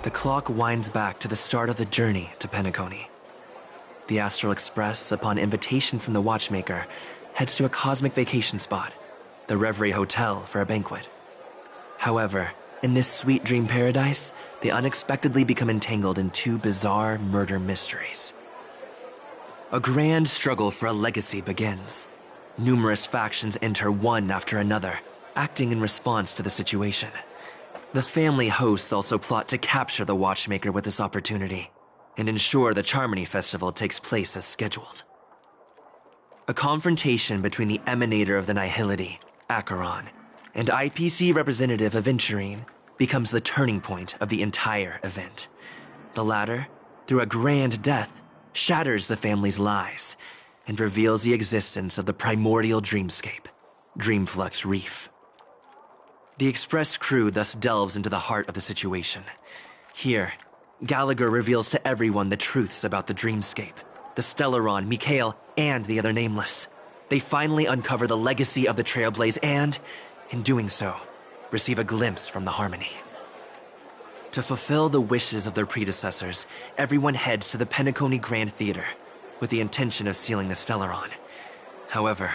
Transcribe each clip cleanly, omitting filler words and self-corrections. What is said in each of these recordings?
The clock winds back to the start of the journey to Penacony. The Astral Express, upon invitation from the watchmaker, heads to a cosmic vacation spot, the Reverie Hotel, for a banquet. However, in this sweet dream paradise, they unexpectedly become entangled in two bizarre murder mysteries. A grand struggle for a legacy begins. Numerous factions enter one after another, acting in response to the situation. The family hosts also plot to capture the watchmaker with this opportunity and ensure the Charmony Festival takes place as scheduled. A confrontation between the emanator of the Nihility, Acheron, and IPC representative Aventurine becomes the turning point of the entire event. The latter, through a grand death, shatters the family's lies and reveals the existence of the primordial dreamscape, Dreamflux Reef. The Express crew thus delves into the heart of the situation. Here, Gallagher reveals to everyone the truths about the dreamscape, the Stellaron, Mikhail, and the other nameless. They finally uncover the legacy of the Trailblaze and, in doing so, receive a glimpse from the Harmony. To fulfill the wishes of their predecessors, everyone heads to the Penacony Grand Theater with the intention of sealing the Stellaron. However,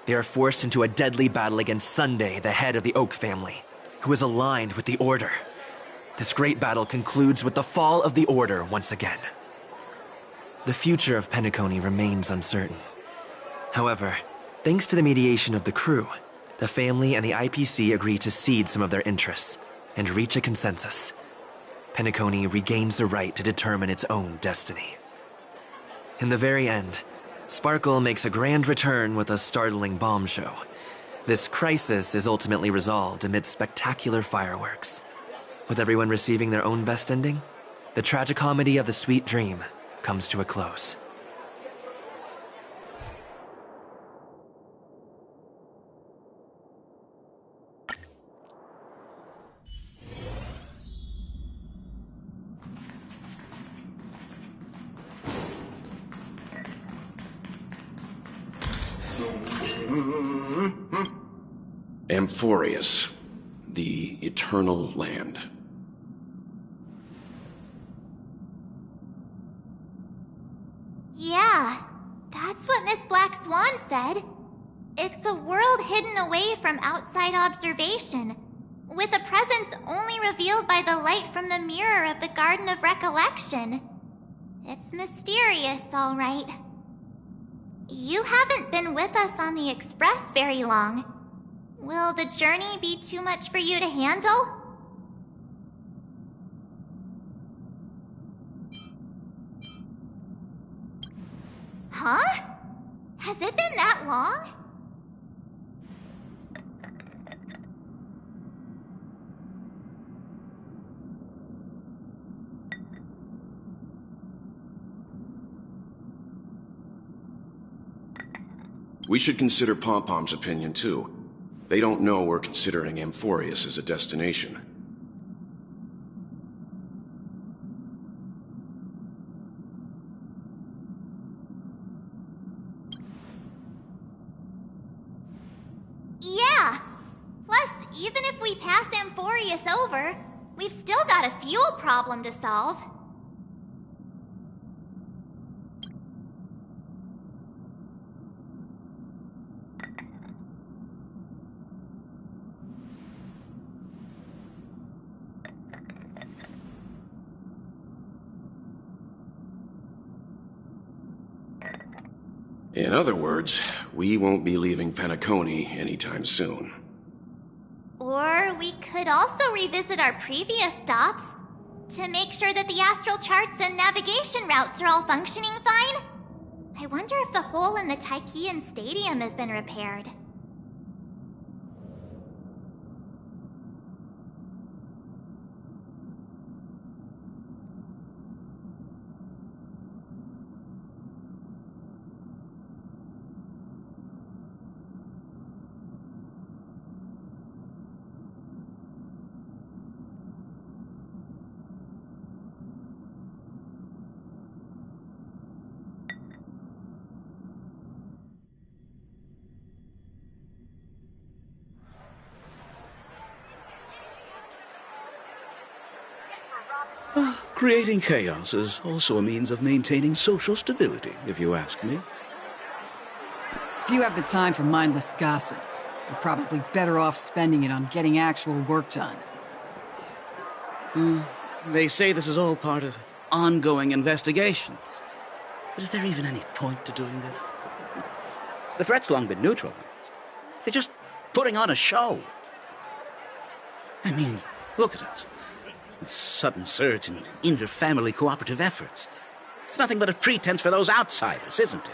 they are forced into a deadly battle against Sunday, the head of the Oak family, who is aligned with the Order. This great battle concludes with the fall of the Order once again. The future of Penacony remains uncertain. However, thanks to the mediation of the crew, the family and the IPC agree to cede some of their interests and reach a consensus. Penacony regains the right to determine its own destiny. In the very end, Sparkle makes a grand return with a startling bomb show. This crisis is ultimately resolved amid spectacular fireworks. With everyone receiving their own best ending, the tragicomedy of the sweet dream comes to a close. Amphorius, the Eternal Land. Yeah, that's what Miss Black Swan said. It's a world hidden away from outside observation, with a presence only revealed by the light from the mirror of the Garden of Recollection. It's mysterious, all right. You haven't been with us on the Express very long. Will the journey be too much for you to handle? Huh? Has it been that long? We should consider Pom-Pom's opinion, too. They don't know we're considering Amphorius as a destination. Yeah! Plus, even if we pass Amphorius over, we've still got a fuel problem to solve. In other words, we won't be leaving Penacony anytime soon. Or we could also revisit our previous stops to make sure that the astral charts and navigation routes are all functioning fine. I wonder if the hole in the Tychean Stadium has been repaired. Creating chaos is also a means of maintaining social stability, if you ask me. If you have the time for mindless gossip, you're probably better off spending it on getting actual work done. They say this is all part of ongoing investigations. But is there even any point to doing this? The threat's long been neutralized. They're just putting on a show. I mean, look at us. This sudden surge in inter-family cooperative efforts. It's nothing but a pretense for those outsiders, isn't it?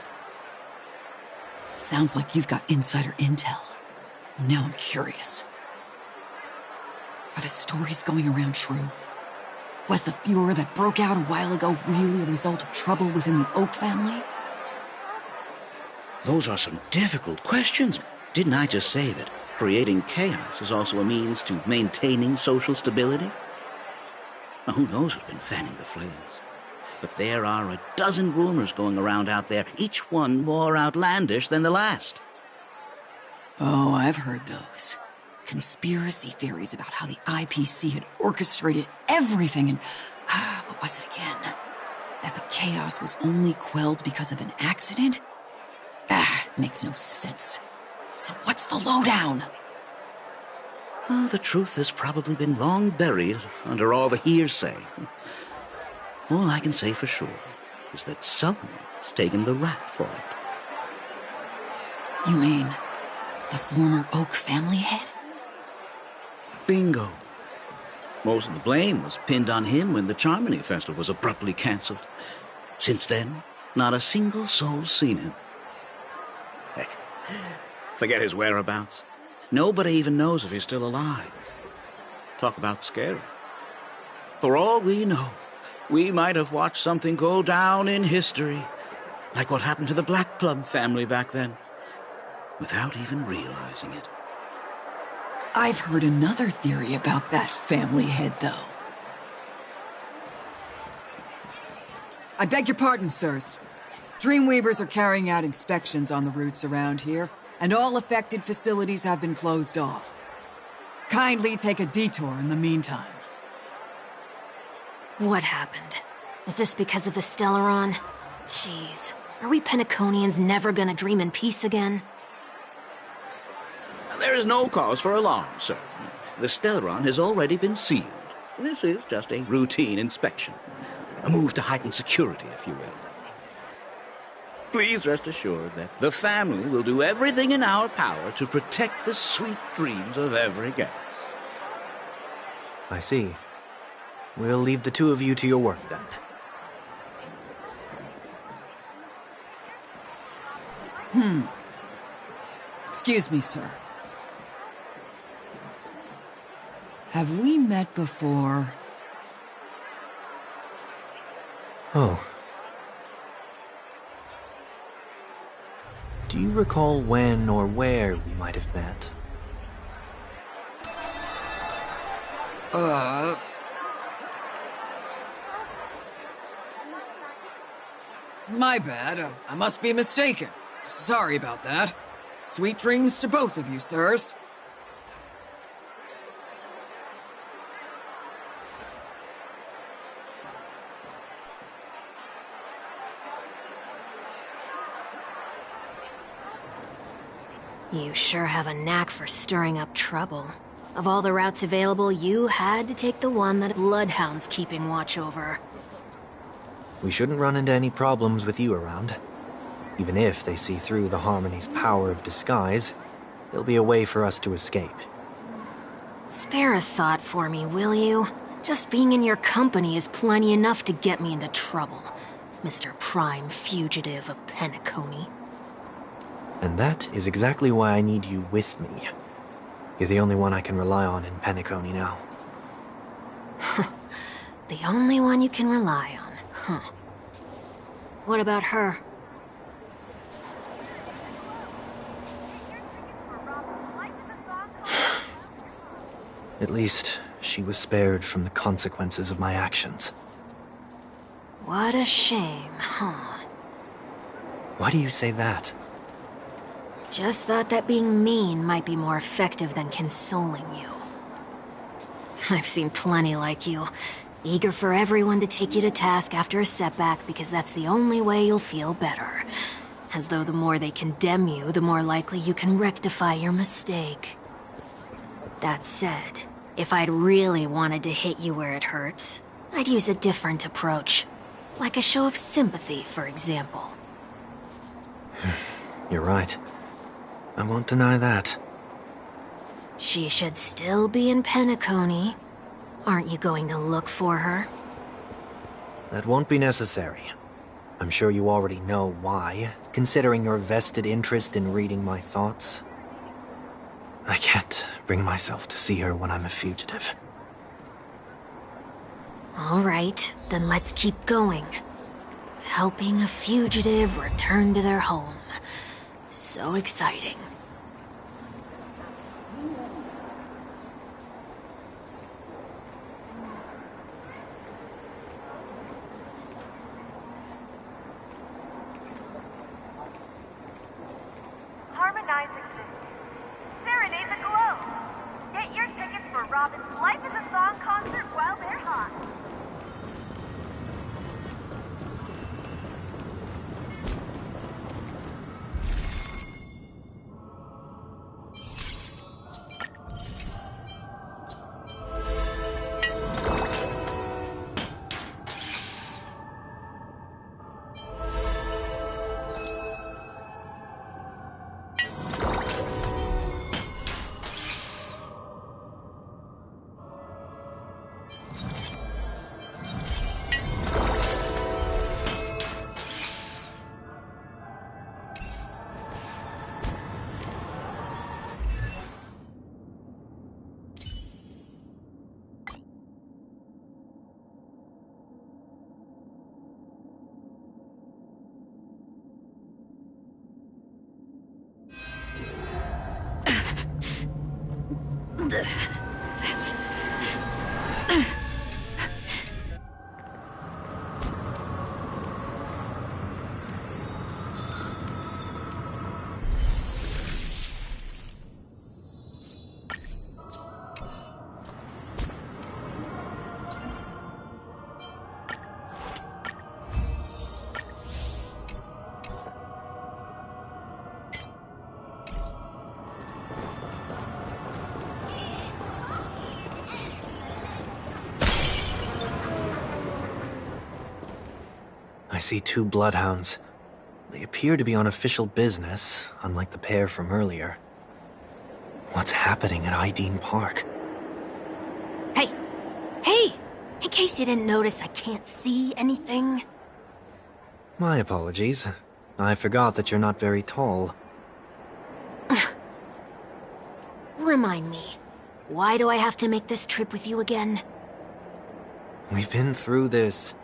Sounds like you've got insider intel. Now I'm curious. Are the stories going around true? Was the furor that broke out a while ago really a result of trouble within the Oak family? Those are some difficult questions. Didn't I just say that creating chaos is also a means to maintaining social stability? Now, who knows who's been fanning the flames? But there are a dozen rumors going around out there, each one more outlandish than the last. Oh, I've heard those. Conspiracy theories about how the IPC had orchestrated everything and... what was it again? That the chaos was only quelled because of an accident? Makes no sense. So what's the lowdown? Oh, the truth has probably been long buried under all the hearsay. All I can say for sure is that someone's taken the rap for it. You mean the former Oak family head? Bingo. Most of the blame was pinned on him when the Charmony Festival was abruptly cancelled. Since then, not a single soul's seen him. Heck, forget his whereabouts. Nobody even knows if he's still alive. Talk about scary. For all we know, we might have watched something go down in history, like what happened to the Black Plum family back then, without even realizing it. I've heard another theory about that family head, though. I beg your pardon, sirs. Dreamweavers are carrying out inspections on the routes around here, and all affected facilities have been closed off. Kindly take a detour in the meantime. What happened? Is this because of the Stellaron? Jeez, are we Penaconians never gonna dream in peace again? There is no cause for alarm, sir. The Stellaron has already been sealed. This is just a routine inspection. A move to heighten security, if you will. Please rest assured that the family will do everything in our power to protect the sweet dreams of every guest. I see. We'll leave the two of you to your work, then. Excuse me, sir. Have we met before? Oh. Do you recall when or where we might have met? My bad. I must be mistaken. Sorry about that. Sweet dreams to both of you, sirs. You sure have a knack for stirring up trouble. Of all the routes available, you had to take the one that Bloodhound's keeping watch over. We shouldn't run into any problems with you around. Even if they see through the Harmony's power of disguise, there'll be a way for us to escape. Spare a thought for me, will you? Just being in your company is plenty enough to get me into trouble, Mr. Prime Fugitive of Penacony. And that is exactly why I need you with me. You're the only one I can rely on in Penacony now. The only one you can rely on, huh? What about her? At least, she was spared from the consequences of my actions. What a shame, huh? Why do you say that? Just thought that being mean might be more effective than consoling you. I've seen plenty like you. Eager for everyone to take you to task after a setback because that's the only way you'll feel better. As though the more they condemn you, the more likely you can rectify your mistake. That said, if I'd really wanted to hit you where it hurts, I'd use a different approach. Like a show of sympathy, for example. You're right. I won't deny that. She should still be in Penacony. Aren't you going to look for her? That won't be necessary. I'm sure you already know why, considering your vested interest in reading my thoughts. I can't bring myself to see her when I'm a fugitive. All right, then let's keep going. Helping a fugitive return to their home. So exciting. Harmonize existence. Serenade the globe. Get your tickets for Robin's Life is a Song concert while they're hot. I see 2 bloodhounds. They appear to be on official business, unlike the pair from earlier. What's happening at Ideen Park? Hey! Hey! In case you didn't notice, I can't see anything. My apologies. I forgot that you're not very tall. Remind me, why do I have to make this trip with you again? We've been through this.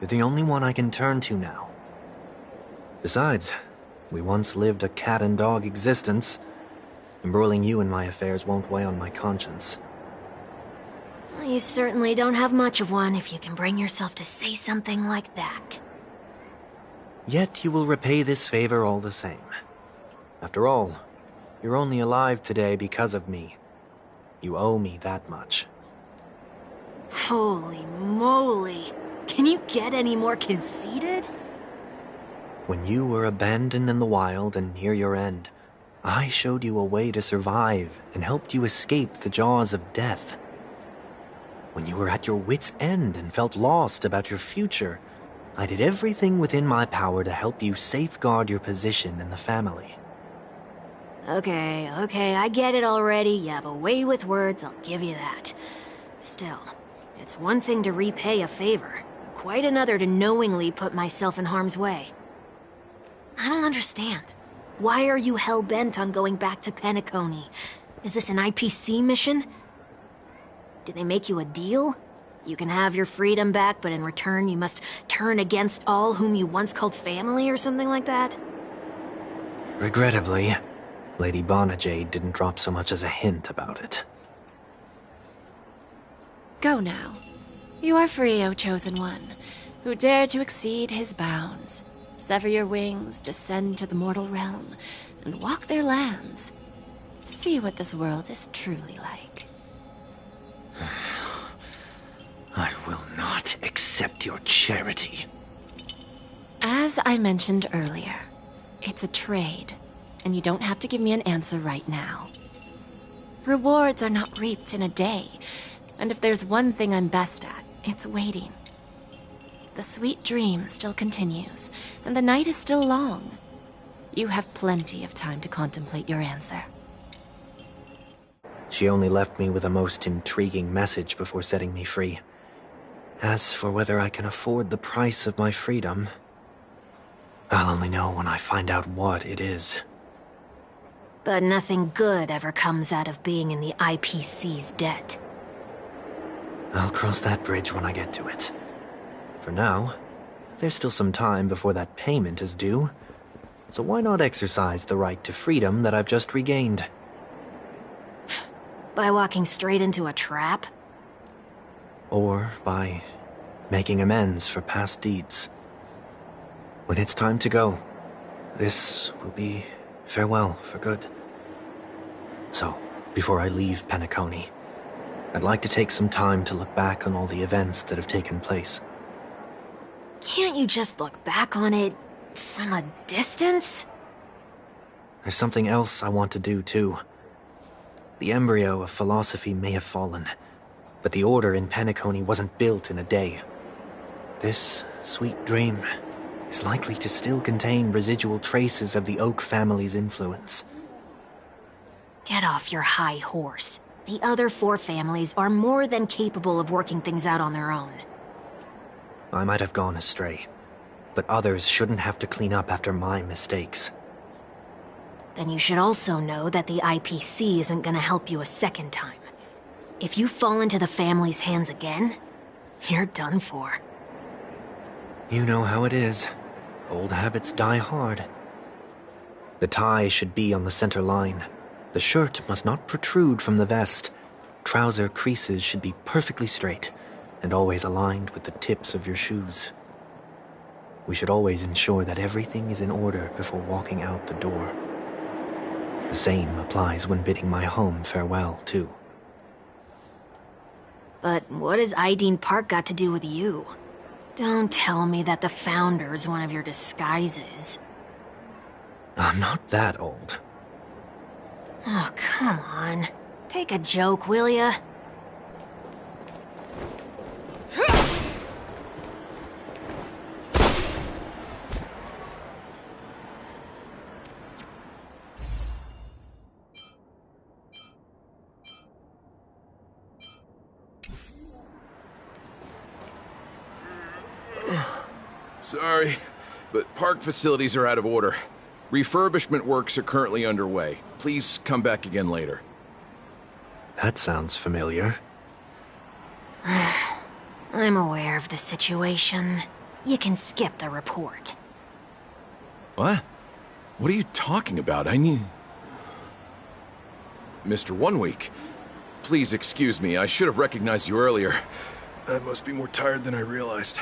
You're the only one I can turn to now. Besides, we once lived a cat-and-dog existence. Embroiling you in my affairs won't weigh on my conscience. Well, you certainly don't have much of one if you can bring yourself to say something like that. Yet you will repay this favor all the same. After all, you're only alive today because of me. You owe me that much. Holy moly! Can you get any more conceited? When you were abandoned in the wild and near your end, I showed you a way to survive and helped you escape the jaws of death. When you were at your wit's end and felt lost about your future, I did everything within my power to help you safeguard your position in the family. Okay, I get it already. You have a way with words, I'll give you that. Still, it's one thing to repay a favor, but quite another to knowingly put myself in harm's way. I don't understand. Why are you hell-bent on going back to Penacony? Is this an IPC mission? Did they make you a deal? You can have your freedom back, but in return you must turn against all whom you once called family or something like that? Regrettably, Lady Bonajade didn't drop so much as a hint about it. Go now. You are free, O Chosen One, who dare to exceed his bounds. Sever your wings, descend to the mortal realm, and walk their lands. See what this world is truly like. I will not. hate your charity. As I mentioned earlier, it's a trade, and you don't have to give me an answer right now. Rewards are not reaped in a day, and if there's one thing I'm best at, it's waiting. The sweet dream still continues, and the night is still long. You have plenty of time to contemplate your answer. She only left me with a most intriguing message before setting me free. As for whether I can afford the price of my freedom, I'll only know when I find out what it is. But nothing good ever comes out of being in the IPC's debt. I'll cross that bridge when I get to it. For now, there's still some time before that payment is due. So why not exercise the right to freedom that I've just regained? By walking straight into a trap? Or by making amends for past deeds. When it's time to go, this will be farewell for good. So, before I leave Penacony, I'd like to take some time to look back on all the events that have taken place. Can't you just look back on it from a distance? There's something else I want to do, too. The embryo of philosophy may have fallen, but the order in Penacony wasn't built in a day. This sweet dream is likely to still contain residual traces of the Oak family's influence. Get off your high horse. The other 4 families are more than capable of working things out on their own. I might have gone astray, but others shouldn't have to clean up after my mistakes. Then you should also know that the IPC isn't gonna help you a second time. If you fall into the family's hands again, you're done for. You know how it is. Old habits die hard. The tie should be on the center line. The shirt must not protrude from the vest. Trouser creases should be perfectly straight, and always aligned with the tips of your shoes. We should always ensure that everything is in order before walking out the door. The same applies when bidding my home farewell, too. But what has Ideen Park got to do with you? Don't tell me that the Founder's one of your disguises. I'm not that old. Oh, come on. Take a joke, will ya? Sorry, but park facilities are out of order. Refurbishment works are currently underway. Please come back again later. That sounds familiar. I'm aware of the situation. You can skip the report. What? What are you talking about? I need... Mr. One Week, please excuse me. I should have recognized you earlier. I must be more tired than I realized.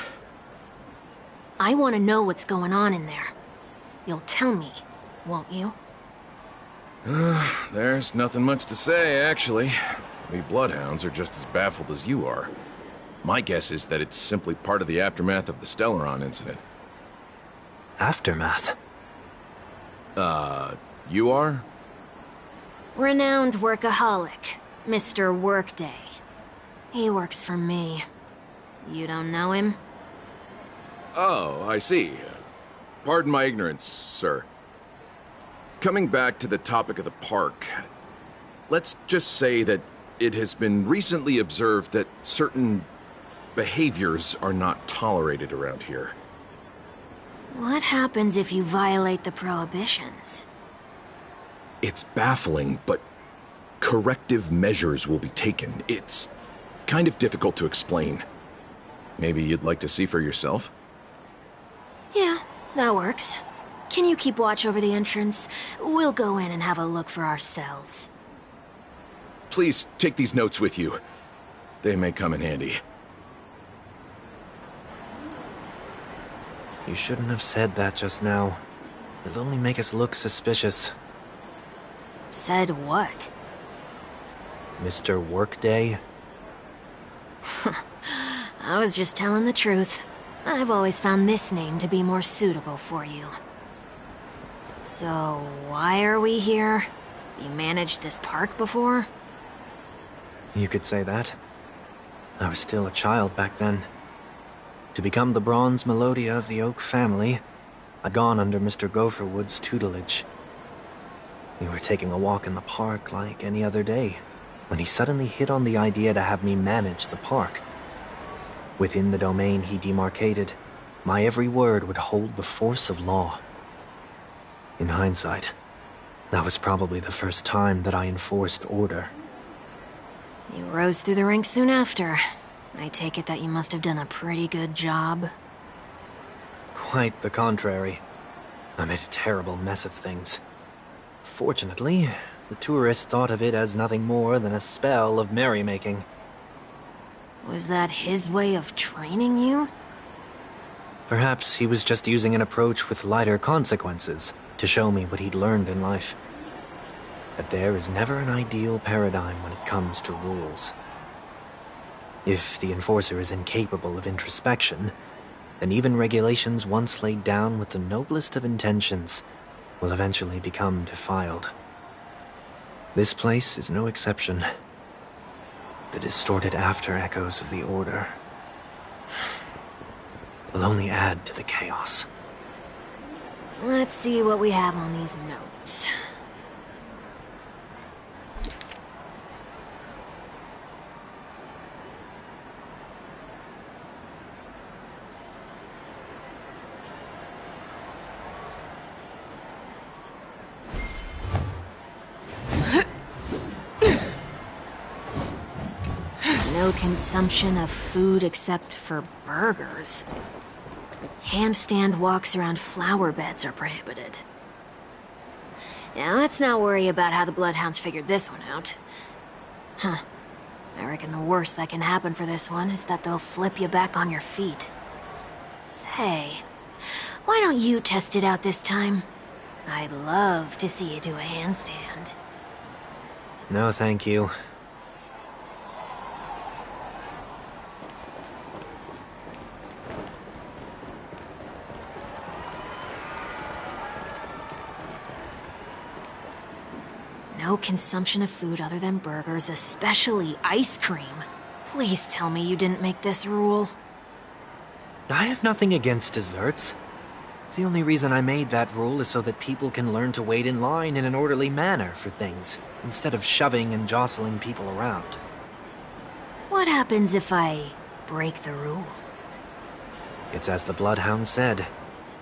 I want to know what's going on in there. You'll tell me, won't you? There's nothing much to say, actually. We Bloodhounds are just as baffled as you are. My guess is that it's simply part of the aftermath of the Stellaron incident. Aftermath? You are? Renowned workaholic, Mr. Workday. He works for me. You don't know him? Oh, I see. Pardon my ignorance, sir. Coming back to the topic of the park, let's just say that it has been recently observed that certain behaviors are not tolerated around here. What happens if you violate the prohibitions? It's baffling, but corrective measures will be taken. It's kind of difficult to explain. Maybe you'd like to see for yourself? Yeah, that works. Can you keep watch over the entrance? We'll go in and have a look for ourselves. Please take these notes with you. They may come in handy. You shouldn't have said that just now. It'll only make us look suspicious. Said what? Mr. Workday? I was just telling the truth. I've always found this name to be more suitable for you. So, why are we here? You managed this park before? You could say that. I was still a child back then. To become the bronze Melodia of the Oak family, I'd gone under Mr. Gopherwood's tutelage. We were taking a walk in the park like any other day, when he suddenly hit on the idea to have me manage the park. Within the domain he demarcated, my every word would hold the force of law. In hindsight, that was probably the first time that I enforced order. You rose through the ranks soon after. I take it that you must have done a pretty good job. Quite the contrary. I made a terrible mess of things. Fortunately, the tourists thought of it as nothing more than a spell of merrymaking. Was that his way of training you? Perhaps he was just using an approach with lighter consequences to show me what he'd learned in life. That there is never an ideal paradigm when it comes to rules. If the enforcer is incapable of introspection, then even regulations once laid down with the noblest of intentions will eventually become defiled. This place is no exception. The distorted after-echoes of the Order will only add to the chaos. Let's see what we have on these notes. No consumption of food except for burgers. Handstand walks around flower beds are prohibited. Now, let's not worry about how the Bloodhounds figured this one out. Huh. I reckon the worst that can happen for this one is that they'll flip you back on your feet. Say, why don't you test it out this time? I'd love to see you do a handstand. No, thank you. No consumption of food other than burgers, especially ice cream. Please tell me you didn't make this rule. I have nothing against desserts. The only reason I made that rule is so that people can learn to wait in line in an orderly manner for things, instead of shoving and jostling people around. What happens if I break the rule? It's as the Bloodhound said.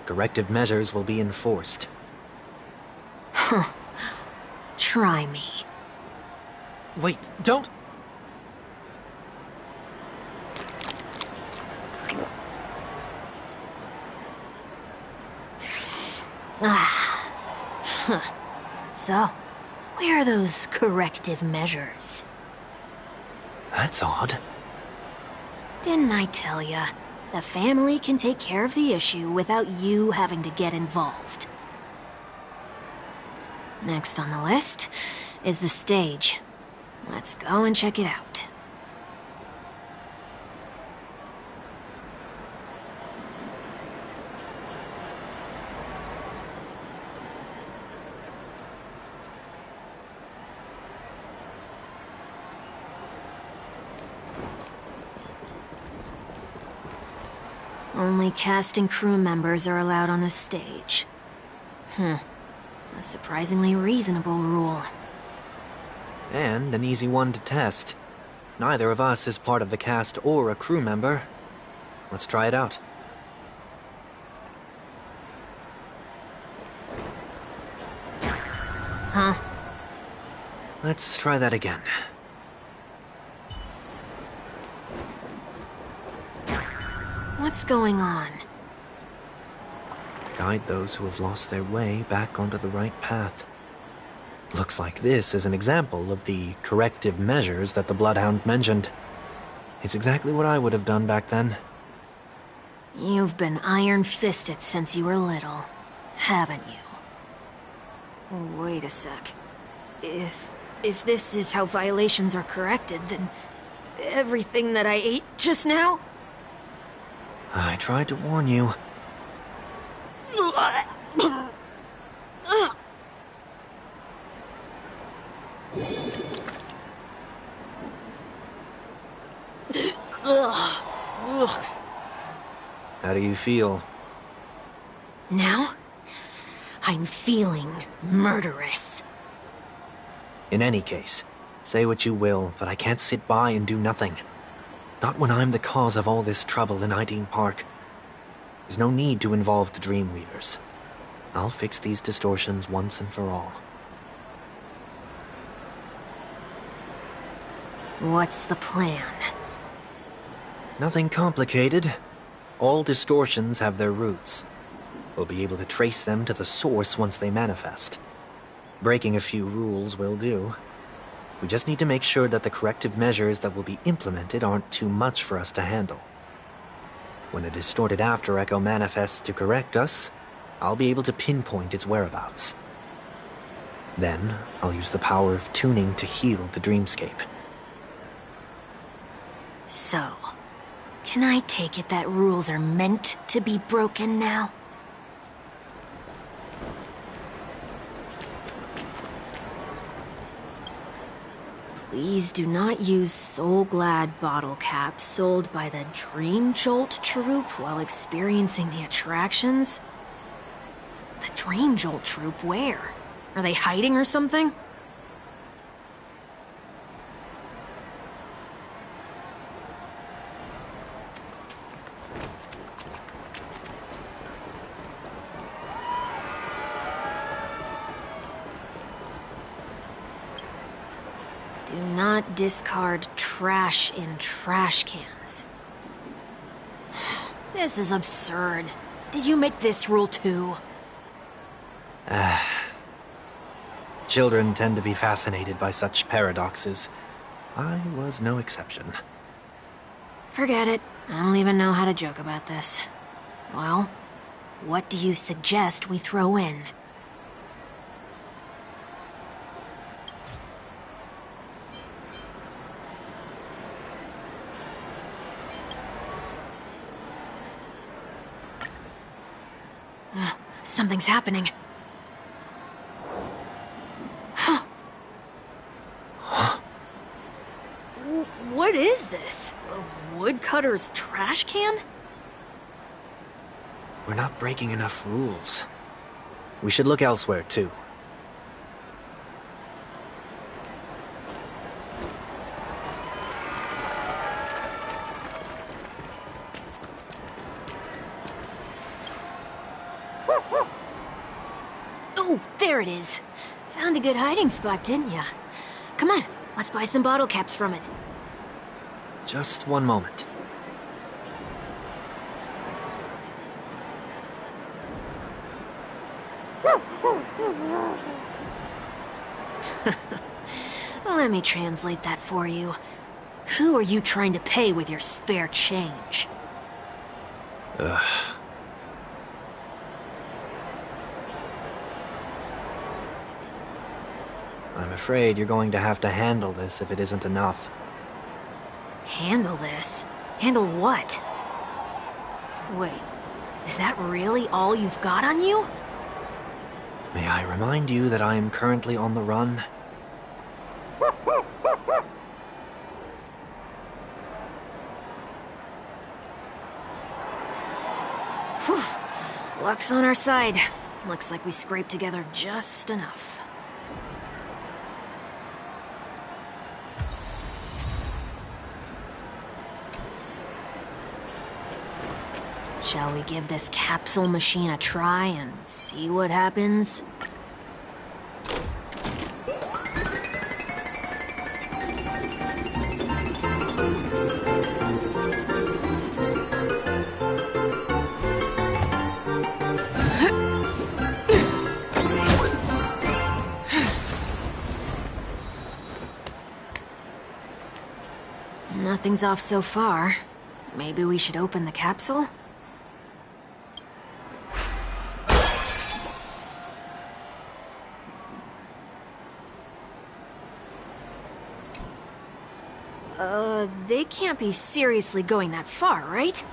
Corrective measures will be enforced. Huh. Try me. Wait, don't... So, where are those corrective measures? That's odd. Didn't I tell ya? The family can take care of the issue without you having to get involved. Next on the list is the stage. Let's go and check it out. Only cast and crew members are allowed on the stage. A surprisingly reasonable rule. And an easy one to test. Neither of us is part of the cast or a crew member. Let's try it out. Huh? Let's try that again. What's going on? Guide those who have lost their way back onto the right path. Looks like this is an example of the corrective measures that the Bloodhound mentioned. It's exactly what I would have done back then. You've been iron-fisted since you were little, haven't you? Wait a sec. If this is how violations are corrected, then everything that I ate just now? I tried to warn you. How do you feel? Now, I'm feeling murderous. In any case, say what you will, but I can't sit by and do nothing. Not when I'm the cause of all this trouble in Ideen Park. There's no need to involve the Dreamweavers. I'll fix these distortions once and for all. What's the plan? Nothing complicated. All distortions have their roots. We'll be able to trace them to the source once they manifest. Breaking a few rules will do. We just need to make sure that the corrective measures that will be implemented aren't too much for us to handle. When a distorted after echo manifests to correct us, I'll be able to pinpoint its whereabouts. Then, I'll use the power of tuning to heal the dreamscape. So, can I take it that rules are meant to be broken now? Please do not use Soul Glad bottle caps sold by the Dream Jolt troupe while experiencing the attractions. The Dream Jolt troupe, where? Are they hiding or something? Do not discard trash in trash cans. This is absurd. Did you make this rule too? Children tend to be fascinated by such paradoxes. I was no exception. Forget it. I don't even know how to joke about this. Well, what do you suggest we throw in? Something's happening. What is this? A woodcutter's trash can? We're not breaking enough rules. We should look elsewhere, too. Oh, there it is. Found a good hiding spot, didn't ya? Come on, let's buy some bottle caps from it. Just one moment. Let me translate that for you. Who are you trying to pay with your spare change? Ugh. I'm afraid you're going to have to handle this if it isn't enough. Handle this? Handle what? Wait, is that really all you've got on you? May I remind you that I am currently on the run? Luck's on our side. Looks like we scraped together just enough. Shall we give this capsule machine a try and see what happens? Nothing's off so far. Maybe we should open the capsule? They can't be seriously going that far, right?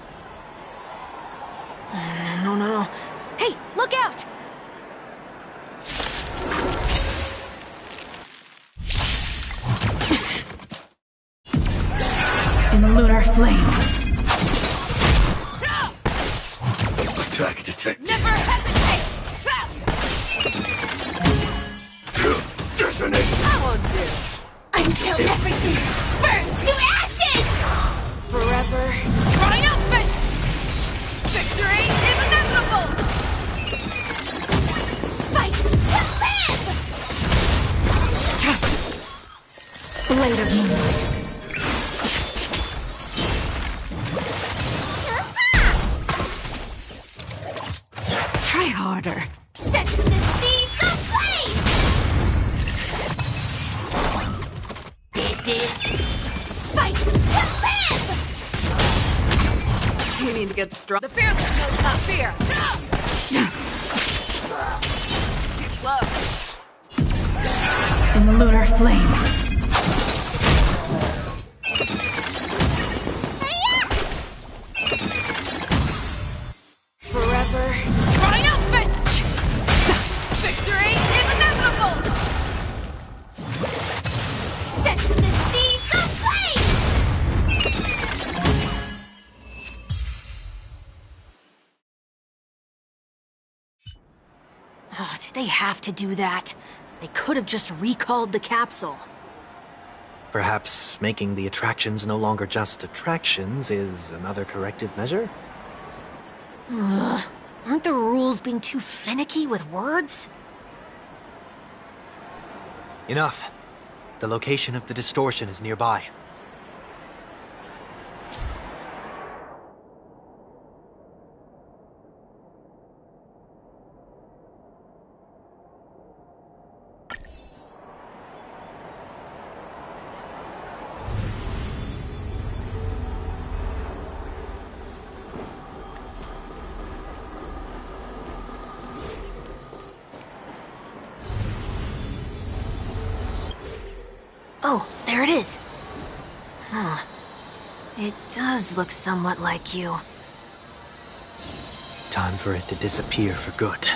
no. Hey, look out! In the lunar flame. Attack detected. Never hesitate! Trap! Detonate! That won't do. Until everything burns to ashes! Forever triumphant! Victory is inevitable! Fight to live! Blade of moonlight. Try harder. Set the seas aflame! Fight to live! You need to get strong. The fearless knows not fear. Too slow. In the lunar flame. Forever triumphant! Victory is inevitable! Set the seas aflame! Oh, did they have to do that? They could have just recalled the capsule. Perhaps making the attractions no longer just attractions is another corrective measure? Aren't the rules being too finicky with words? Enough. The location of the distortion is nearby. Oh, there it is. Huh. It does look somewhat like you. Time for it to disappear for good.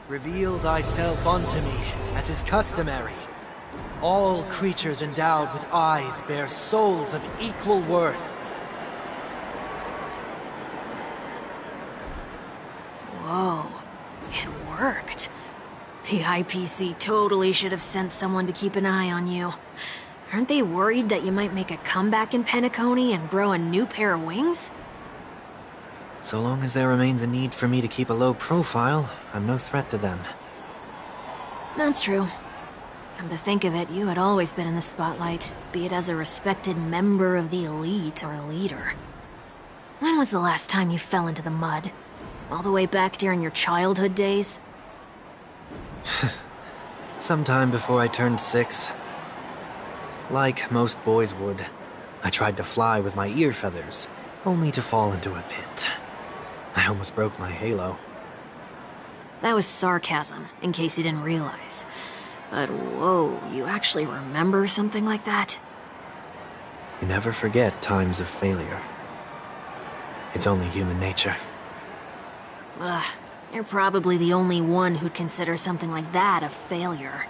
Reveal thyself unto me, as is customary. All creatures endowed with eyes bear souls of equal worth. Whoa. It worked. The IPC totally should have sent someone to keep an eye on you. Aren't they worried that you might make a comeback in Penacony and grow a new pair of wings? So long as there remains a need for me to keep a low profile, I'm no threat to them. That's true. Come to think of it, you had always been in the spotlight, be it as a respected member of the elite or a leader. When was the last time you fell into the mud? All the way back during your childhood days? Sometime before I turned 6. Like most boys would, I tried to fly with my ear feathers, only to fall into a pit. I almost broke my halo. That was sarcasm, in case you didn't realize. But whoa, you actually remember something like that? You never forget times of failure. It's only human nature. Ugh, you're probably the only one who'd consider something like that a failure.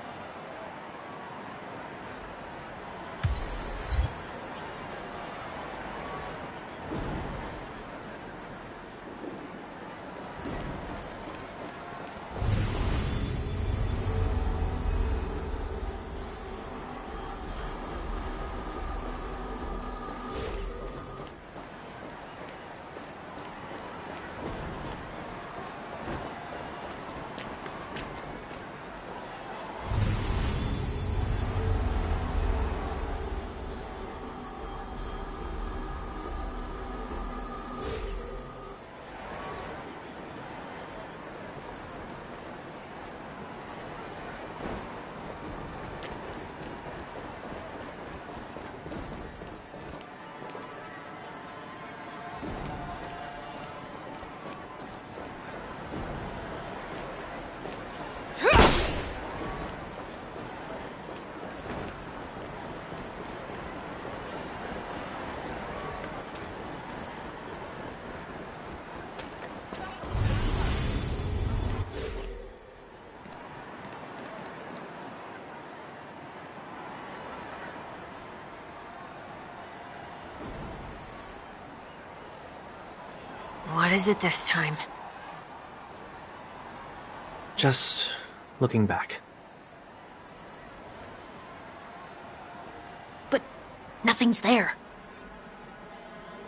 What is it this time? Just looking back. But nothing's there.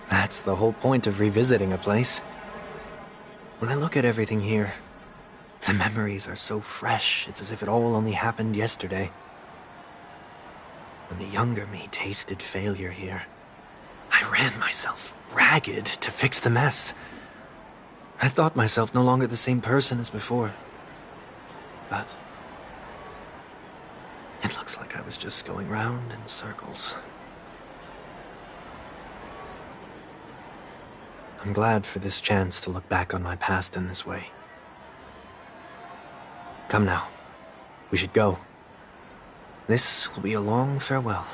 That's the whole point of revisiting a place. When I look at everything here, the memories are so fresh, it's as if it all only happened yesterday. When the younger me tasted failure here, I ran myself ragged to fix the mess. I thought myself no longer the same person as before. But it looks like I was just going round in circles. I'm glad for this chance to look back on my past in this way. Come now. We should go. This will be a long farewell.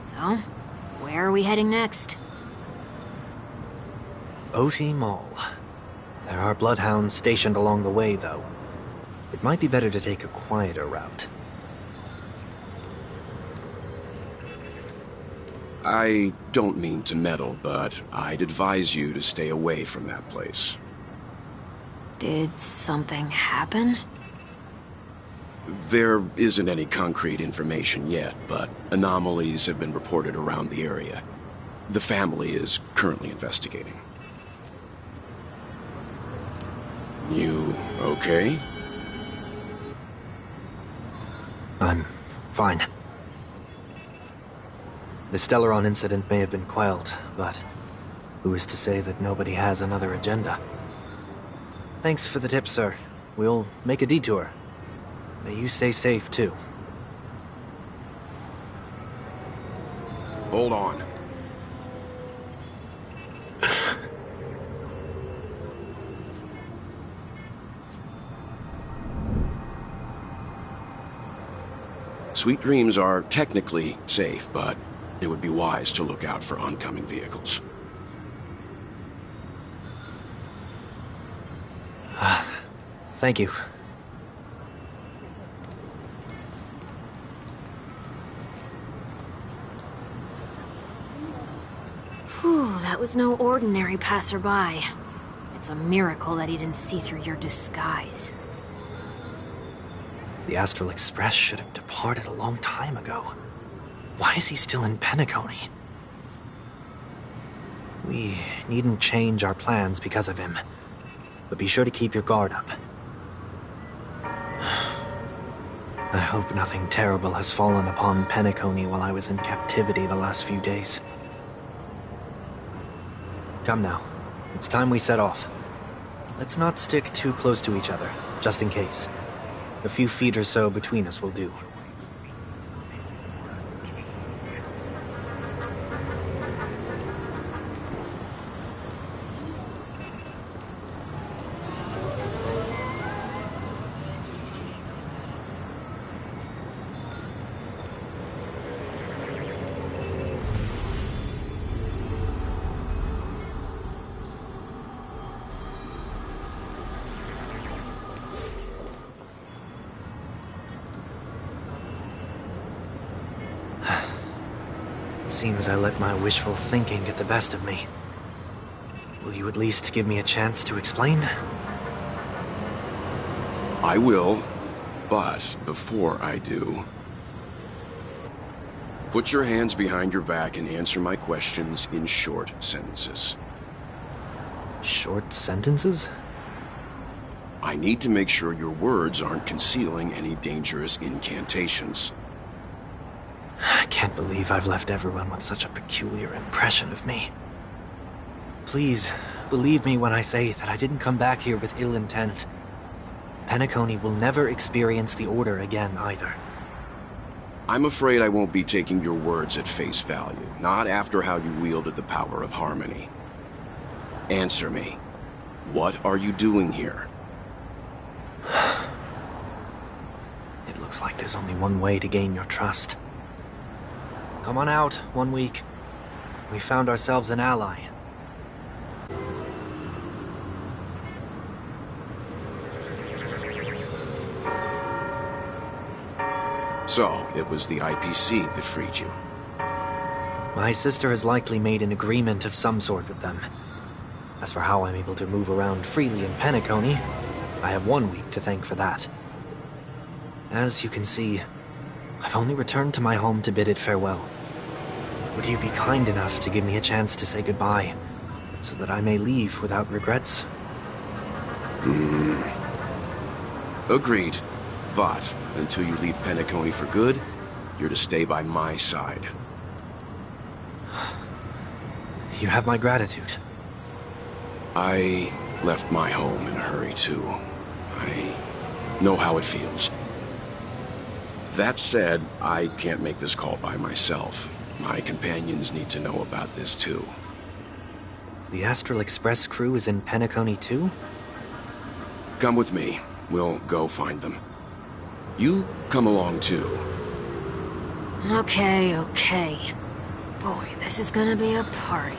So, where are we heading next? OT Mall. There are bloodhounds stationed along the way, though. It might be better to take a quieter route. I don't mean to meddle, but I'd advise you to stay away from that place. Did something happen? There isn't any concrete information yet, but anomalies have been reported around the area. The family is currently investigating. You okay? I'm fine. The Stellaron incident may have been quelled, but who is to say that nobody has another agenda? Thanks for the tip, sir. We'll make a detour. May you stay safe, too. Hold on. Sweet Dreams are technically safe, but it would be wise to look out for oncoming vehicles. Thank you. Whew, that was no ordinary passerby. It's a miracle that he didn't see through your disguise. The Astral Express should have departed a long time ago. Why is he still in Penacony? We needn't change our plans because of him, but be sure to keep your guard up. I hope nothing terrible has fallen upon Penacony while I was in captivity the last few days. Come now. It's time we set off. Let's not stick too close to each other, just in case. A few feet or so between us will do. Seems I let my wishful thinking get the best of me. Will you at least give me a chance to explain? I will, but before I do, put your hands behind your back and answer my questions in short sentences. Short sentences? I need to make sure your words aren't concealing any dangerous incantations. I can't believe I've left everyone with such a peculiar impression of me. Please, believe me when I say that I didn't come back here with ill intent. Penacony will never experience the Order again, either. I'm afraid I won't be taking your words at face value, not after how you wielded the power of harmony. Answer me. What are you doing here? It looks like there's only one way to gain your trust. Come on out, 1 week. We found ourselves an ally. So, it was the IPC that freed you. My sister has likely made an agreement of some sort with them. As for how I'm able to move around freely in Penacony, I have 1 week to thank for that. As you can see, I've only returned to my home to bid it farewell. Would you be kind enough to give me a chance to say goodbye, so that I may leave without regrets? Agreed. But, until you leave Penacony for good, you're to stay by my side. You have my gratitude. I left my home in a hurry, too. I know how it feels. That said, I can't make this call by myself. My companions need to know about this, too. The Astral Express crew is in Penacony, too? Come with me. We'll go find them. You come along, too. Okay. Boy, this is gonna be a party.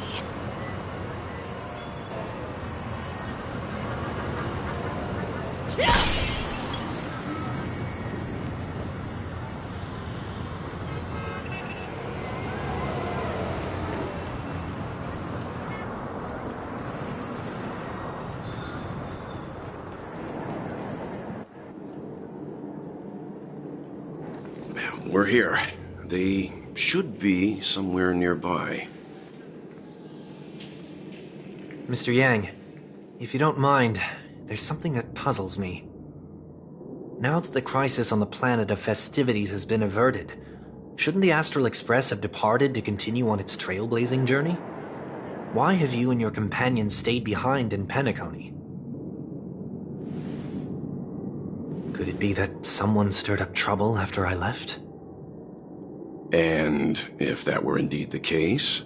We're here. They should be somewhere nearby. Mr. Yang, if you don't mind, there's something that puzzles me. Now that the crisis on the planet of festivities has been averted, shouldn't the Astral Express have departed to continue on its trailblazing journey? Why have you and your companions stayed behind in Penacony? Could it be that someone stirred up trouble after I left? And if that were indeed the case?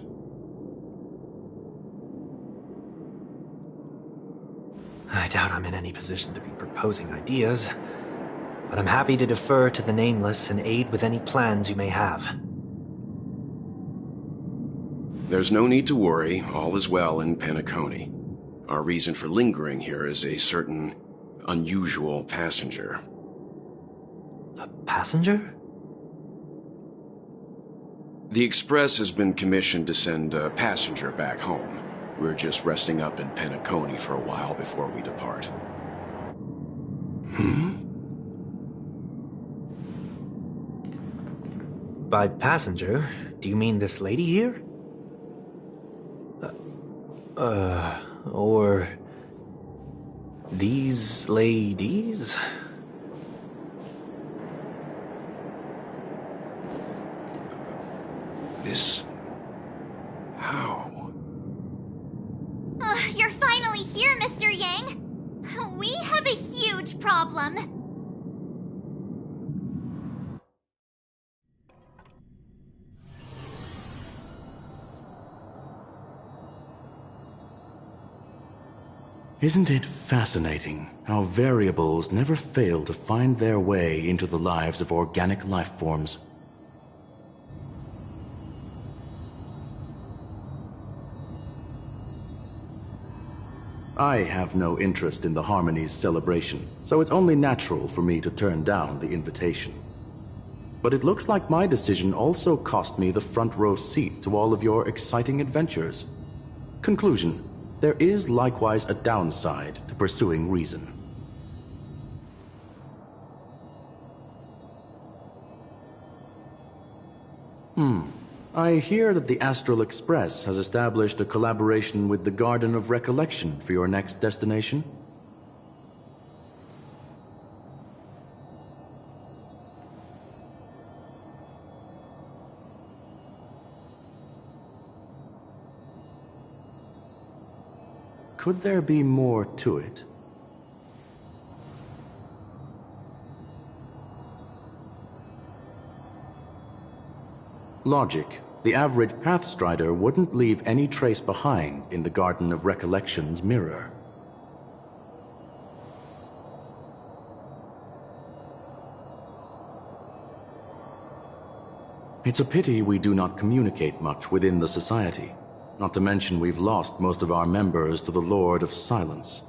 I doubt I'm in any position to be proposing ideas, but I'm happy to defer to the Nameless and aid with any plans you may have. There's no need to worry. All is well in Penacony. Our reason for lingering here is a certain unusual passenger. A passenger? The Express has been commissioned to send a passenger back home. We're just resting up in Penacony for a while before we depart. By passenger, do you mean this lady here? Or these ladies? This... how? You're finally here, Mr. Yang. We have a huge problem. Isn't it fascinating how variables never fail to find their way into the lives of organic life forms? I have no interest in the Harmony's celebration, so it's only natural for me to turn down the invitation. But it looks like my decision also cost me the front row seat to all of your exciting adventures. Conclusion: there is likewise a downside to pursuing reason. I hear that the Astral Express has established a collaboration with the Garden of Recollection for your next destination. Could there be more to it? Logic. The average Pathstrider wouldn't leave any trace behind in the Garden of Recollection's mirror. It's a pity we do not communicate much within the society. Not to mention we've lost most of our members to the Lord of Silence.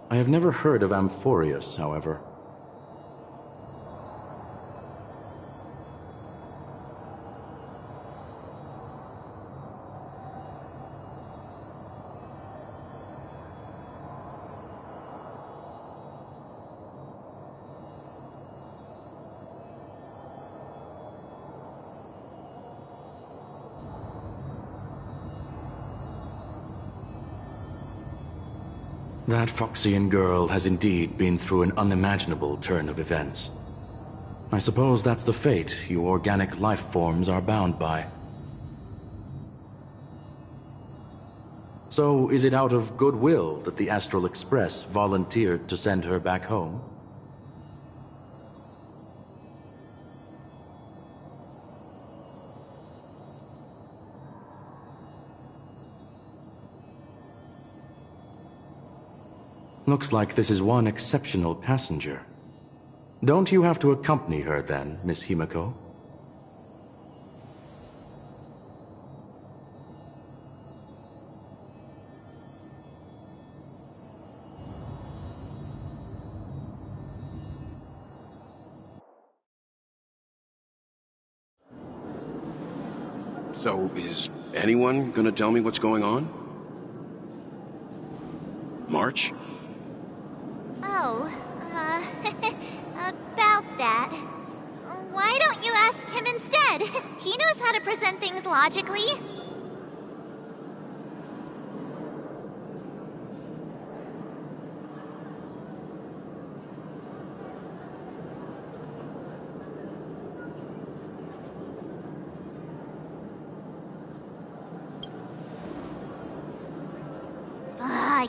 I have never heard of Amphorius, however. That Foxian girl has indeed been through an unimaginable turn of events. I suppose that's the fate you organic life forms are bound by. So, is it out of goodwill that the Astral Express volunteered to send her back home? Looks like this is one exceptional passenger. Don't you have to accompany her then, Miss Himiko? So, is anyone gonna tell me what's going on? March? Oh, about that. Why don't you ask him instead? He knows how to present things logically.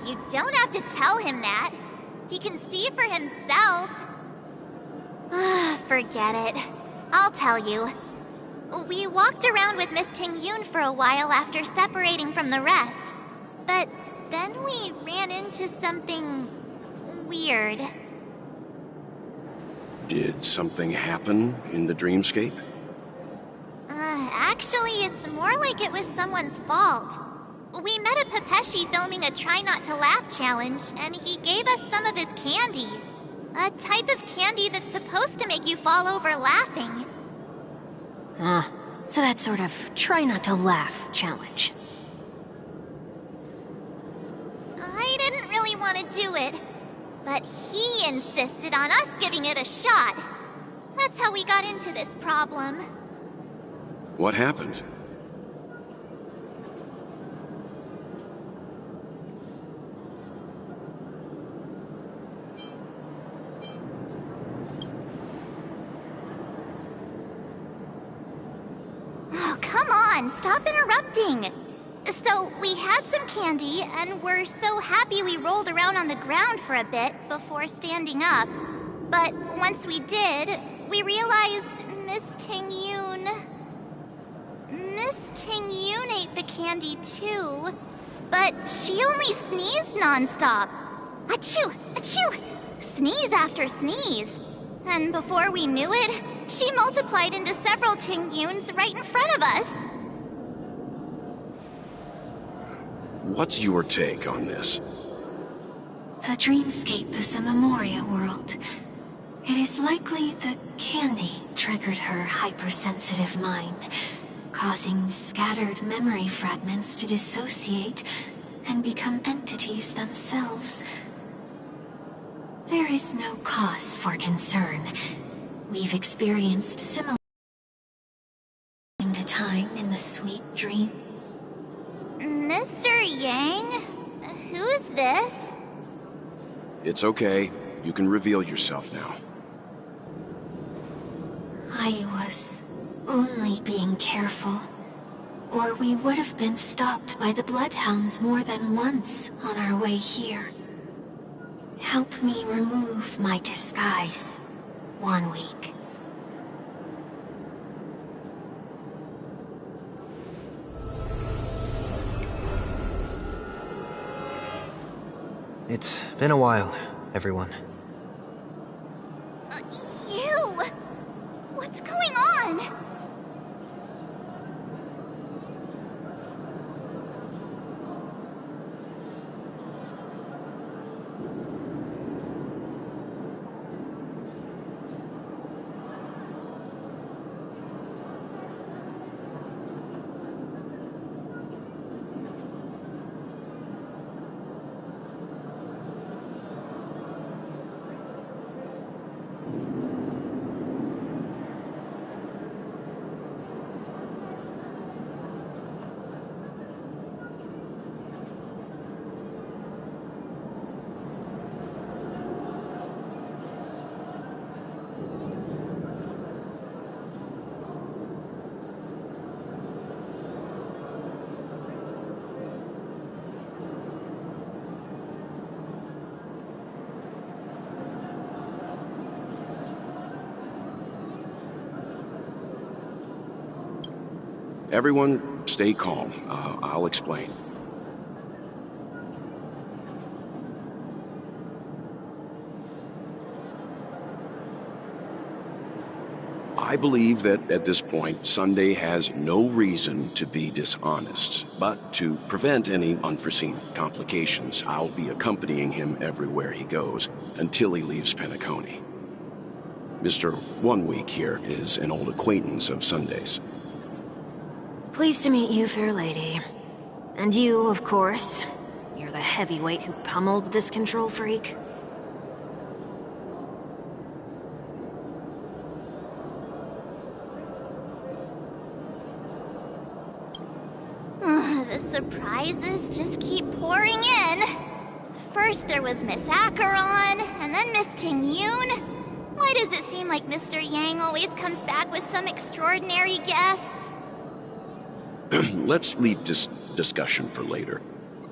You don't have to tell him that. He can see for himself. Forget it. I'll tell you. We walked around with Miss Ting-Yun for a while after separating from the rest. But then we ran into something weird. Did something happen in the dreamscape? Actually, it's more like it was someone's fault. We met a Pepeshi filming a Try Not to Laugh challenge, and he gave us some of his candy. A type of candy that's supposed to make you fall over laughing. So that sort of Try Not to Laugh challenge. I didn't really want to do it, but he insisted on us giving it a shot. That's how we got into this problem. What happened? Oh, come on, stop interrupting. So, we had some candy, and we're so happy we rolled around on the ground for a bit before standing up. But once we did, we realized Miss Ting-Yun ate the candy too, but she only sneezed nonstop. Achoo! Achoo! Sneeze after sneeze. And before we knew it, she multiplied into several Ting-Yuns right in front of us. What's your take on this? The dreamscape is a Memoria world. It is likely the candy triggered her hypersensitive mind, causing scattered memory fragments to dissociate and become entities themselves. There is no cause for concern. We've experienced similar to time in the sweet dream. Mr. Yang? Who's this? It's okay. You can reveal yourself now. I was only being careful, or we would have been stopped by the Bloodhounds more than once on our way here. Help me remove my disguise. 1 week. It's been a while, everyone. You! What's going on? Everyone, stay calm. I'll explain. I believe that at this point, Sunday has no reason to be dishonest. But to prevent any unforeseen complications, I'll be accompanying him everywhere he goes until he leaves Penacony. Mr. 1 Week here is an old acquaintance of Sunday's. Pleased to meet you, fair lady. And you, of course. You're the heavyweight who pummeled this control freak. The surprises just keep pouring in. First there was Miss Acheron, and then Miss Ting-Yoon. Why does it seem like Mr. Yang always comes back with some extraordinary guests? Let's leave this discussion for later.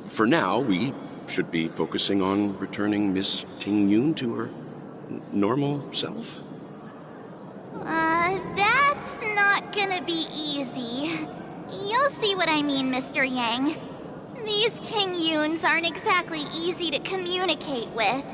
For now, we should be focusing on returning Miss Ting-Yoon to her normal self. That's not gonna be easy. You'll see what I mean, Mr. Yang. These Ting-Yoons aren't exactly easy to communicate with.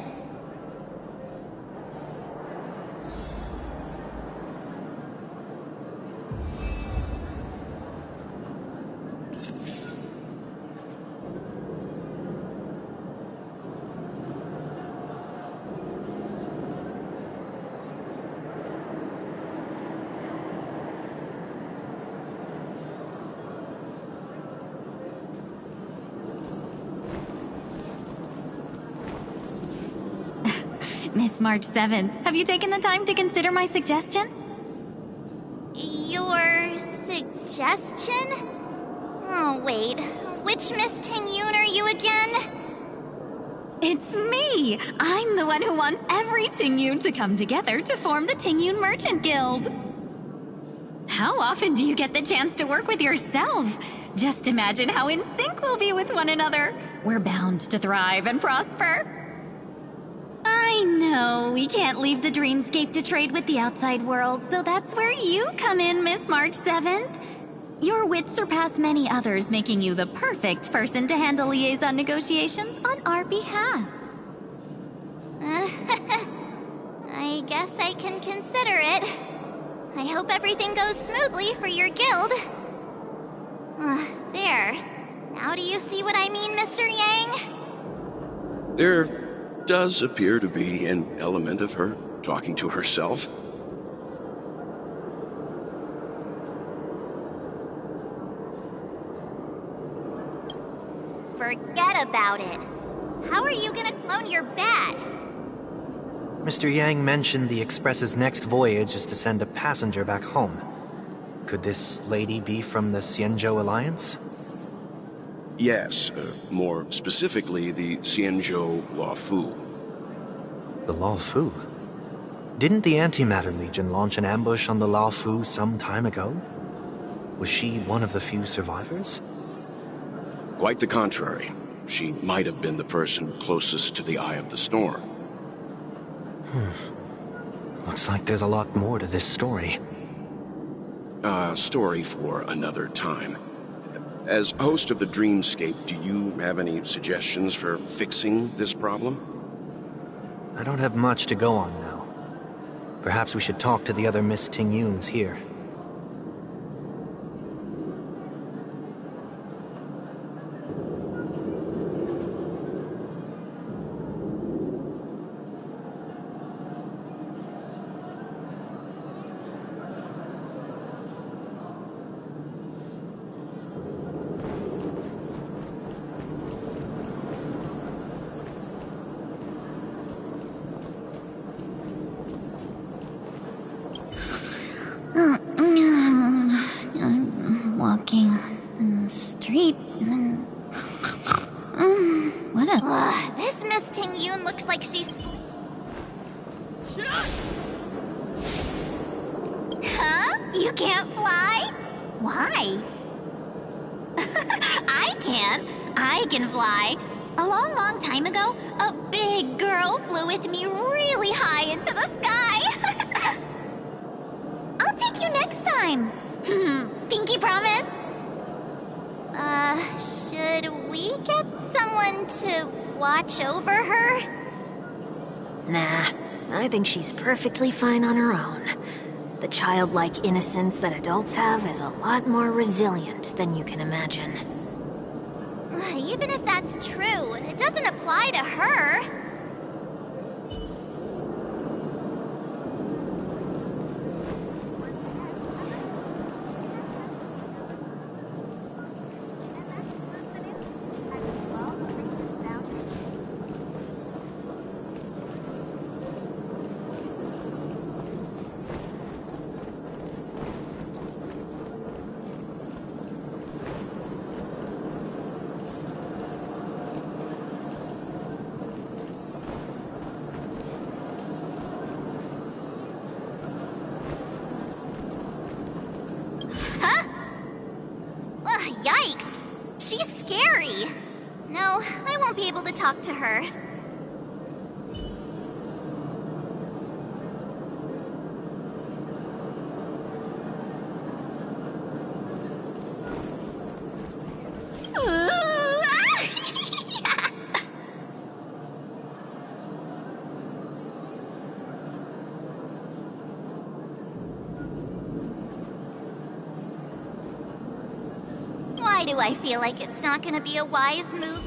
Miss March 7th, have you taken the time to consider my suggestion? Your suggestion? Oh, wait. Which Miss Ting-Yoon are you again? It's me! I'm the one who wants every Ting-Yoon to come together to form the Ting-Yoon Merchant Guild. How often do you get the chance to work with yourself? Just imagine how in sync we'll be with one another. We're bound to thrive and prosper. I know, we can't leave the dreamscape to trade with the outside world, so that's where you come in, Miss March 7th. Your wits surpass many others, making you the perfect person to handle liaison negotiations on our behalf. I guess I can consider it. I hope everything goes smoothly for your guild. There. Now do you see what I mean, Mr. Yang? There does appear to be an element of her talking to herself. Forget about it. How are you gonna clone your bat? Mr. Yang mentioned the Express's next voyage is to send a passenger back home. Could this lady be from the Xianzhou Alliance? Yes, more specifically, the Xianzhou Luofu. The Luofu? Didn't the Antimatter Legion launch an ambush on the Luofu some time ago? Was she one of the few survivors? Quite the contrary. She might have been the person closest to the eye of the storm. Looks like there's a lot more to this story. Story for another time. As host of the Dreamscape, do you have any suggestions for fixing this problem? I don't have much to go on now. Perhaps we should talk to the other Miss Ting-Yuns here. I'm walking in the street and... what a... this Miss Ting-Yun looks like she's... Huh? You can't fly? Why? I can. I can fly. A long, long time ago, a big girl flew with me really high into the sky. I'll take you next time. Pinky promise? Should we get someone to watch over her? Nah, I think she's perfectly fine on her own. The childlike innocence that adults have is a lot more resilient than you can imagine. Even if that's true, it doesn't apply to her. Yikes! She's scary. No, I won't be able to talk to her. Why do I feel like it's not gonna be a wise move?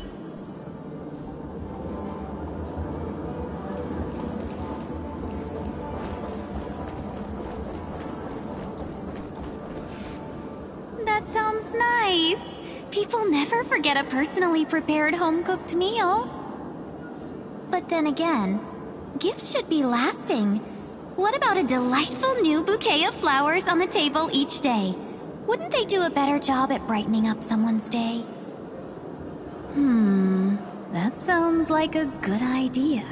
That sounds nice. People never forget a personally prepared home-cooked meal. But then again, gifts should be lasting. What about a delightful new bouquet of flowers on the table each day? Wouldn't they do a better job at brightening up someone's day? That sounds like a good idea.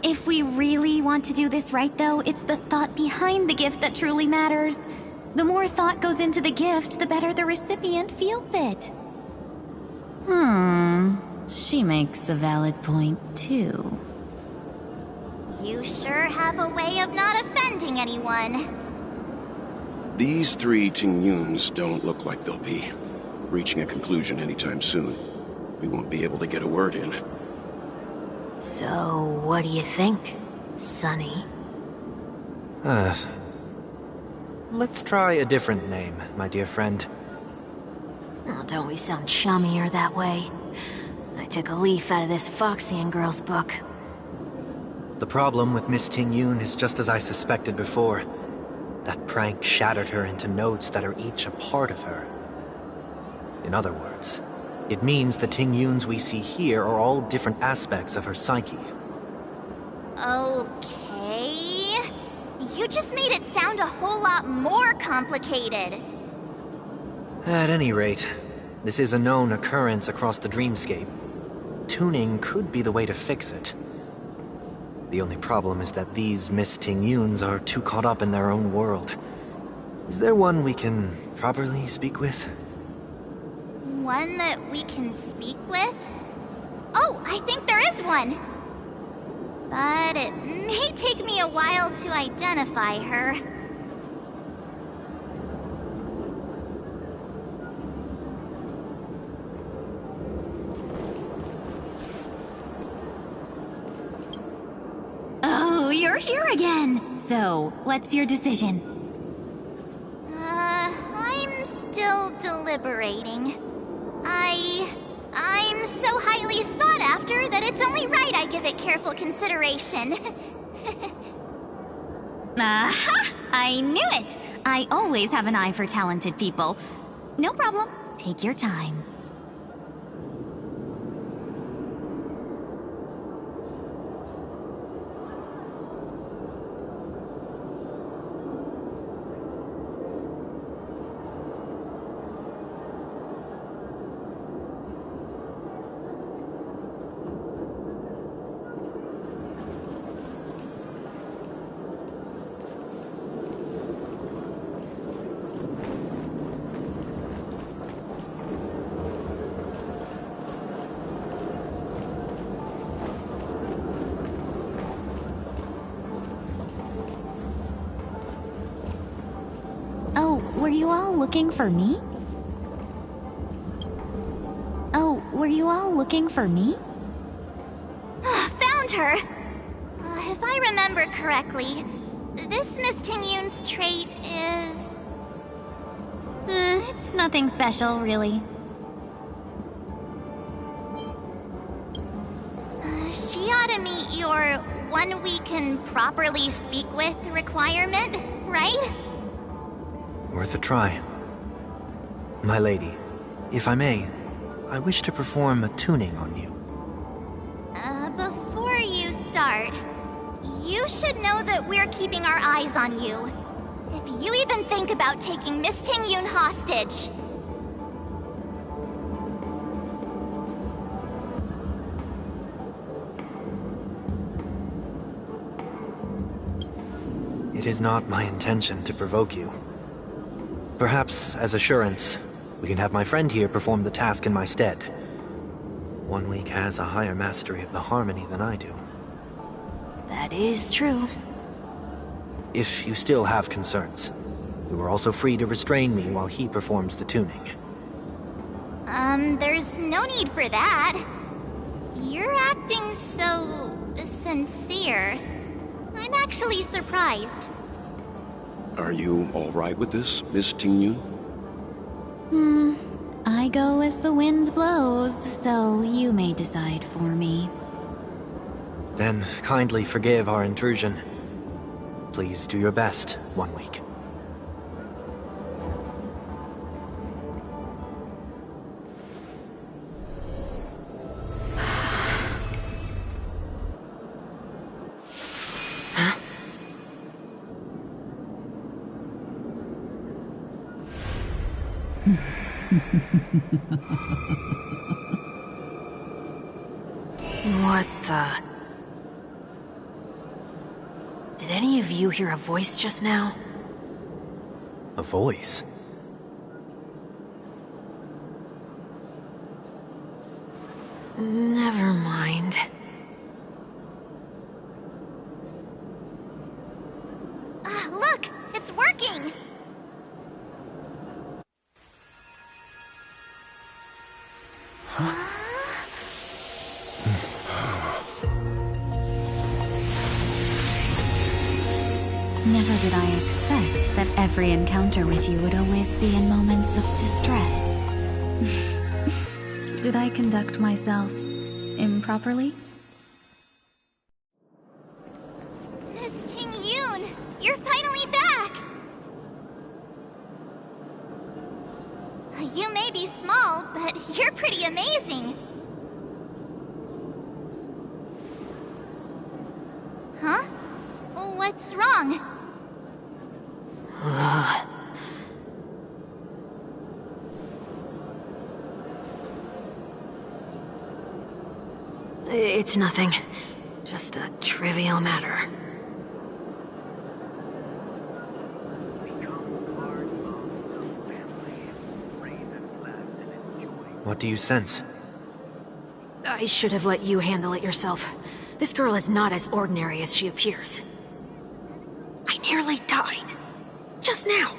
If we really want to do this right, though, it's the thought behind the gift that truly matters. The more thought goes into the gift, the better the recipient feels it. She makes a valid point, too. You sure have a way of not offending anyone. These three Ting-Yuns don't look like they'll be reaching a conclusion anytime soon. We won't be able to get a word in. So, what do you think, Sonny? Let's try a different name, my dear friend. Oh, don't we sound chummier that way? I took a leaf out of this Foxian girl's book. The problem with Miss Ting-Yun is just as I suspected before. That prank shattered her into notes that are each a part of her. In other words, it means the Ting-Yuns we see here are all different aspects of her psyche. Okay... You just made it sound a whole lot more complicated. At any rate, this is a known occurrence across the Dreamscape. Tuning could be the way to fix it. The only problem is that these Miss Ting-Yuns are too caught up in their own world. Is there one we can properly speak with? One that we can speak with? Oh, I think there is one! But it may take me a while to identify her. So, what's your decision? I'm still deliberating. I'm so highly sought after that it's only right I give it careful consideration. Aha! I knew it! I always have an eye for talented people. No problem. Take your time. Were you all looking for me? Oh, were you all looking for me? Found her! If I remember correctly, this Miss Tingyun's trait is... It's nothing special, really. She ought to meet your one we can properly speak with requirement, right? Worth a try. My lady, if I may, I wish to perform a tuning on you. Before you start, you should know that we're keeping our eyes on you. If you even think about taking Miss Tingyun hostage... It is not my intention to provoke you. Perhaps, as assurance, we can have my friend here perform the task in my stead. 1 week has a higher mastery of the harmony than I do. That is true. If you still have concerns, you are also free to restrain me while he performs the tuning. There's no need for that. You're acting so... sincere. I'm actually surprised. Are you all right with this, Miss Tingyun? I go as the wind blows, so you may decide for me. Then kindly forgive our intrusion. Please do your best, 1 week. What the... Did any of you hear a voice just now? A voice? Never mind. Look! It's working! Never did I expect that every encounter with you would always be in moments of distress. Did I conduct myself improperly? Miss Tingyun! You're finally back! You may be small, but you're pretty amazing. Huh? What's wrong? It's nothing. Just a trivial matter. What do you sense? I should have let you handle it yourself. This girl is not as ordinary as she appears. I nearly died. Just now.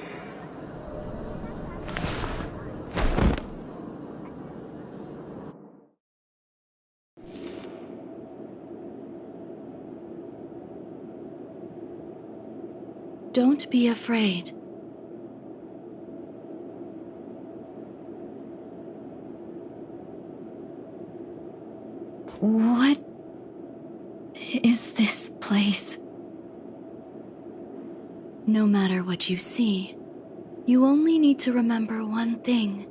Don't be afraid. What is this place? No matter what you see, you only need to remember one thing.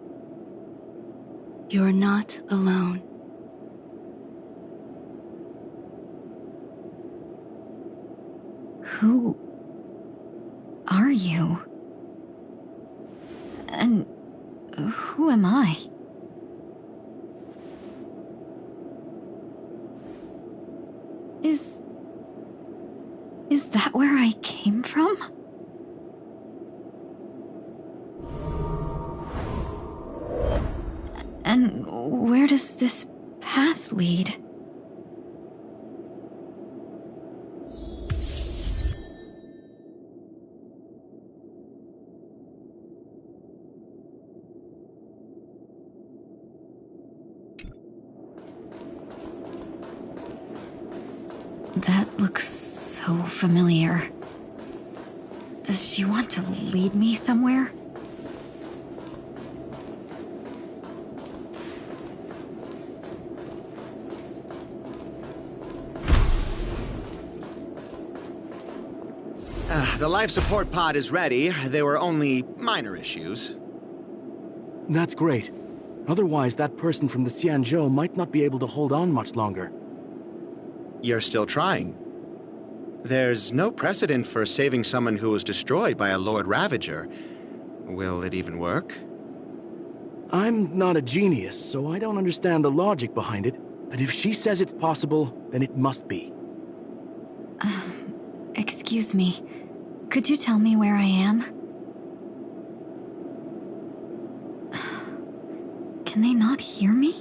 You're not alone. Who are you? And who am I? Is that where I came from? And where does this path lead? That looks so familiar. Does she want to lead me somewhere? The life support pod is ready. There were only minor issues. That's great. Otherwise, that person from the Xianzhou might not be able to hold on much longer. You're still trying. There's no precedent for saving someone who was destroyed by a Lord Ravager. Will it even work? I'm not a genius, so I don't understand the logic behind it. But if she says it's possible, then it must be. Excuse me. Could you tell me where I am? Can they not hear me?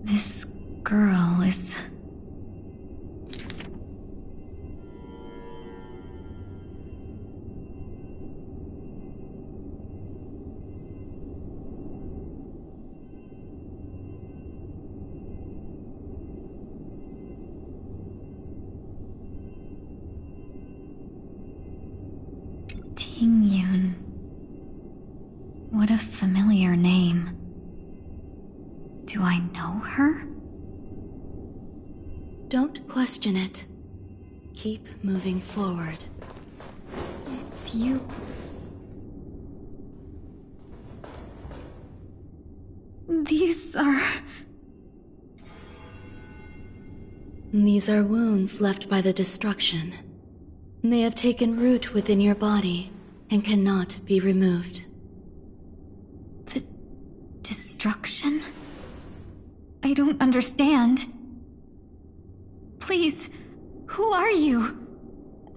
This girl is... Tingyun. What a familiar name. Do I know her? Don't question it. Keep moving forward. It's you. These are wounds left by the destruction. They have taken root within your body and cannot be removed. The destruction? I don't understand. Please, who are you?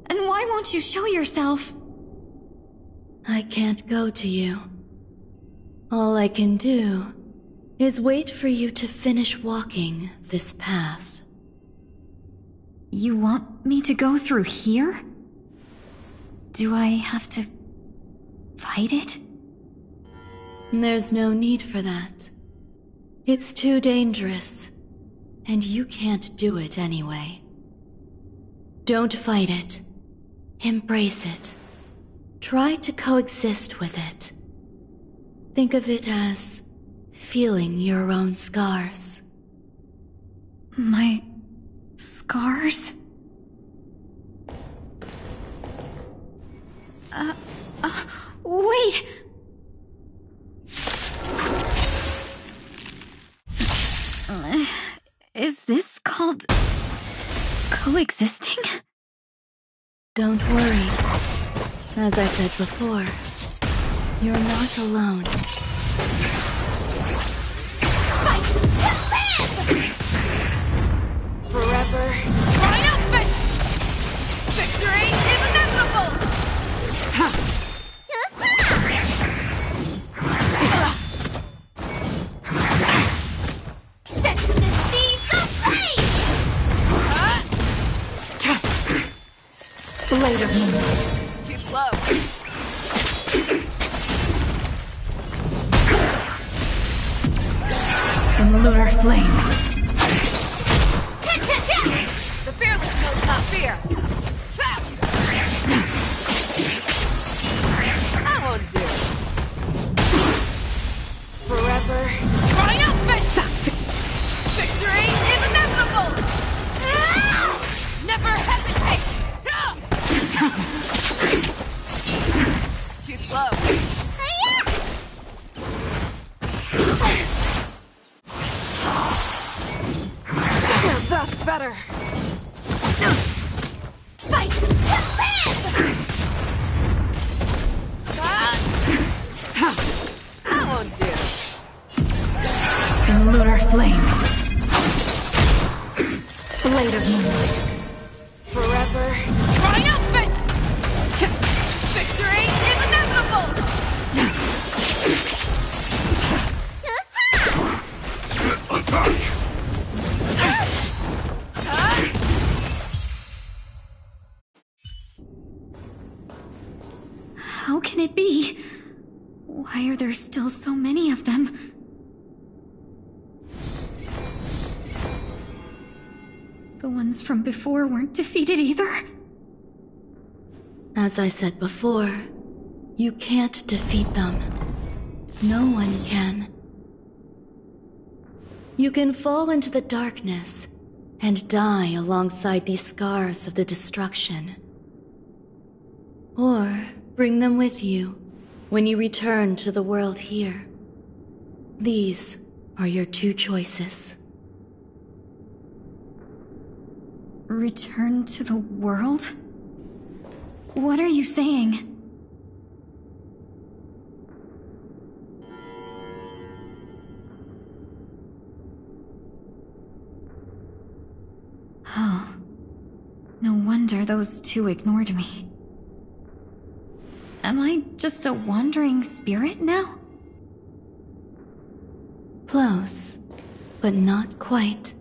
And why won't you show yourself? I can't go to you. All I can do is wait for you to finish walking this path. You want me to go through here? Do I have to fight it? There's no need for that. It's too dangerous, and you can't do it anyway. Don't fight it. Embrace it. Try to coexist with it. Think of it as feeling your own scars. My scars? Wait! Is this called coexisting? Don't worry. As I said before, you're not alone. Fight to live! Forever. Triumphant! Victory is inevitable! Set to the seas of flame! Blade of moonlight. Too slow. lunar flame. The fearless knows not fear. Trap! I won't do. Forever triumphant! Victory is inevitable! Never hesitate! Too slow. That's better. Fight to live! I won't do. Lunar flame. Blade of moonlight. Forever triumphant! Victory is inevitable! How can it be? Why are there still so many of them? The ones from before weren't defeated either? As I said before, you can't defeat them. No one can. You can fall into the darkness and die alongside these scars of the destruction. Or bring them with you when you return to the world here. These are your two choices. Return to the world? What are you saying? Oh. No wonder those two ignored me. Am I just a wandering spirit now? Close, but not quite.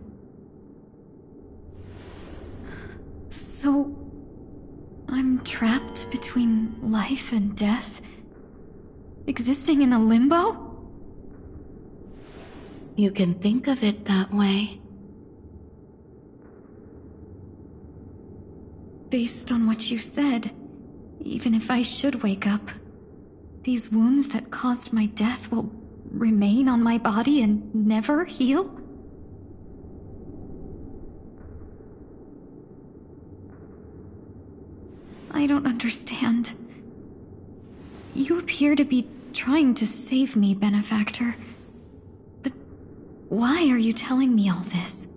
So, I'm trapped between life and death? Existing in a limbo? You can think of it that way. Based on what you said, even if I should wake up, these wounds that caused my death will remain on my body and never heal? I don't understand. You appear to be trying to save me, Benefactor. But why are you telling me all this?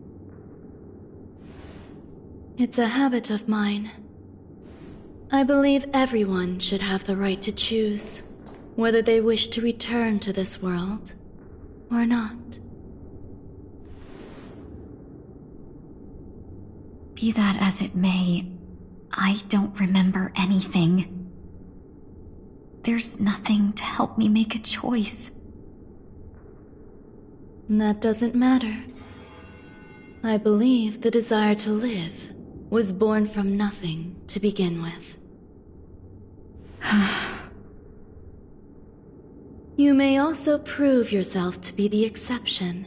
It's a habit of mine. I believe everyone should have the right to choose whether they wish to return to this world or not. Be that as it may, I don't remember anything. There's nothing to help me make a choice. That doesn't matter. I believe the desire to live was born from nothing to begin with. You may also prove yourself to be the exception.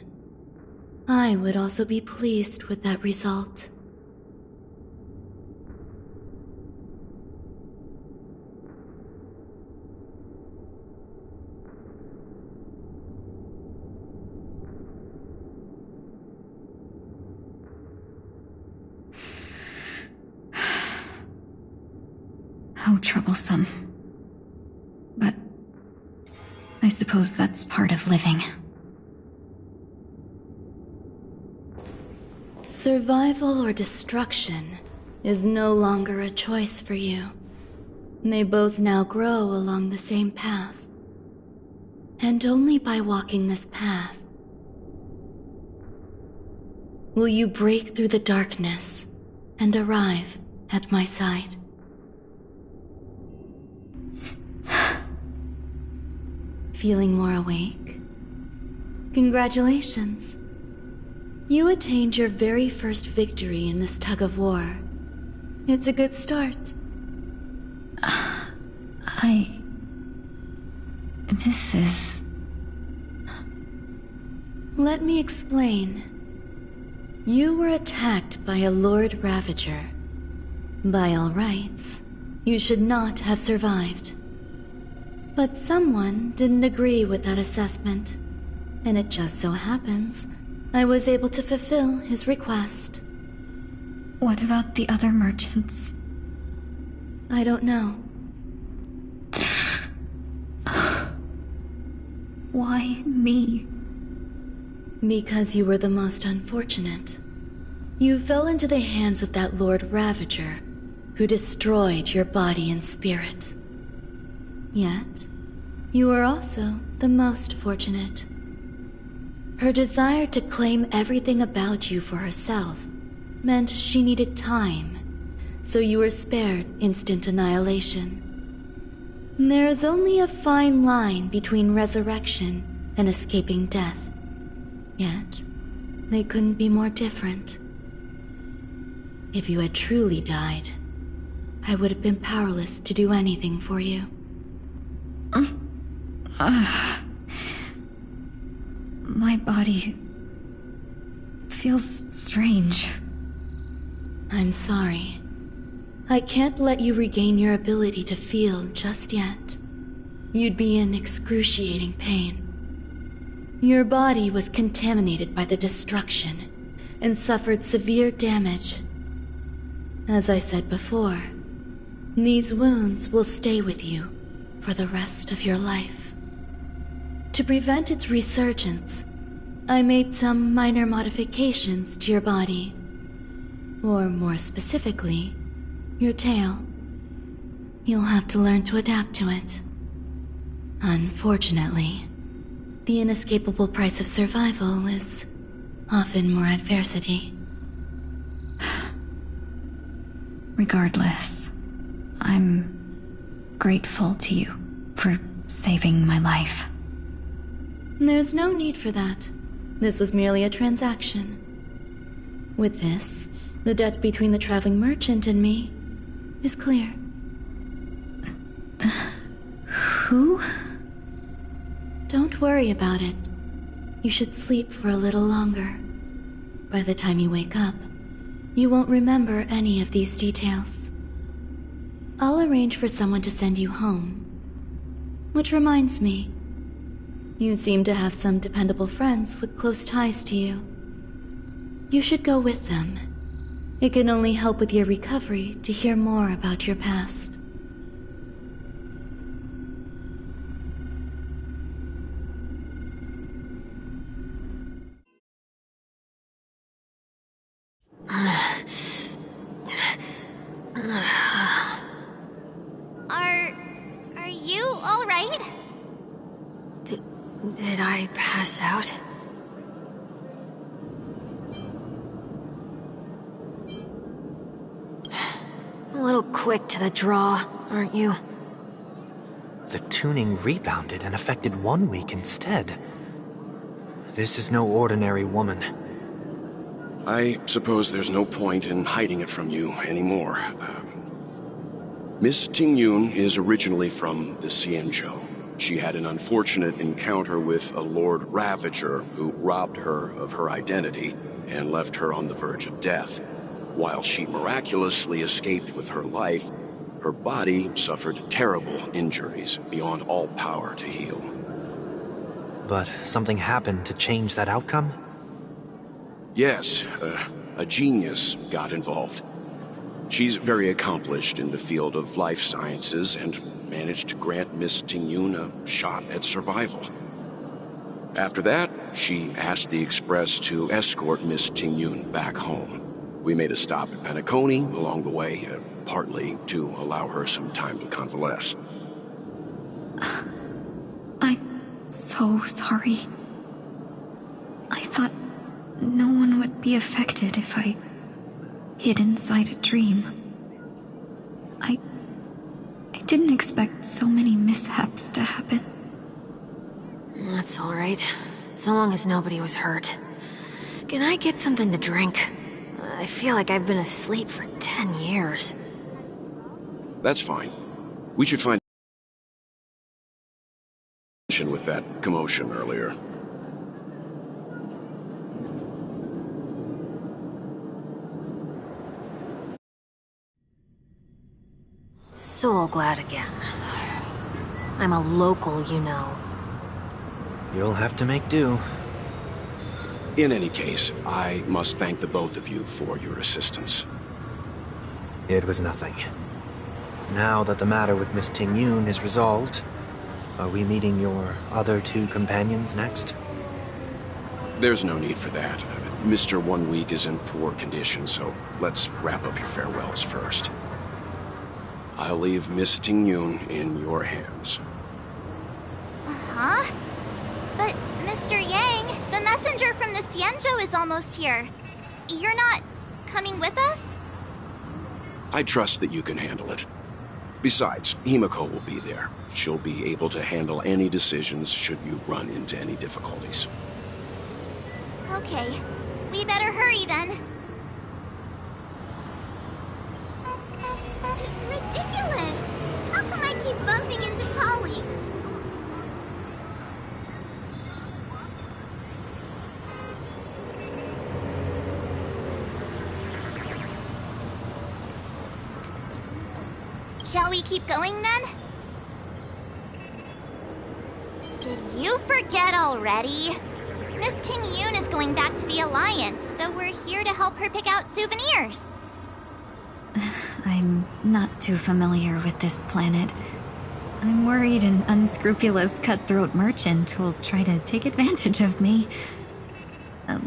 I would also be pleased with that result. How troublesome. But I suppose that's part of living. Survival or destruction is no longer a choice for you. They both now grow along the same path. And only by walking this path will you break through the darkness and arrive at my side. Feeling more awake? Congratulations. You attained your very first victory in this tug of war. It's a good start. This is... Let me explain. You were attacked by a Lord Ravager. By all rights, you should not have survived. But someone didn't agree with that assessment, and it just so happens I was able to fulfill his request. What about the other merchants? I don't know. Why me? Because you were the most unfortunate. You fell into the hands of that Lord Ravager, who destroyed your body and spirit. Yet, you were also the most fortunate. Her desire to claim everything about you for herself meant she needed time, so you were spared instant annihilation. There is only a fine line between resurrection and escaping death. Yet, they couldn't be more different. If you had truly died, I would have been powerless to do anything for you. My body feels strange. I'm sorry. I can't let you regain your ability to feel just yet. You'd be in excruciating pain. Your body was contaminated by the destruction and suffered severe damage. As I said before, these wounds will stay with you for the rest of your life. To prevent its resurgence, I made some minor modifications to your body. Or more specifically, your tail. You'll have to learn to adapt to it. Unfortunately, the inescapable price of survival is often more adversity. Regardless, I'm grateful to you for saving my life. There's no need for that. This was merely a transaction. With this, the debt between the traveling merchant and me is clear. Who? Don't worry about it. You should sleep for a little longer. By the time you wake up, you won't remember any of these details. I'll arrange for someone to send you home. Which reminds me, you seem to have some dependable friends with close ties to you. You should go with them. It can only help with your recovery to hear more about your past. Are you all right? Did I pass out? A little quick to the draw, aren't you? The tuning rebounded and affected 1 week instead. This is no ordinary woman. I suppose there's no point in hiding it from you anymore. Miss Ting-Yun is originally from the Xianzhou. She had an unfortunate encounter with a Lord Ravager who robbed her of her identity and left her on the verge of death. While she miraculously escaped with her life, her body suffered terrible injuries beyond all power to heal. But something happened to change that outcome? Yes, a genius got involved. She's very accomplished in the field of life sciences and managed to grant Miss Ting-Yun a shot at survival. After that, she asked the Express to escort Miss Ting-Yun back home. We made a stop at Penacony along the way, partly to allow her some time to convalesce. I'm so sorry. I thought no one would be affected if I hid inside a dream. I didn't expect so many mishaps to happen. That's all right. So long as nobody was hurt. Can I get something to drink? I feel like I've been asleep for 10 years. That's fine. We should find with that commotion earlier. so glad again. I'm a local, you know. You'll have to make do. In any case, I must thank the both of you for your assistance. It was nothing. Now that the matter with Miss Ting-Yun is resolved, are we meeting your other two companions next? There's no need for that. Mr. 1 Week is in poor condition, so let's wrap up your farewells first. I'll leave Miss Ting-Yun in your hands. Huh? But, Mr. Yang, the messenger from the Xianzhou is almost here. You're not coming with us? I trust that you can handle it. Besides, Himiko will be there. She'll be able to handle any decisions should you run into any difficulties. Okay. We better hurry then. It's ridiculous! How come I keep bumping into colleagues? Shall we keep going then? Did you forget already? Miss Ting-Yun is going back to the Alliance, so we're here to help her pick out souvenirs. I'm not too familiar with this planet. I'm worried an unscrupulous cutthroat merchant will try to take advantage of me.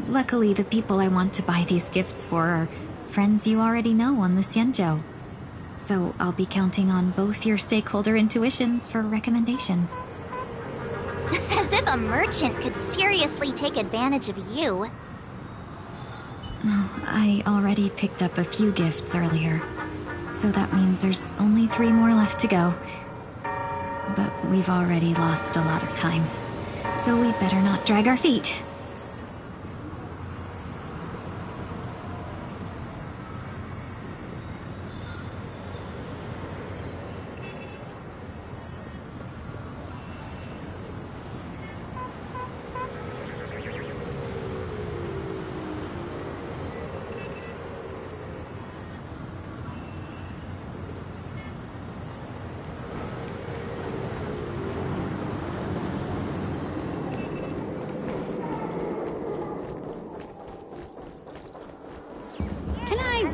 Luckily, the people I want to buy these gifts for are friends you already know on the Xianzhou. So I'll be counting on both your stakeholder intuitions for recommendations. As if a merchant could seriously take advantage of you. I already picked up a few gifts earlier, so that means there's only 3 more left to go. But we've already lost a lot of time, so we'd better not drag our feet.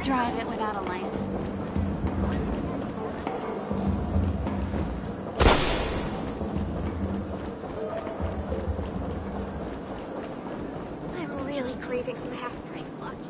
Drive it without a license. I'm really craving some half-price clocking.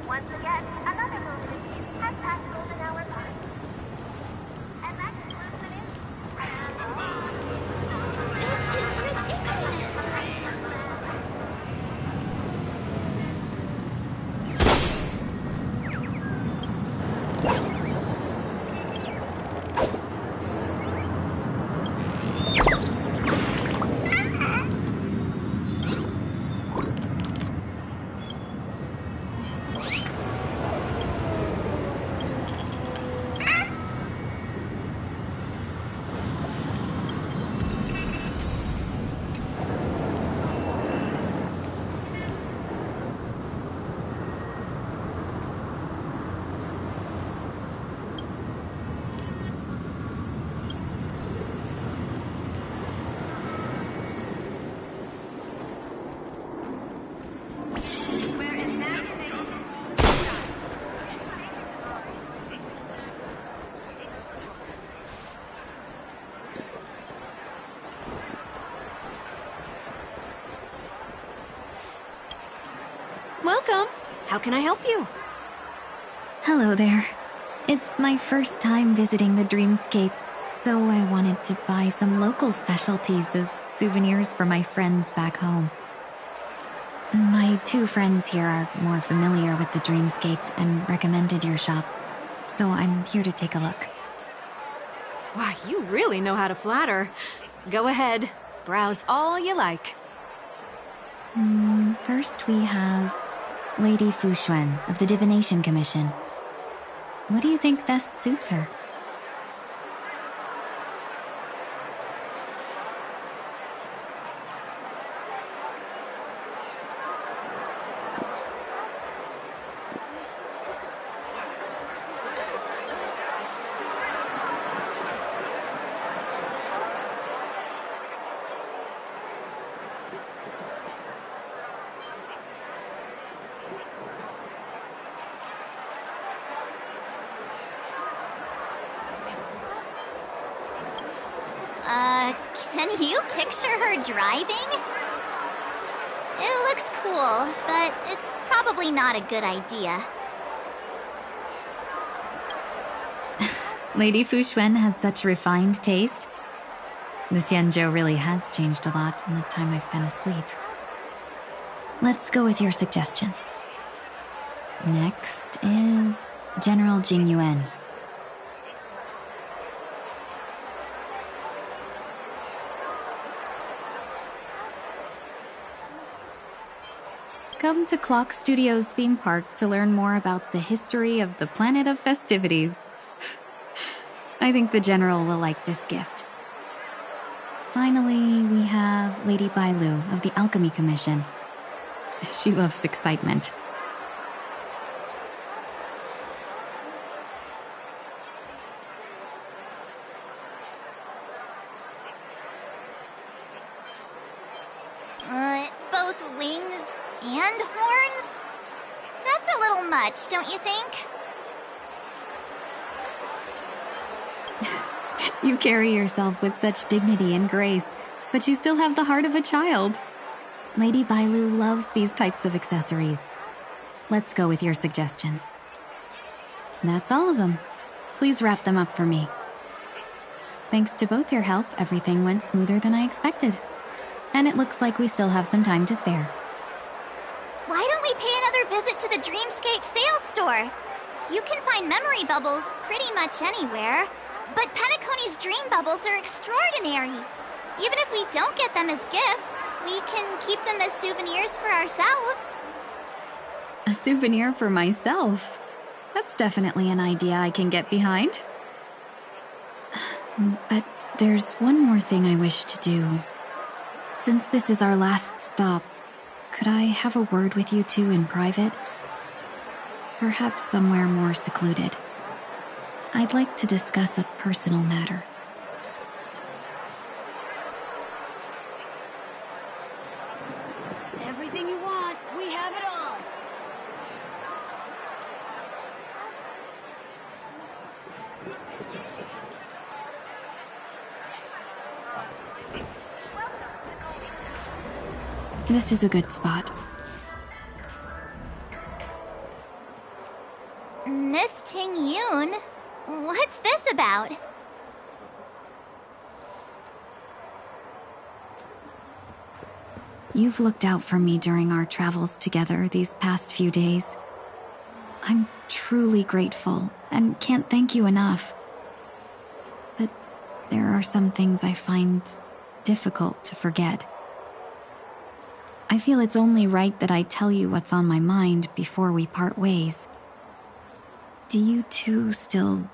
Once again, another movement has passed golden hour mark. And that concludes the news. This is ridiculous! Welcome. How can I help you? Hello there. It's my first time visiting the Dreamscape, so I wanted to buy some local specialties as souvenirs for my friends back home. My 2 friends here are more familiar with the Dreamscape and recommended your shop, so I'm here to take a look. Wow, you really know how to flatter. Go ahead. Browse all you like. First, we have Lady Fuxuan of the Divination Commission. What do you think best suits her? Can you picture her driving? It looks cool, but it's probably not a good idea. Lady Fuxuan has such refined taste. The Xianzhou really has changed a lot in the time I've been asleep. Let's go with your suggestion. Next is General Jing Yuan. Come to Clock Studios theme park to learn more about the history of the planet of festivities. I think the General will like this gift. Finally, we have Lady Bailu of the Alchemy Commission. She loves excitement. Both wings and horns? That's a little much, don't you think? You carry yourself with such dignity and grace, but you still have the heart of a child. Lady Bailu loves these types of accessories. Let's go with your suggestion. That's all of them. Please wrap them up for me. Thanks to both your help, everything went smoother than I expected. And it looks like we still have some time to spare. Why don't we pay another visit to the Dreamscape sales store? You can find memory bubbles pretty much anywhere, but Penacony's dream bubbles are extraordinary. Even if we don't get them as gifts, we can keep them as souvenirs for ourselves. A souvenir for myself? That's definitely an idea I can get behind. But there's one more thing I wish to do. Since this is our last stop, could I have a word with you two in private? Perhaps somewhere more secluded. I'd like to discuss a personal matter. Everything you want, we have it all. This is a good spot. Miss Ting Yun? What's this about? You've looked out for me during our travels together these past few days. I'm truly grateful and can't thank you enough. But there are some things I find difficult to forget. I feel it's only right that I tell you what's on my mind before we part ways. Do you two still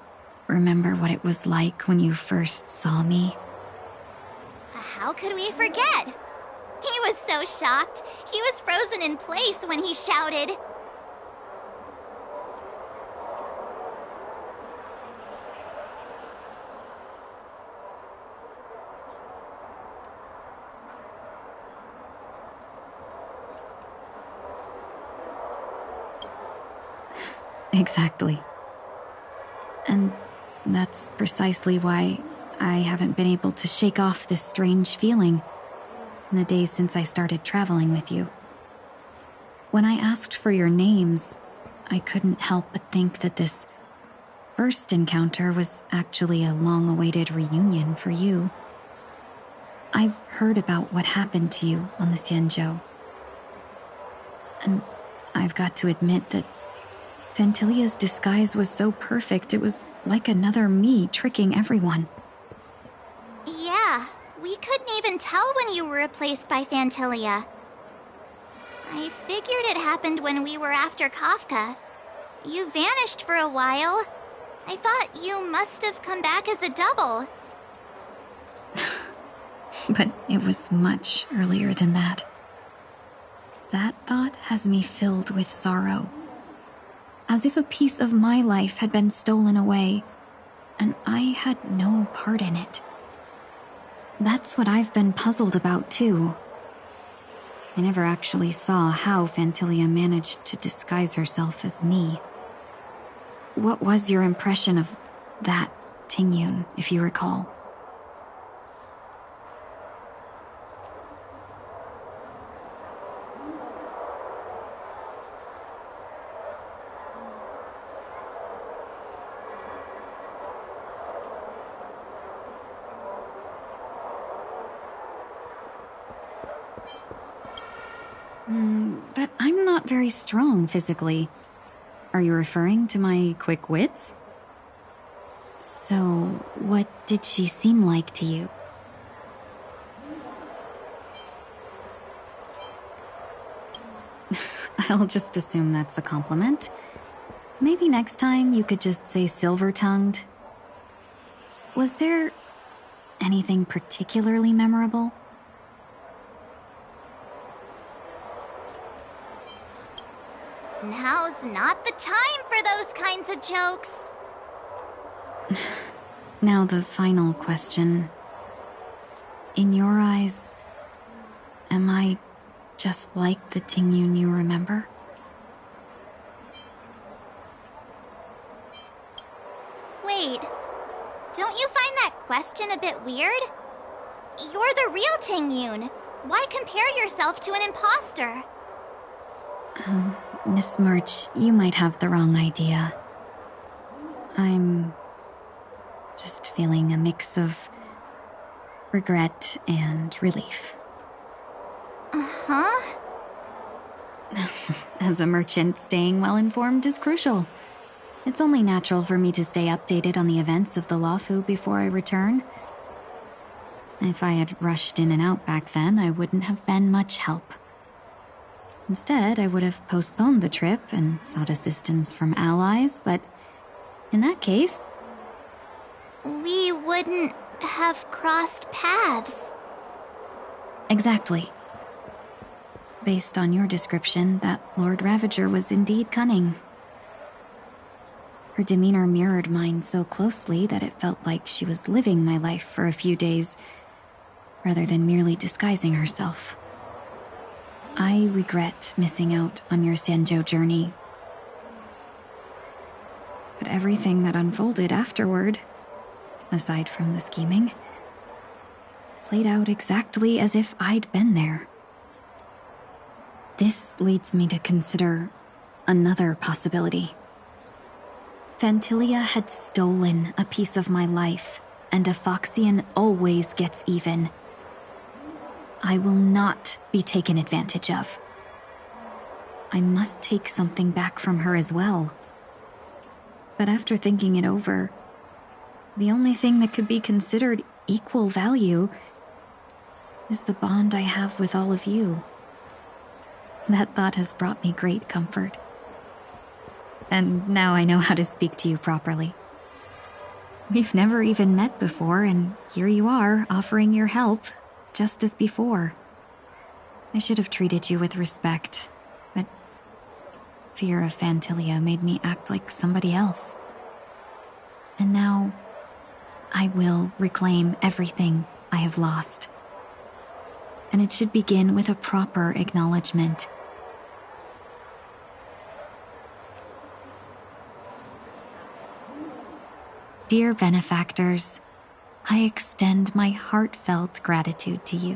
remember what it was like when you first saw me? How could we forget? He was so shocked. He was frozen in place when he shouted. Exactly. And that's precisely why I haven't been able to shake off this strange feeling in the days since I started traveling with you. When I asked for your names, I couldn't help but think that this first encounter was actually a long-awaited reunion for you. I've heard about what happened to you on the Xianzhou. And I've got to admit that Fantilia's disguise was so perfect, it was like another me tricking everyone. Yeah, we couldn't even tell when you were replaced by Fantilia. I figured it happened when we were after Kafka. You vanished for a while. I thought you must have come back as a double. But it was much earlier than that. That thought has me filled with sorrow. As if a piece of my life had been stolen away, and I had no part in it. That's what I've been puzzled about, too. I never actually saw how Phantilia managed to disguise herself as me. What was your impression of that Tingyun, if you recall? But I'm not very strong physically. Are you referring to my quick wits? So, what did she seem like to you? I'll just assume that's a compliment. Maybe next time you could just say silver-tongued. Was there anything particularly memorable? Now's not the time for those kinds of jokes. Now the final question. In your eyes, am I just like the Tingyun you remember? Wait, don't you find that question a bit weird? You're the real Tingyun. Why compare yourself to an imposter? Miss March, you might have the wrong idea. I'm just feeling a mix of regret and relief. Uh-huh. As a merchant, staying well-informed is crucial. It's only natural for me to stay updated on the events of the Lawfu before I return. If I had rushed in and out back then, I wouldn't have been much help. Instead, I would have postponed the trip and sought assistance from allies, but in that case... We wouldn't have crossed paths. Exactly. Based on your description, that Lord Ravager was indeed cunning. Her demeanor mirrored mine so closely that it felt like she was living my life for a few days, rather than merely disguising herself. I regret missing out on your Sanjo journey. But everything that unfolded afterward, aside from the scheming, played out exactly as if I'd been there. This leads me to consider another possibility. Phantilia had stolen a piece of my life, and a Foxian always gets even. I will not be taken advantage of. I must take something back from her as well. But after thinking it over, the only thing that could be considered equal value is the bond I have with all of you. That thought has brought me great comfort. And now I know how to speak to you properly. We've never even met before, and here you are, offering your help, just as before. I should have treated you with respect, but fear of Phantilia made me act like somebody else. And now, I will reclaim everything I have lost. And it should begin with a proper acknowledgement. Dear benefactors, I extend my heartfelt gratitude to you.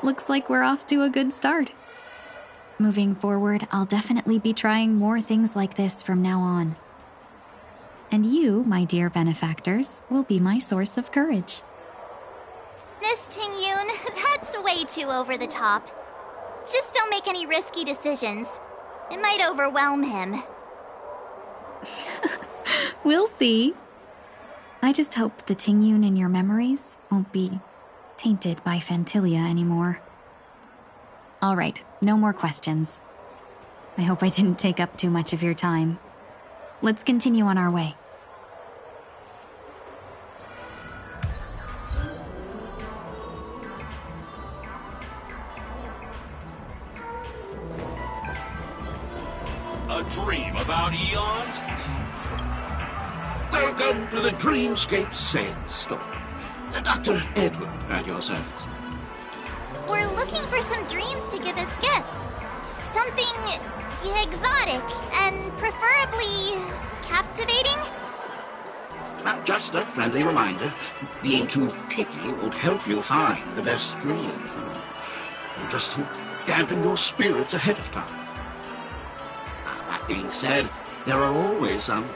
Looks like we're off to a good start. Moving forward, I'll definitely be trying more things like this from now on. And you, my dear benefactors, will be my source of courage. Miss Ting-Yun, that's way too over the top. Just don't make any risky decisions. It might overwhelm him. We'll see. I just hope the Ting-Yun in your memories won't be tainted by Phantilia anymore. All right, no more questions. I hope I didn't take up too much of your time. Let's continue on our way. A dream about eons? Welcome to the Dreamscape Sandstorm. Dr. Edward at your service. We're looking for some dreams to give as gifts. Something exotic and preferably captivating. Just a friendly reminder, being too picky won't help you find the best dream. Just to dampen your spirits ahead of time. That being said, there are always some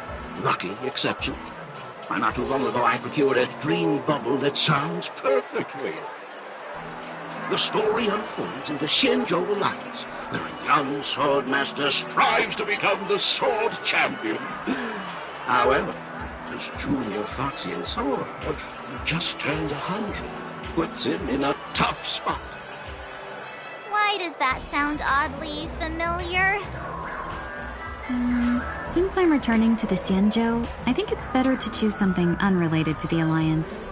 lucky exceptions. Not too long ago I procured a dream bubble that sounds perfect for you. The story unfolds in the Shenzhou Alliance, where a young swordmaster strives to become the sword champion. However, his junior Foxian sword, who just turned 100, puts him in a tough spot. Why does that sound oddly familiar? Since I'm returning to the Xianzhou, I think it's better to choose something unrelated to the Alliance.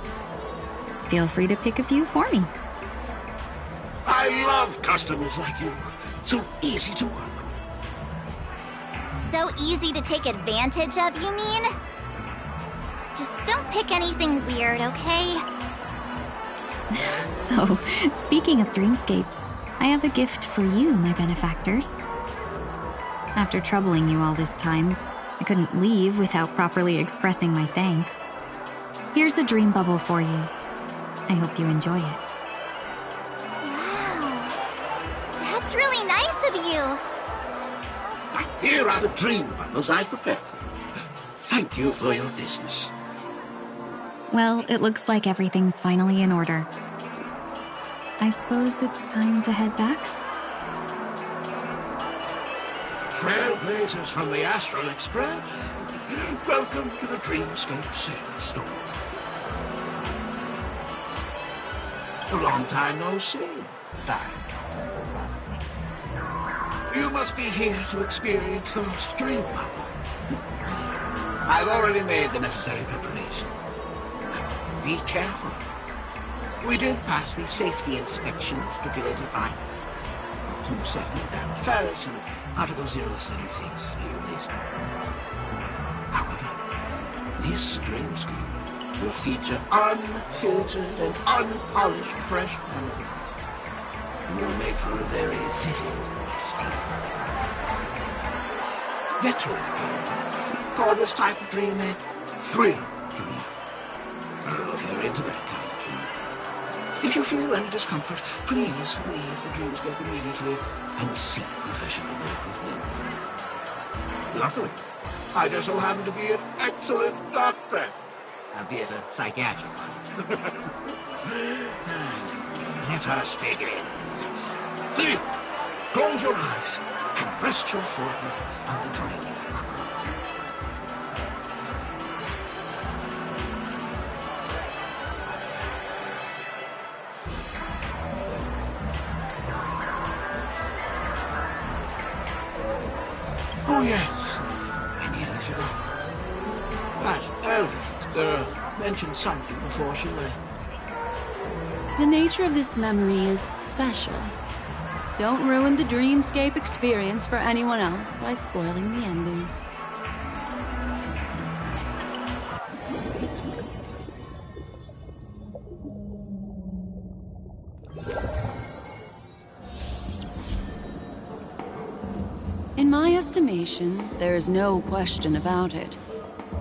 Feel free to pick a few for me. I love customers like you. So easy to work with. So easy to take advantage of, you mean? Just don't pick anything weird, okay? Oh, speaking of dreamscapes, I have a gift for you, my benefactors. After troubling you all this time, I couldn't leave without properly expressing my thanks. Here's a dream bubble for you. I hope you enjoy it. Wow. That's really nice of you. Here are the dream bubbles I prepared for you. Thank you for your business. Well, it looks like everything's finally in order. I suppose it's time to head back? Trailblazers from the Astral Express, welcome to the Dreamscape Sandstorm. A long time no see. You must be here to experience those dream bubbles. I've already made the necessary preparations. Be careful. We did pass the safety inspection stipulated by 27-1 and Article 076 released. However, this dreamscape will feature unfiltered and unpolished fresh melody. It will make for a very vivid experience. Veteran gamers call this type of dream a thrill dream. I don't know if you're into that kind of thing. If you feel any discomfort, please leave the dreamscape immediately and seek professional medical help. Luckily, I just so happen to be an excellent doctor, albeit a psychiatric one. Let us begin. Please, close your eyes and rest your forehead on the dream. Oh, yes. I nearly forgot. That elegant girl mentioned something before she left. The nature of this memory is special. Don't ruin the dreamscape experience for anyone else by spoiling the ending. In my estimation, there is no question about it.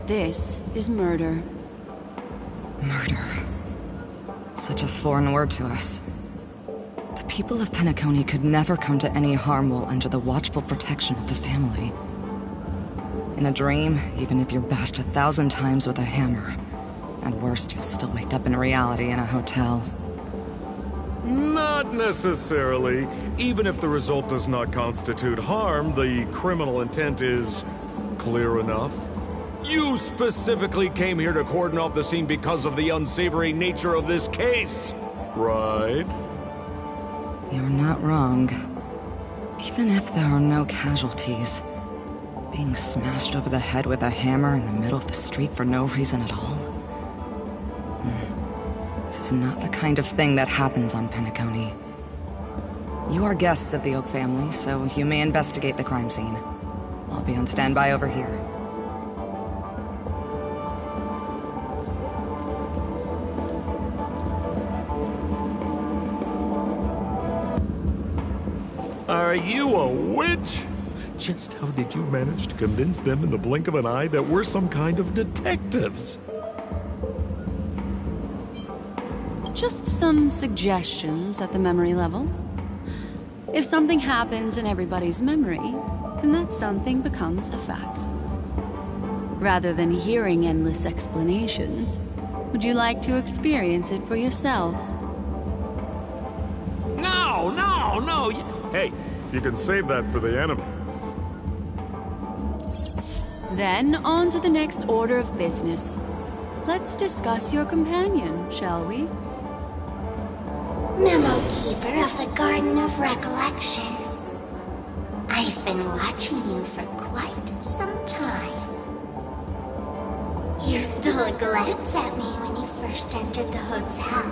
This is murder. Murder. Such a foreign word to us. The people of Penacony could never come to any harm while under the watchful protection of the family. In a dream, even if you're bashed 1,000 times with a hammer, at worst you'll still wake up in reality in a hotel. Not necessarily. Even if the result does not constitute harm, the criminal intent is clear enough. You specifically came here to cordon off the scene because of the unsavory nature of this case, right? You're not wrong. Even if there are no casualties, being smashed over the head with a hammer in the middle of the street for no reason at all? This is not the kind of thing that happens on Penacony. You are guests of the Oak family, so you may investigate the crime scene. I'll be on standby over here. Are you a witch? Just how did you manage to convince them in the blink of an eye that we're some kind of detectives? Just some suggestions at the memory level. If something happens in everybody's memory, then that something becomes a fact. Rather than hearing endless explanations, would you like to experience it for yourself? No, no, no! Hey, you can save that for the enemy. Then, on to the next order of business. Let's discuss your companion, shall we? Memo Keeper of the Garden of Recollection. I've been watching you for quite some time. You stole a glance at me when you first entered the hotel.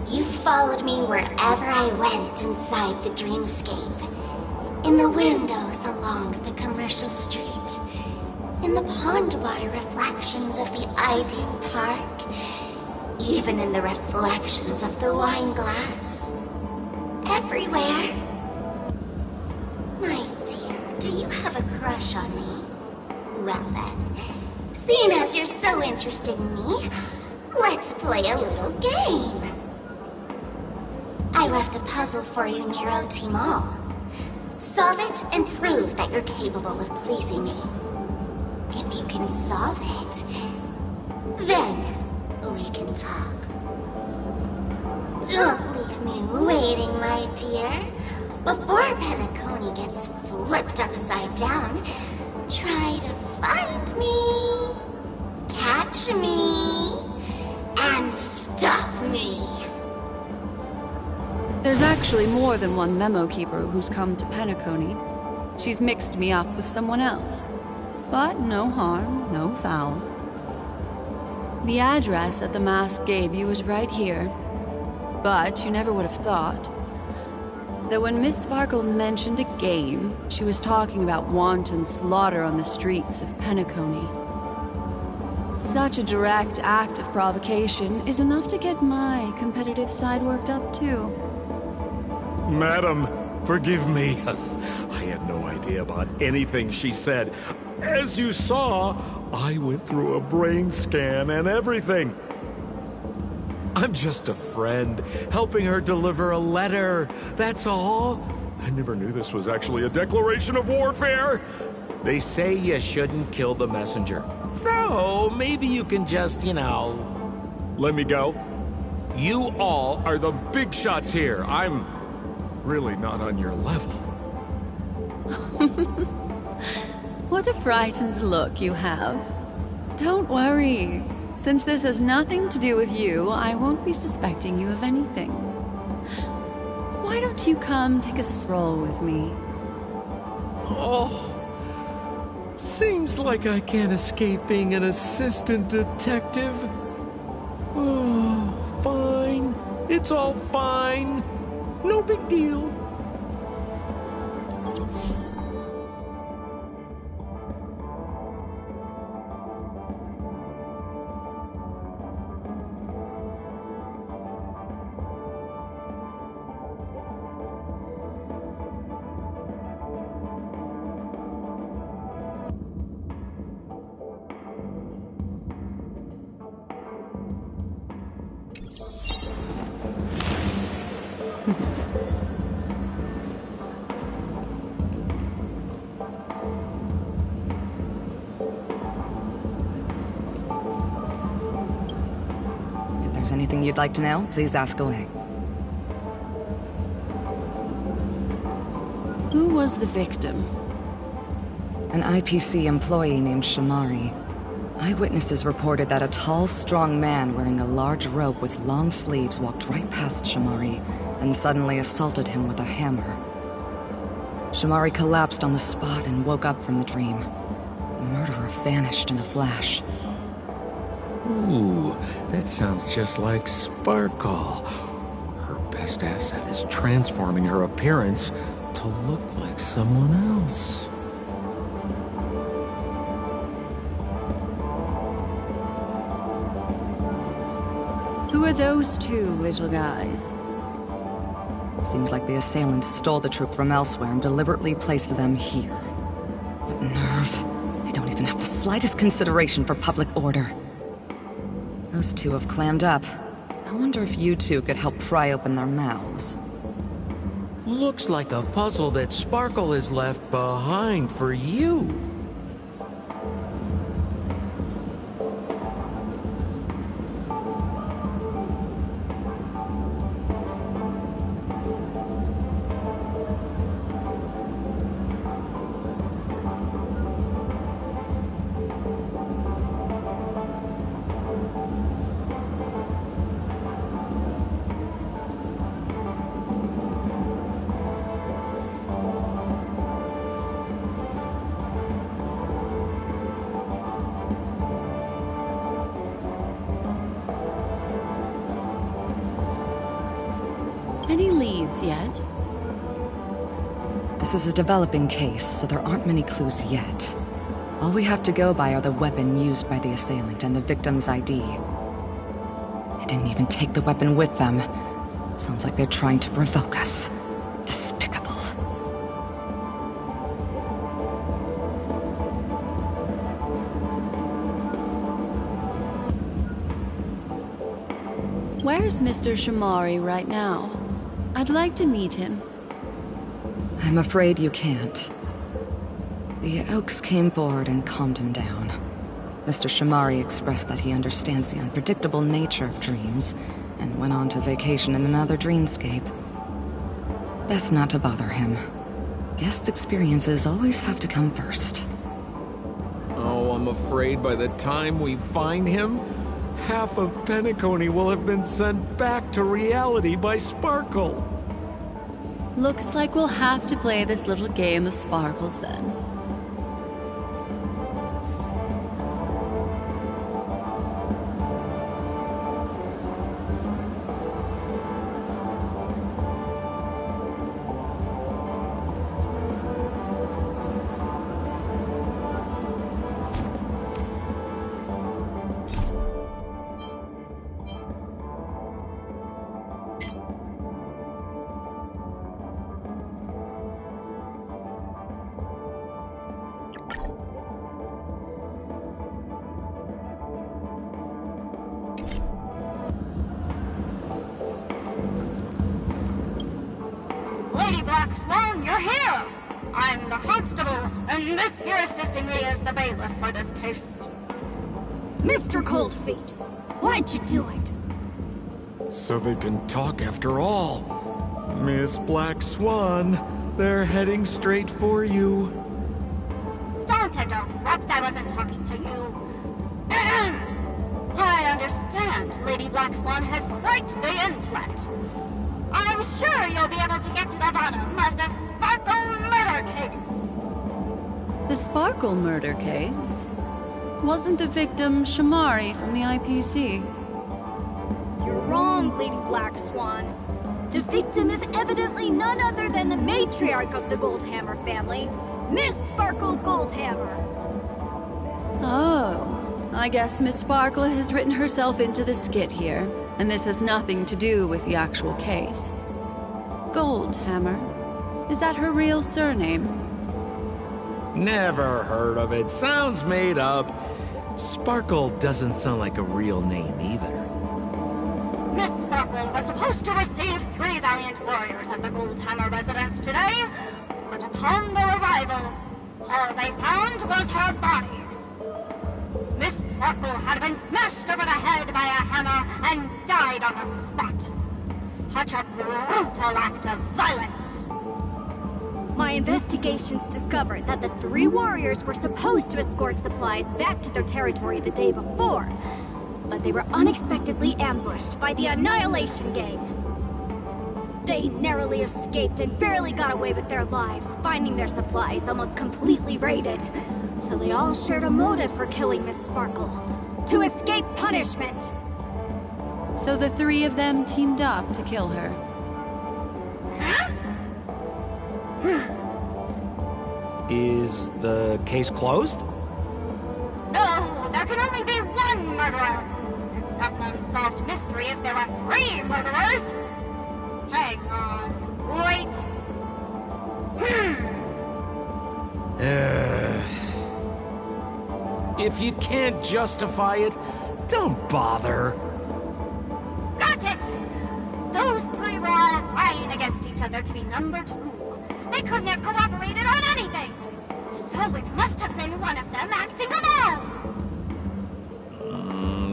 You followed me wherever I went inside the dreamscape. In the windows along the commercial street. In the pond water reflections of the Idean Park. Even in the reflections of the wine glass. Everywhere. My dear, do you have a crush on me? Well then, seeing as you're so interested in me, let's play a little game. I left a puzzle for you near OT Mall. Solve it and prove that you're capable of pleasing me. If you can solve it, then we can talk. Don't leave me waiting, my dear. Before Penacony gets flipped upside down, try to find me, catch me, and stop me. There's actually more than one Memo Keeper who's come to Penacony. She's mixed me up with someone else. But no harm, no foul. The address that the mask gave you is right here. But you never would have thought that when Miss Sparkle mentioned a game, she was talking about wanton slaughter on the streets of Penacony. Such a direct act of provocation is enough to get my competitive side worked up too. Madam, forgive me. I had no idea about anything she said. As you saw, I went through a brain scan and everything. I'm just a friend, helping her deliver a letter, that's all. I never knew this was actually a declaration of warfare. They say you shouldn't kill the messenger. So, maybe you can just, let me go. You all are the big shots here. I'm really not on your level. What a frightened look you have. Don't worry. Since this has nothing to do with you, I won't be suspecting you of anything. Why don't you come take a stroll with me? Oh, seems like I can't escape being an assistant detective. Oh, fine. It's all fine. No big deal. If there's anything you'd like to know, please ask away. Who was the victim? An IPC employee named Shamari. Eyewitnesses reported that a tall, strong man wearing a large robe with long sleeves walked right past Shamari, and suddenly assaulted him with a hammer. Shamari collapsed on the spot and woke up from the dream. The murderer vanished in a flash. Ooh, that sounds just like Sparkle. Her best asset is transforming her appearance to look like someone else. Who are those two little guys? Seems like the assailants stole the troop from elsewhere and deliberately placed them here. What nerve. They don't even have the slightest consideration for public order. Those two have clammed up. I wonder if you two could help pry open their mouths. Looks like a puzzle that Sparkle has left behind for you. Any leads yet? This is a developing case, so there aren't many clues yet. All we have to go by are the weapon used by the assailant and the victim's ID. They didn't even take the weapon with them. Sounds like they're trying to provoke us. Despicable. Where's Mr. Shamari right now? I'd like to meet him. I'm afraid you can't. The Oaks came forward and calmed him down. Mr. Shamari expressed that he understands the unpredictable nature of dreams, and went on to vacation in another dreamscape. Best not to bother him. Guest experiences always have to come first. Oh, I'm afraid by the time we find him, half of Penacony will have been sent back to reality by Sparkle. Looks like we'll have to play this little game of sparkles then. Lady Black Swan, you're here! I'm the constable, and this here assisting me is the bailiff for this case. Mr. Coldfeet, why'd you do it? So they can talk after all. Miss Black Swan, they're heading straight for you. Don't interrupt, I wasn't talking to you. I understand Lady Black Swan has quite the intellect. I'm sure you'll be able to get to the bottom of the Sparkle murder case. The Sparkle murder case? Wasn't the victim Shamari from the IPC? You're wrong, Lady Black Swan. The victim is evidently none other than the matriarch of the Goldhammer family, Miss Sparkle Goldhammer. Oh, I guess Miss Sparkle has written herself into the skit here, and this has nothing to do with the actual case. Goldhammer? Is that her real surname? Never heard of it. Sounds made up. Sparkle doesn't sound like a real name either. Miss Sparkle was supposed supposed to receive 3 valiant warriors at the Goldhammer residence today, but upon their arrival, all they found was her body. Miss Sparkle had been smashed over the head by a hammer and died on the spot. Such a brutal act of violence. My investigations discovered that the 3 warriors were supposed to escort supplies back to their territory the day before, but they were unexpectedly ambushed by the Annihilation Gang. They narrowly escaped and barely got away with their lives, finding their supplies almost completely raided. So they all shared a motive for killing Miss Sparkle, to escape punishment. So the 3 of them teamed up to kill her. Is the case closed? No, there can only be one murderer. It's not an unsolved mystery if there are 3 murderers. Hang on. Wait. If you can't justify it, don't bother. Got it! Those 3 were all vying against each other to be number 2. They couldn't have cooperated on anything. So it must have been one of them acting alone.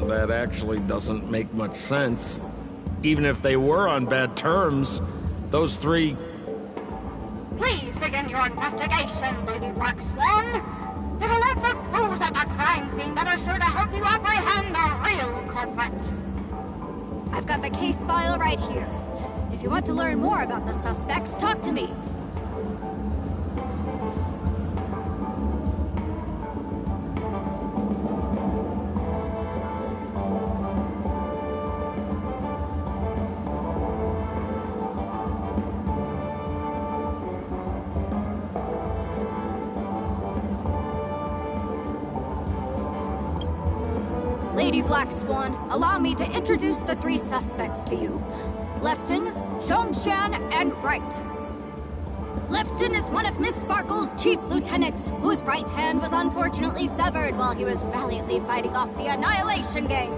That actually doesn't make much sense. Even if they were on bad terms, those 3... Please begin your investigation, Lady Black Swan. There are lots of clues at the crime scene that are sure to help you apprehend the real culprit. I've got the case file right here. If you want to learn more about the suspects, talk to me. Lady Black Swan, allow me to introduce the 3 suspects to you. Lefton, Zhongshan, and Bright. Lefton is one of Miss Sparkle's chief lieutenants, whose right hand was unfortunately severed while he was valiantly fighting off the Annihilation Gang.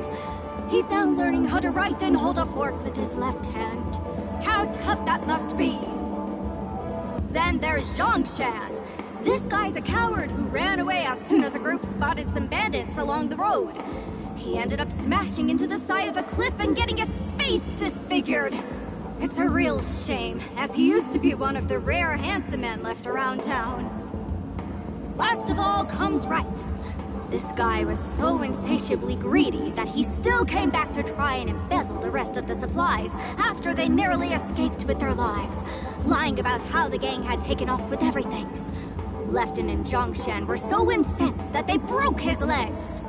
He's now learning how to write and hold a fork with his left hand. How tough that must be! Then there's Zhongshan. This guy's a coward who ran away as soon as a group spotted some bandits along the road. He ended up smashing into the side of a cliff and getting his face disfigured. It's a real shame, as he used to be one of the rare handsome men left around town. Last of all comes Wright. This guy was so insatiably greedy that he still came back to try and embezzle the rest of the supplies after they narrowly escaped with their lives, lying about how the gang had taken off with everything. Lefton and Zhongshan were so incensed that they broke his legs.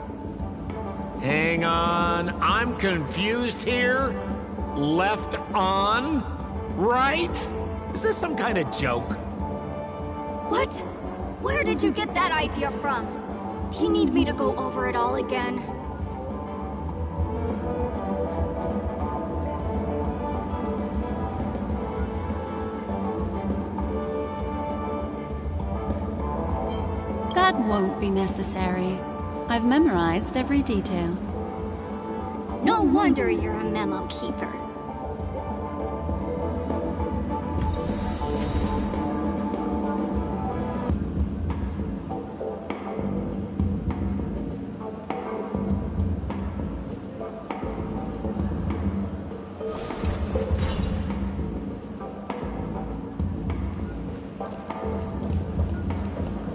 Hang on, I'm confused here. Left on? Right? Is this some kind of joke? What? Where did you get that idea from? Do you need me to go over it all again? That won't be necessary. I've memorized every detail. No wonder you're a memo keeper.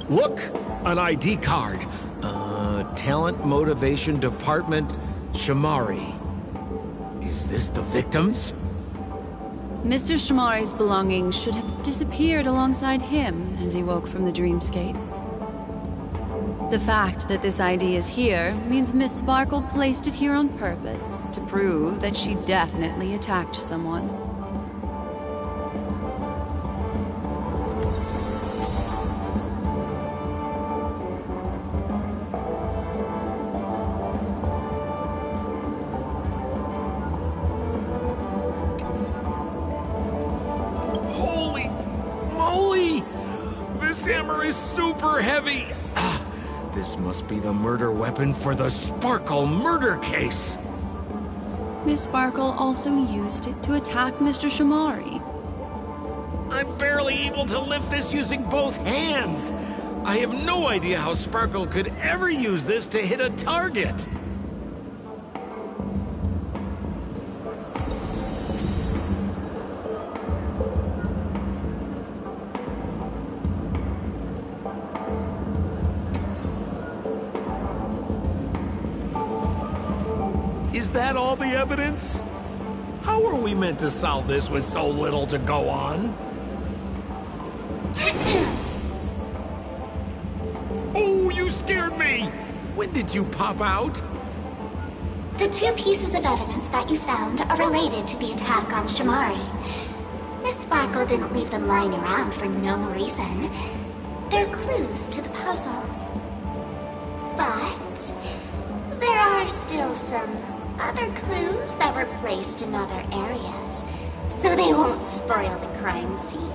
Look! An ID card. Talent Motivation Department, Shamari. Is this the victims? Mr. Shamari's belongings should have disappeared alongside him as he woke from the dreamscape. The fact that this ID is here means Miss Sparkle placed it here on purpose to prove that she definitely attacked someone. Holy moly! This hammer is super heavy! This must be the murder weapon for the Sparkle murder case! Miss Sparkle also used it to attack Mr. Shamari. I'm barely able to lift this using both hands. I have no idea how Sparkle could ever use this to hit a target. Is that all the evidence? How are we meant to solve this with so little to go on? Oh, you scared me! When did you pop out? The two pieces of evidence that you found are related to the attack on Shamari. Miss Sparkle didn't leave them lying around for no reason. They're clues to the puzzle. But there are still some other clues that were placed in other areas, so they won't spoil the crime scene.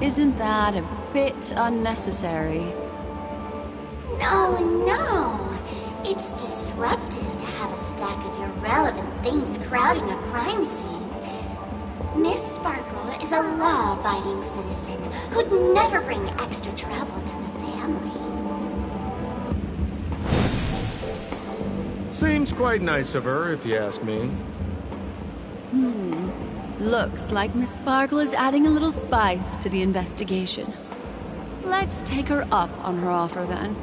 Isn't that a bit unnecessary? No. It's disruptive to have a stack of irrelevant things crowding a crime scene. Miss Sparkle is a law-abiding citizen who'd never bring extra trouble to the family. Seems quite nice of her, if you ask me. Looks like Miss Sparkle is adding a little spice to the investigation. Let's take her up on her offer then.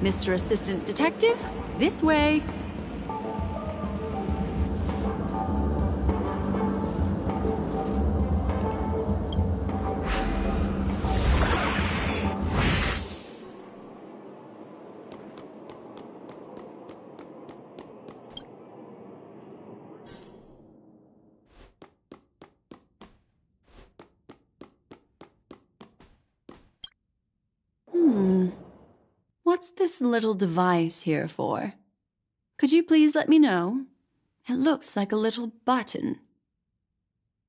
Mr. Assistant Detective, this way. What's this little device here for? Could you please let me know? It looks like a little button.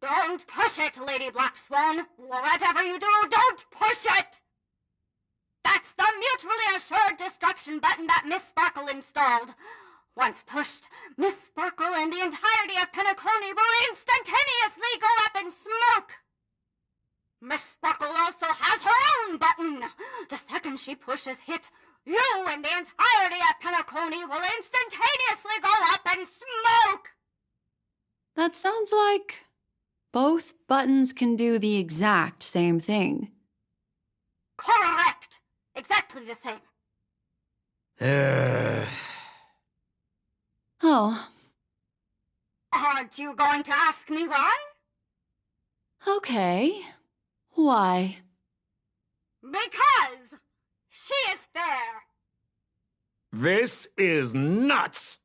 Don't push it, Lady Black Swan. Whatever you do, don't push it! That's the mutually assured destruction button that Miss Sparkle installed. Once pushed, Miss Sparkle and the entirety of Penacony will instantaneously go up in smoke. Miss Sparkle also has her own button. The second she pushes hit, you and the entirety of Penacony will instantaneously go up in smoke! That sounds like both buttons can do the exact same thing. Correct! Exactly the same. Oh. Aren't you going to ask me why? Okay. Why? Because she is fair. This is nuts!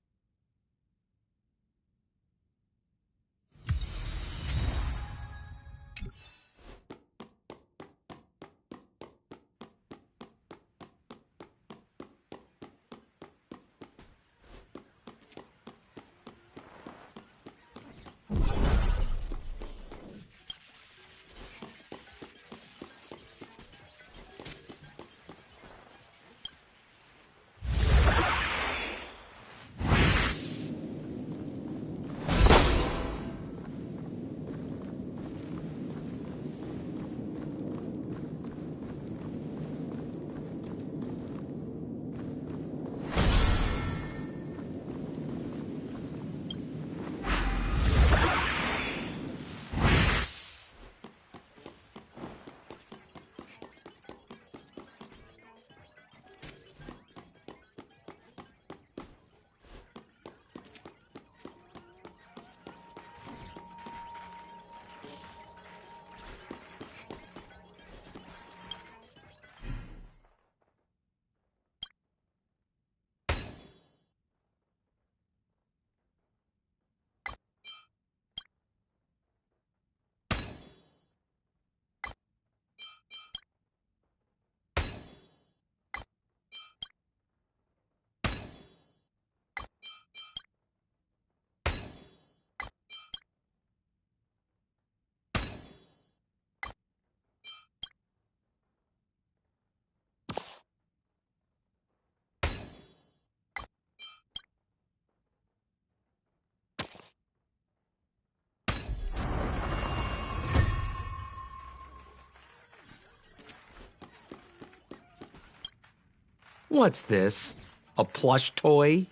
What's this? A plush toy?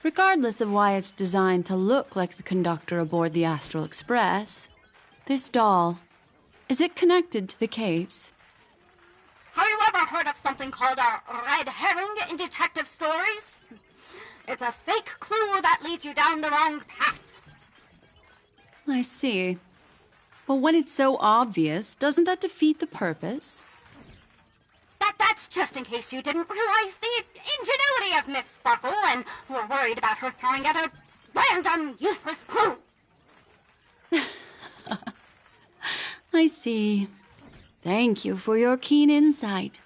Regardless of why it's designed to look like the conductor aboard the Astral Express, this doll, is it connected to the case? Have you ever heard of something called a red herring in detective stories? It's a fake clue that leads you down the wrong path. I see. But when it's so obvious, doesn't that defeat the purpose? That's just in case you didn't realize the ingenuity of Miss Sparkle and were worried about her throwing out a random, useless clue. I see. Thank you for your keen insight.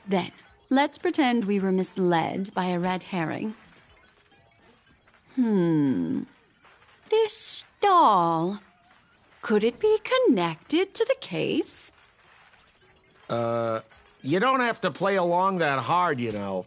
Then, let's pretend we were misled by a red herring. This doll, could it be connected to the case? You don't have to play along that hard, you know.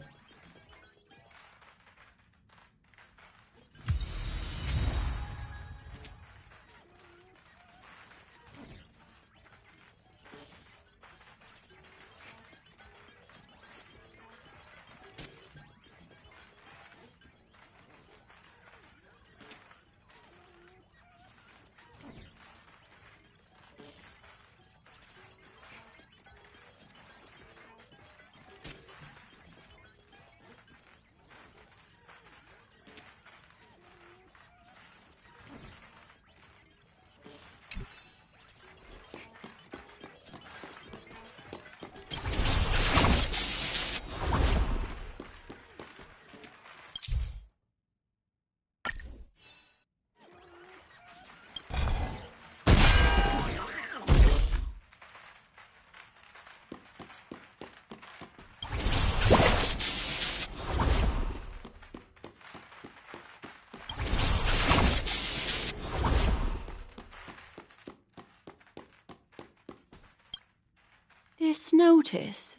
This notice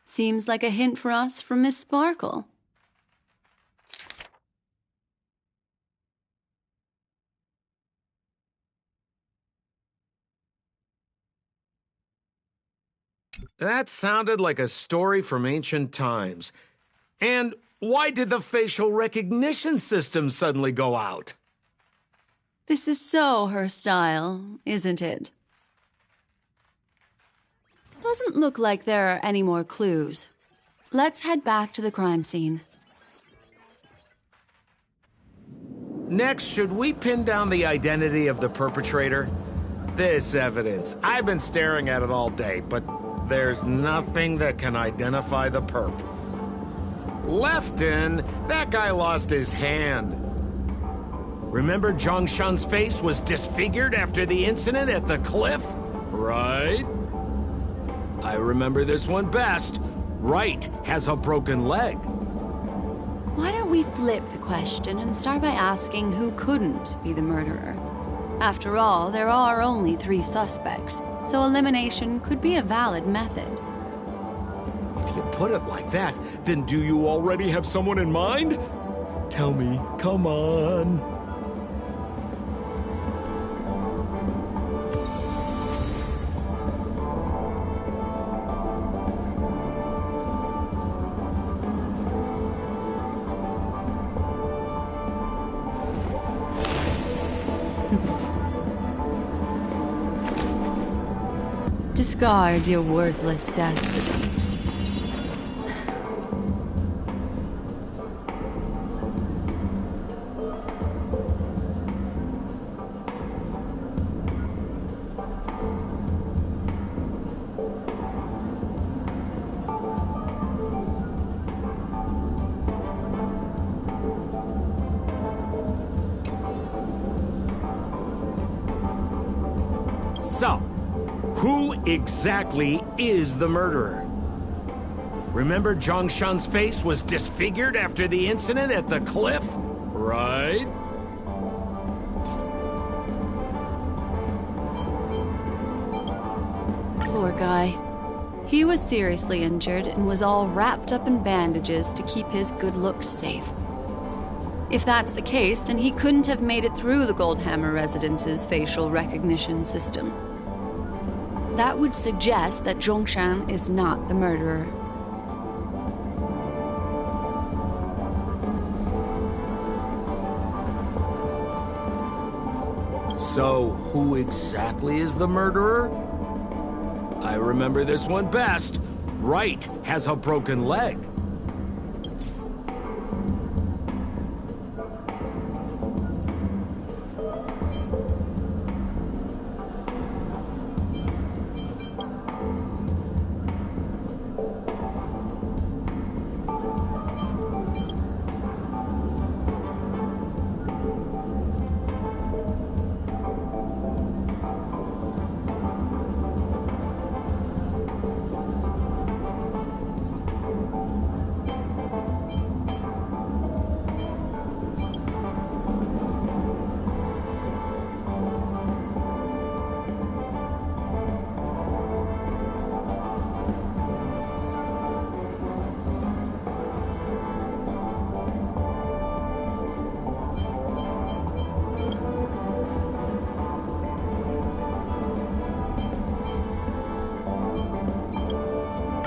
seems like a hint for us from Miss Sparkle. That sounded like a story from ancient times. And why did the facial recognition system suddenly go out? This is so her style, isn't it? Doesn't look like there are any more clues. Let's head back to the crime scene. Next, should we pin down the identity of the perpetrator? This evidence, I've been staring at it all day, but there's nothing that can identify the perp. Lefton, that guy lost his hand. Remember Zhongshan's face was disfigured after the incident at the cliff? Right? I remember this one best. Wright has a broken leg. Why don't we flip the question and start by asking who couldn't be the murderer? After all, there are only 3 suspects, so elimination could be a valid method. If you put it like that, then do you already have someone in mind? Tell me, come on. Discard your worthless destiny. So, who exactly is the murderer? Remember Zhongshan's face was disfigured after the incident at the cliff? Right? Poor guy. He was seriously injured and was all wrapped up in bandages to keep his good looks safe. If that's the case, then he couldn't have made it through the Goldhammer Residence's facial recognition system. That would suggest that Zhongshan is not the murderer. So, who exactly is the murderer? I remember this one best. Wright has a broken leg.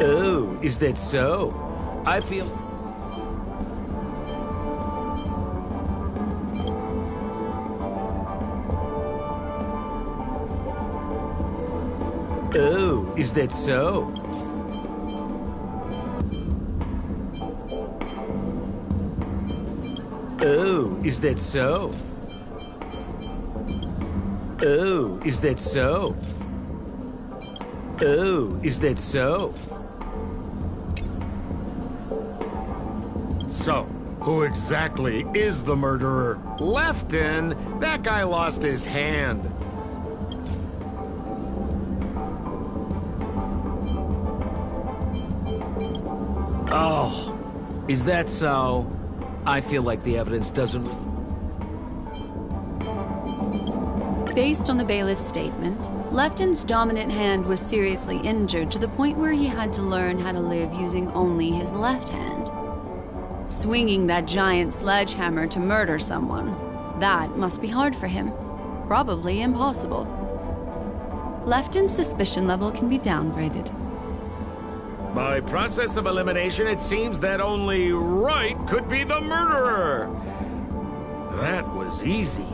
Oh, is that so? I feel... Oh, is that so? Oh, is that so? Oh, is that so? Oh, is that so? So, who exactly is the murderer? Lefton? That guy lost his hand. Oh, is that so? I feel like the evidence doesn't... Based on the bailiff's statement, Lefton's dominant hand was seriously injured to the point where he had to learn how to live using only his left hand. Swinging that giant sledgehammer to murder someone, that must be hard for him. Probably impossible. Lefton's suspicion level can be downgraded. By process of elimination, it seems that only Wright could be the murderer. That was easy.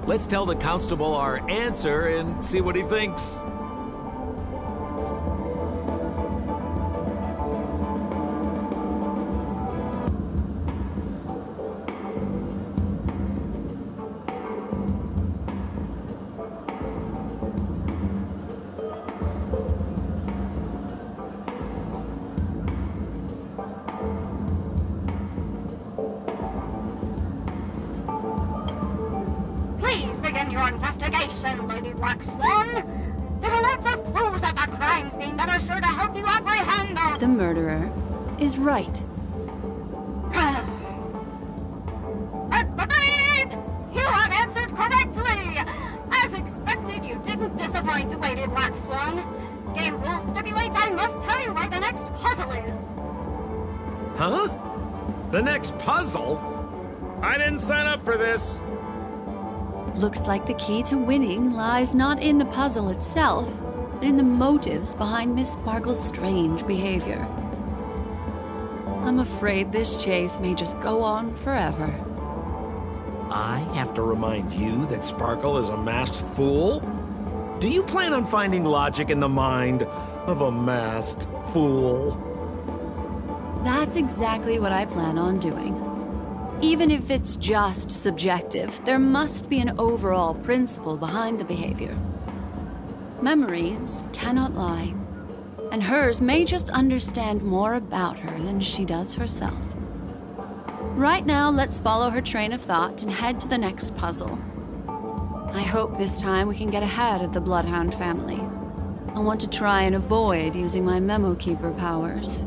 Let's tell the constable our answer and see what he thinks. Please begin your investigation, Lady Black Swan. There are lots of clues at the crime scene that are sure to help you apprehend them. The murderer is Wright. You have answered correctly! As expected, you didn't disappoint, Lady Black Swan. Game rules stipulate I must tell you where the next puzzle is. Huh? The next puzzle? I didn't sign up for this. Looks like the key to winning lies not in the puzzle itself, but in the motives behind Miss Sparkle's strange behavior. I'm afraid this chase may just go on forever. I have to remind you that Sparkle is a masked fool? Do you plan on finding logic in the mind of a masked fool? That's exactly what I plan on doing. Even if it's just subjective, there must be an overall principle behind the behavior. Memories cannot lie, and hers may just understand more about her than she does herself. Right now, let's follow her train of thought and head to the next puzzle. I hope this time we can get ahead of the Bloodhound family. I want to try and avoid using my Memo Keeper powers.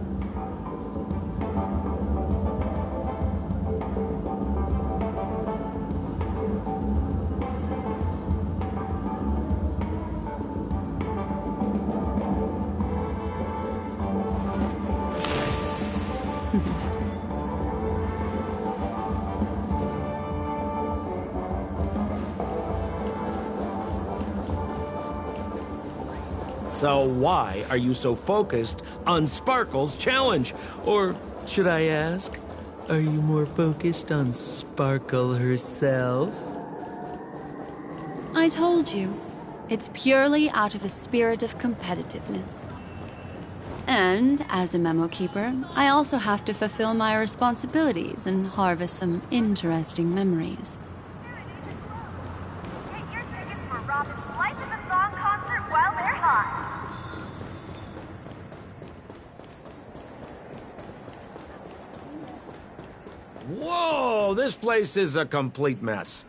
So why are you so focused on Sparkle's challenge? Or should I ask, are you more focused on Sparkle herself? I told you, it's purely out of a spirit of competitiveness. And, as a memo keeper, I also have to fulfill my responsibilities and harvest some interesting memories. Get your tickets for Robin's Life is a Song concert while they're hot. Whoa, this place is a complete mess.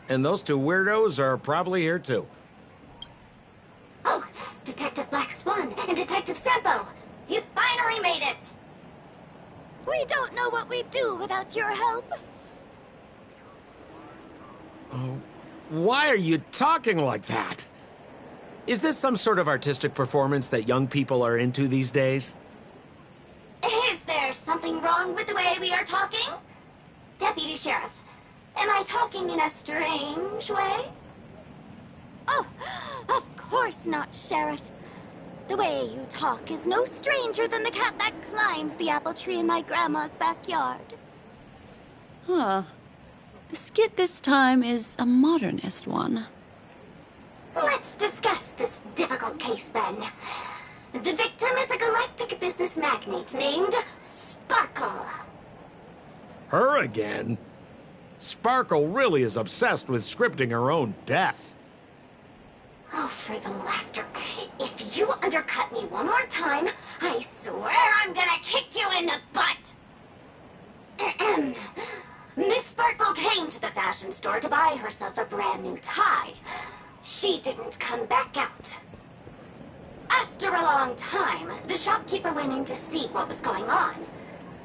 And those two weirdos are probably here too. Oh, Detective Black Swan and Detective Sampo! You finally made it! We don't know what we'd do without your help. Oh, why are you talking like that? Is this some sort of artistic performance that young people are into these days? Is there something wrong with the way we are talking? Deputy Sheriff, am I talking in a strange way? Oh, of course not, Sheriff. The way you talk is no stranger than the cat that climbs the apple tree in my grandma's backyard. Huh. The skit this time is a modernist one. Let's discuss this difficult case then. The victim is a galactic business magnate named Sparkle. Her again? Sparkle really is obsessed with scripting her own death. Oh, for the laughter. If you undercut me one more time, I swear I'm gonna kick you in the butt! Ahem. Miss Sparkle came to the fashion store to buy herself a brand new tie. She didn't come back out. After a long time, the shopkeeper went in to see what was going on,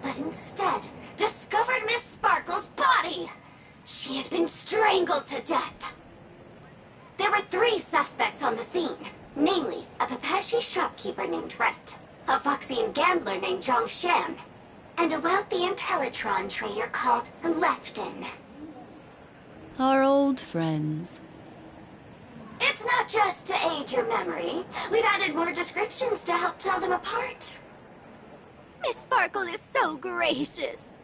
but instead discovered Miss Sparkle's body. She had been strangled to death. There were 3 suspects on the scene, namely a Papashi shopkeeper named Wright, a Foxian gambler named Zhang Shan, and a wealthy Intellitron trader called Lefton. Our old friends. It's not just to aid your memory. We've added more descriptions to help tell them apart. Miss Sparkle is so gracious.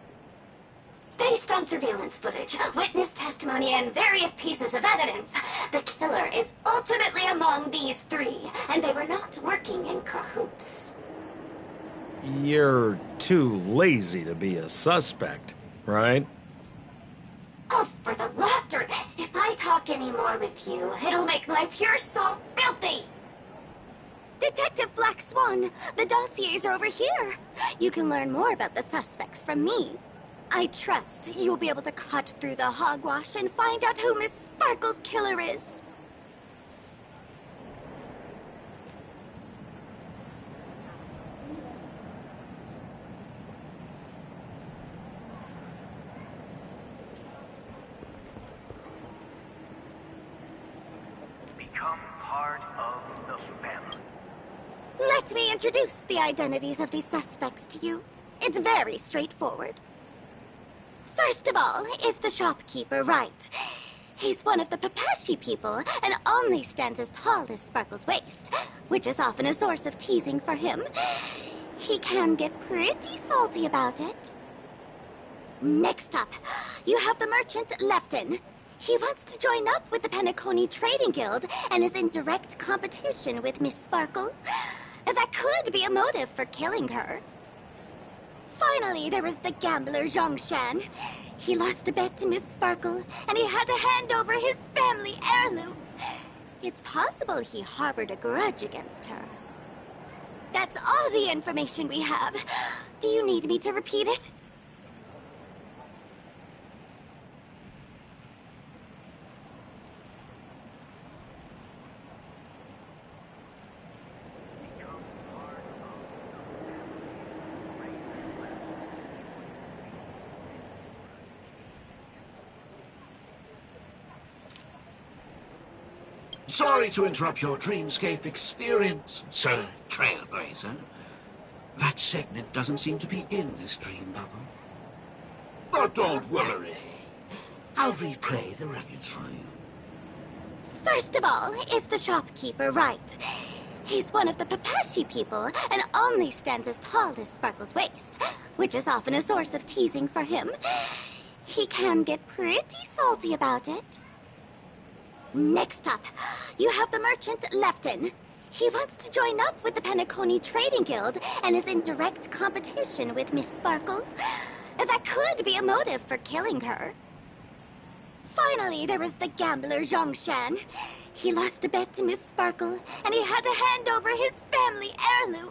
Based on surveillance footage, witness testimony, and various pieces of evidence, the killer is ultimately among these 3, and they were not working in cahoots. You're too lazy to be a suspect, right? Oh, for the laughter! If I talk any more with you, it'll make my pure soul filthy! Detective Black Swan, the dossiers are over here. You can learn more about the suspects from me. I trust you'll be able to cut through the hogwash and find out who Miss Sparkle's killer is. Become part of the family. Let me introduce the identities of these suspects to you. It's very straightforward. First of all is the shopkeeper, Wright. He's one of the Papashi people and only stands as tall as Sparkle's waist, which is often a source of teasing for him. He can get pretty salty about it. Next up, you have the merchant Lefton. He wants to join up with the Penacony Trading Guild and is in direct competition with Miss Sparkle. That could be a motive for killing her. Finally, there was the gambler Zhang Shan. He lost a bet to Miss Sparkle, and he had to hand over his family heirloom. It's possible he harbored a grudge against her. That's all the information we have. Do you need me to repeat it? Sorry to interrupt your dreamscape experience, Sir Trailblazer. That segment doesn't seem to be in this dream bubble. But don't worry. I'll replay the records for you. First of all is the shopkeeper, Wright. He's one of the Papashi people and only stands as tall as Sparkle's waist, which is often a source of teasing for him. He can get pretty salty about it. Next up, you have the merchant Lefton. He wants to join up with the Penacony Trading Guild and is in direct competition with Miss Sparkle. That could be a motive for killing her. Finally, there was the gambler Zhongshan. He lost a bet to Miss Sparkle, and he had to hand over his family heirloom.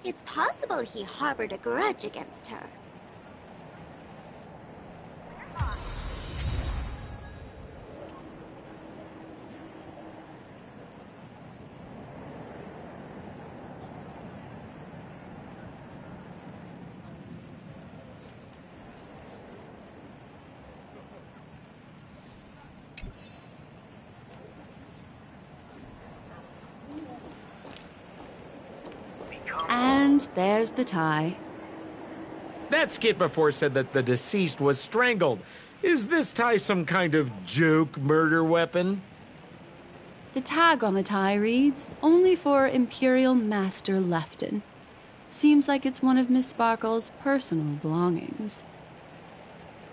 It's possible he harbored a grudge against her. And there's the tie. That skit before said that the deceased was strangled. Is this tie some kind of joke murder weapon? The tag on the tie reads, "Only for Imperial Master Lefton." Seems like it's one of Miss Sparkle's personal belongings.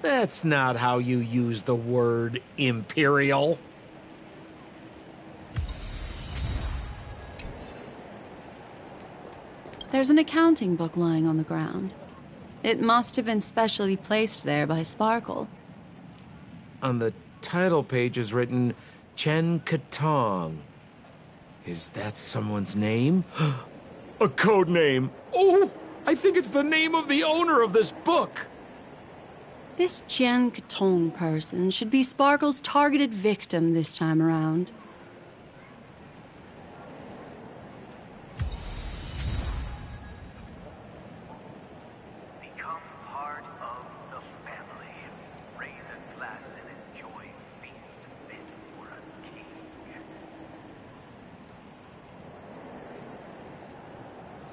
That's not how you use the word imperial. There's an accounting book lying on the ground. It must have been specially placed there by Sparkle. On the title page is written Chen Katong. Is that someone's name? A code name. Oh, I think it's the name of the owner of this book. This Jian Katong person should be Sparkle's targeted victim this time around. Become part of the family. Raise a glass and enjoy feast fit for a king.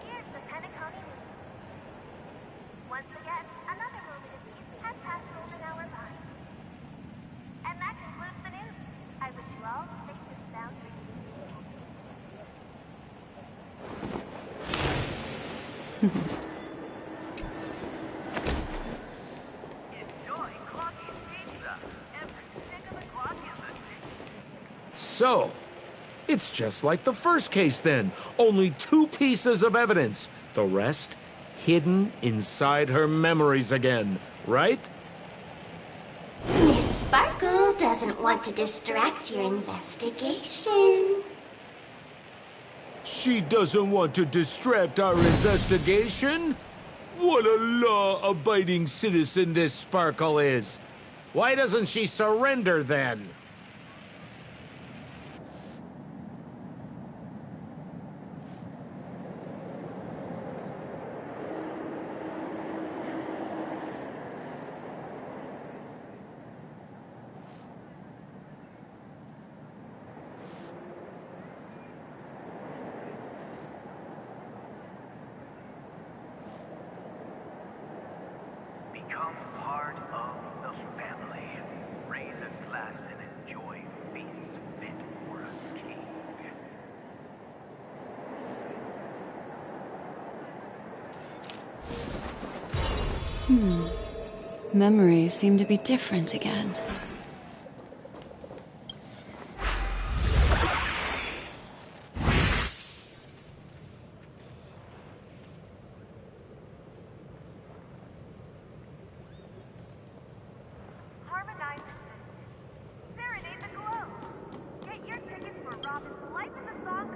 Here's the Penacony News. Once again, another moment of peace has passed over our lives. And that concludes the news. I wish you all safe and sound dreams. Enjoy Clocky's pizza. Every stick of the clock is a So, it's just like the first case then. Only 2 pieces of evidence. The rest hidden inside her memories again, right? Miss Sparkle doesn't want to distract your investigation. She doesn't want to distract our investigation? What a law-abiding citizen this Sparkle is. Why doesn't she surrender then? Become part of the family. Raise a glass and enjoy feast fit for a king. Memories seem to be different again. Harmonize existence. Serenade the glow. Get your tickets for Robin's Life is a Song.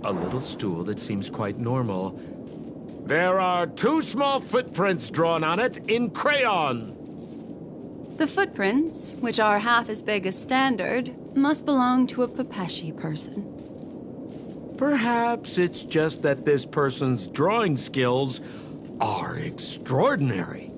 A little stool that seems quite normal. There are 2 small footprints drawn on it in crayon. The footprints, which are half as big as standard, must belong to a Pepeshi person. Perhaps it's just that this person's drawing skills are extraordinary.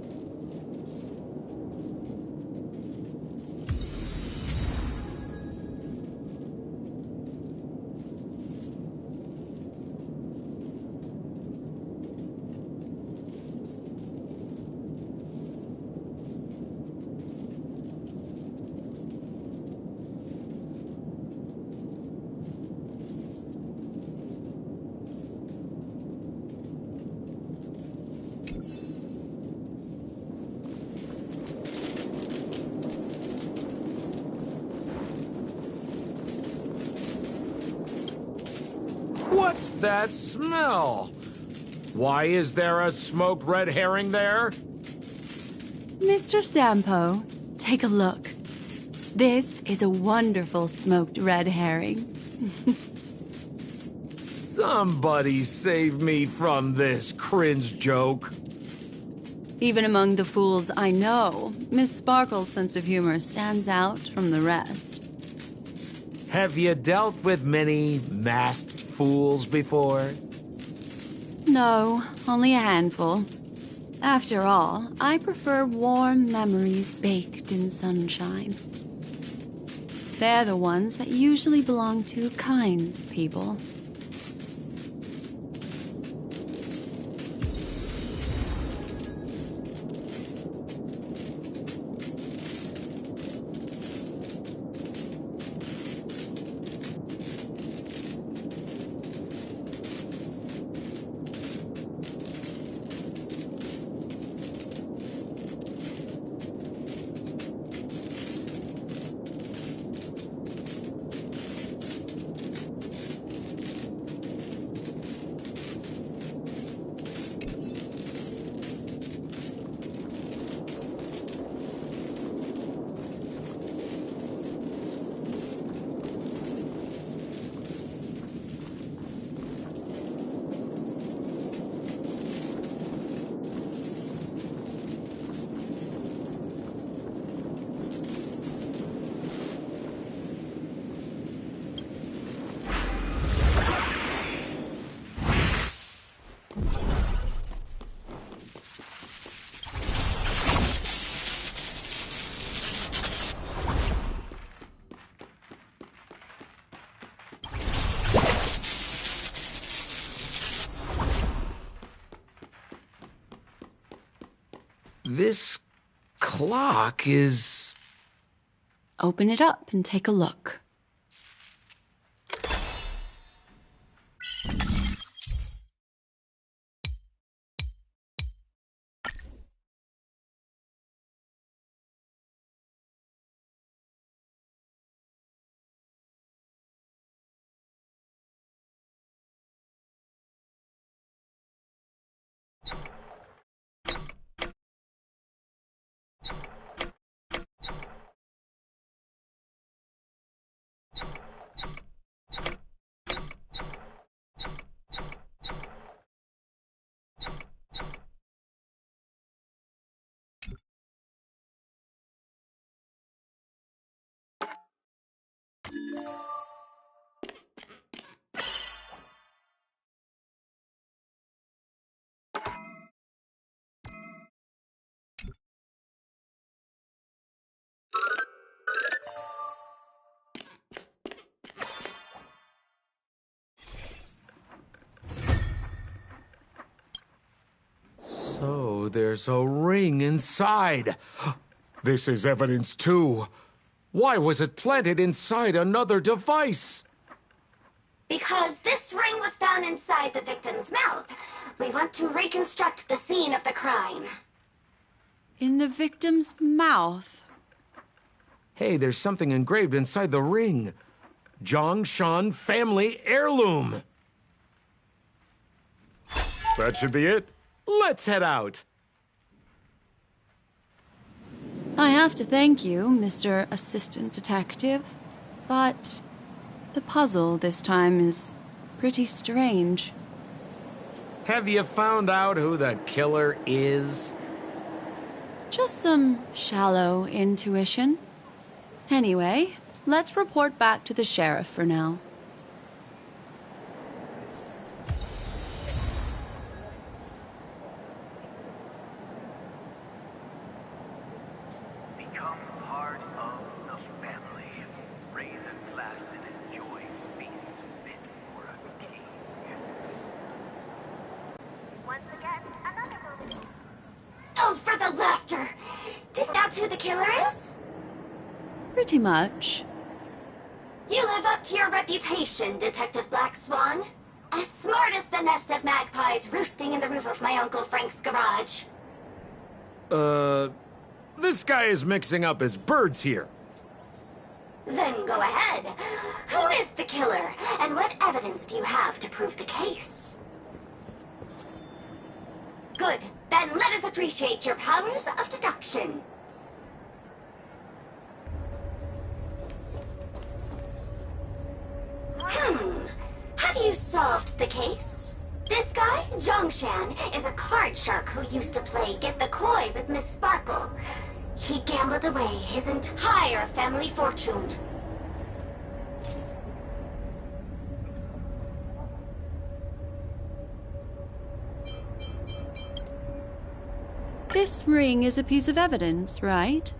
What's that smell? Why is there a smoked red herring there? Mr. Sampo, take a look. This is a wonderful smoked red herring. Somebody save me from this cringe joke. Even among the fools I know, Miss Sparkle's sense of humor stands out from the rest. Have you dealt with many masked fools before? No, only a handful. After all, I prefer warm memories baked in sunshine. They're the ones that usually belong to kind people. This clock is... Open it up and take a look. So there's a ring inside. This is evidence too. Why was it planted inside another device? Because this ring was found inside the victim's mouth. We want to reconstruct the scene of the crime. In the victim's mouth? Hey, there's something engraved inside the ring. Zhongshan family heirloom. That should be it. Let's head out. I have to thank you, Mr. Assistant Detective, but the puzzle this time is pretty strange. Have you found out who the killer is? Just some shallow intuition. Anyway, let's report back to the sheriff for now. Become part of the family. Raise and last and enjoy feast fit for a king. Once again, another moment. Oh, for the laughter! Did you know who the killer is? Pretty much. You live up to your reputation, Detective Black Swan. As smart as the nest of magpies roosting in the roof of my Uncle Frank's garage. This guy is mixing up his birds here. Then go ahead. Who is the killer, and what evidence do you have to prove the case? Good. Then let us appreciate your powers of deduction. Have you solved the case? This guy, Zhongshan, is a card shark who used to play Get the Koi with Miss Sparkle. He gambled away his entire family fortune. This ring is a piece of evidence, right?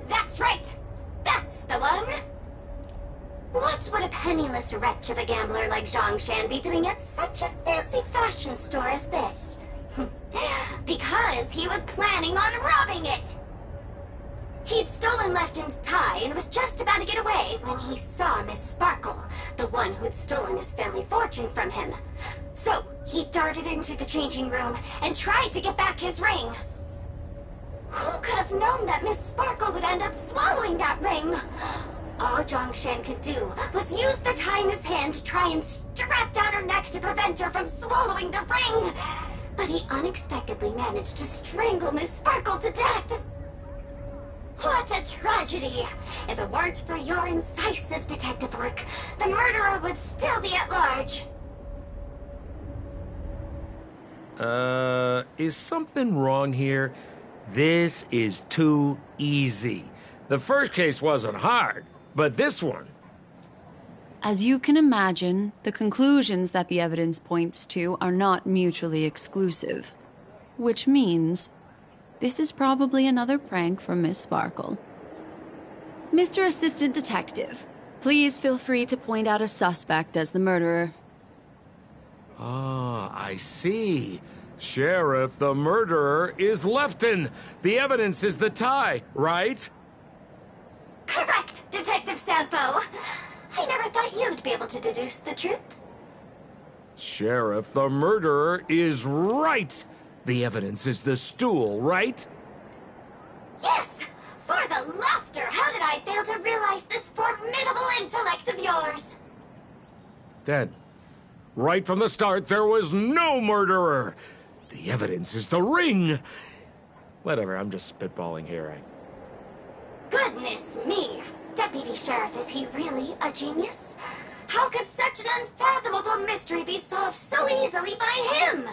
That's right! That's the one! What would a penniless wretch of a gambler like Zhongshan be doing at such a fancy fashion store as this? Because he was planning on robbing it! He'd stolen Lefton's tie and was just about to get away when he saw Miss Sparkle, the one who'd stolen his family fortune from him. So, he darted into the changing room and tried to get back his ring. Who could have known that Miss Sparkle would end up swallowing that ring? All Zhongshan could do was use the tie in his hand to try and strap down her neck to prevent her from swallowing the ring. But he unexpectedly managed to strangle Miss Sparkle to death. What a tragedy! If it weren't for your incisive detective work, the murderer would still be at large. Is something wrong here? This is too easy. The first case wasn't hard, but this one... As you can imagine, the conclusions that the evidence points to are not mutually exclusive. Which means, this is probably another prank from Miss Sparkle. Mr. Assistant Detective, please feel free to point out a suspect as the murderer. Ah, I see. Sheriff, the murderer is Lefton. The evidence is the tie, right? Correct, Detective Sampo. I never thought you'd be able to deduce the truth. Sheriff, the murderer is right. The evidence is the stool, right? Yes! For the laughter, how did I fail to realize this formidable intellect of yours? Then, right from the start, there was no murderer. The evidence is the ring. Whatever, I'm just spitballing here. Goodness me! Deputy Sheriff, is he really a genius? How could such an unfathomable mystery be solved so easily by him?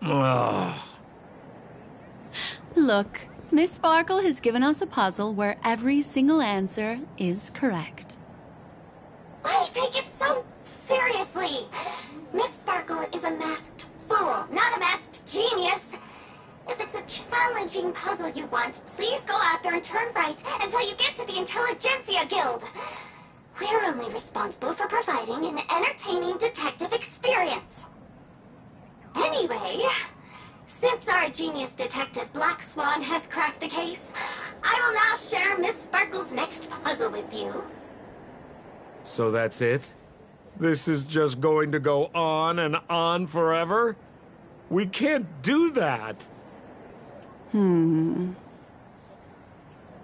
Ugh. Look, Miss Sparkle has given us a puzzle where every single answer is correct. Why take it so seriously? Miss Sparkle is a masked fool, not a masked genius. If it's a challenging puzzle you want, please go out there and turn right until you get to the Intelligentsia Guild. We're only responsible for providing an entertaining detective experience. Anyway, since our genius detective Black Swan has cracked the case, I will now share Miss Sparkle's next puzzle with you. So that's it? This is just going to go on and on forever? We can't do that. Then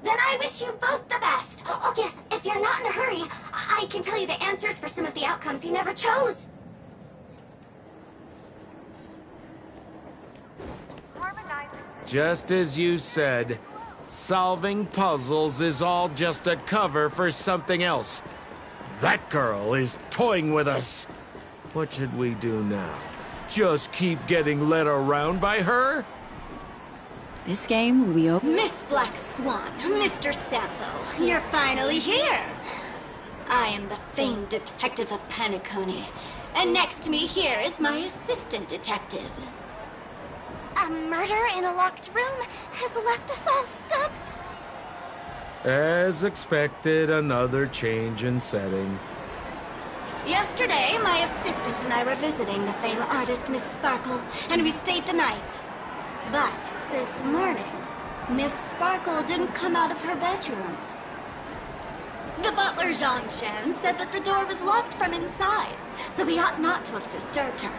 I wish you both the best. Oh yes, if you're not in a hurry, I can tell you the answers for some of the outcomes you never chose. Just as you said, solving puzzles is all just a cover for something else. That girl is toying with us. What should we do now? Just keep getting led around by her? This game will be open. Miss Black Swan, Mr. Sampo, you're finally here. I am the famed detective of Paniconi, and next to me here is my assistant detective. A murder in a locked room has left us all stumped. As expected, another change in setting. Yesterday, my assistant and I were visiting the famed artist Miss Sparkle, and we stayed the night. But this morning, Miss Sparkle didn't come out of her bedroom. The butler, Zhongshan, said that the door was locked from inside, so we ought not to have disturbed her.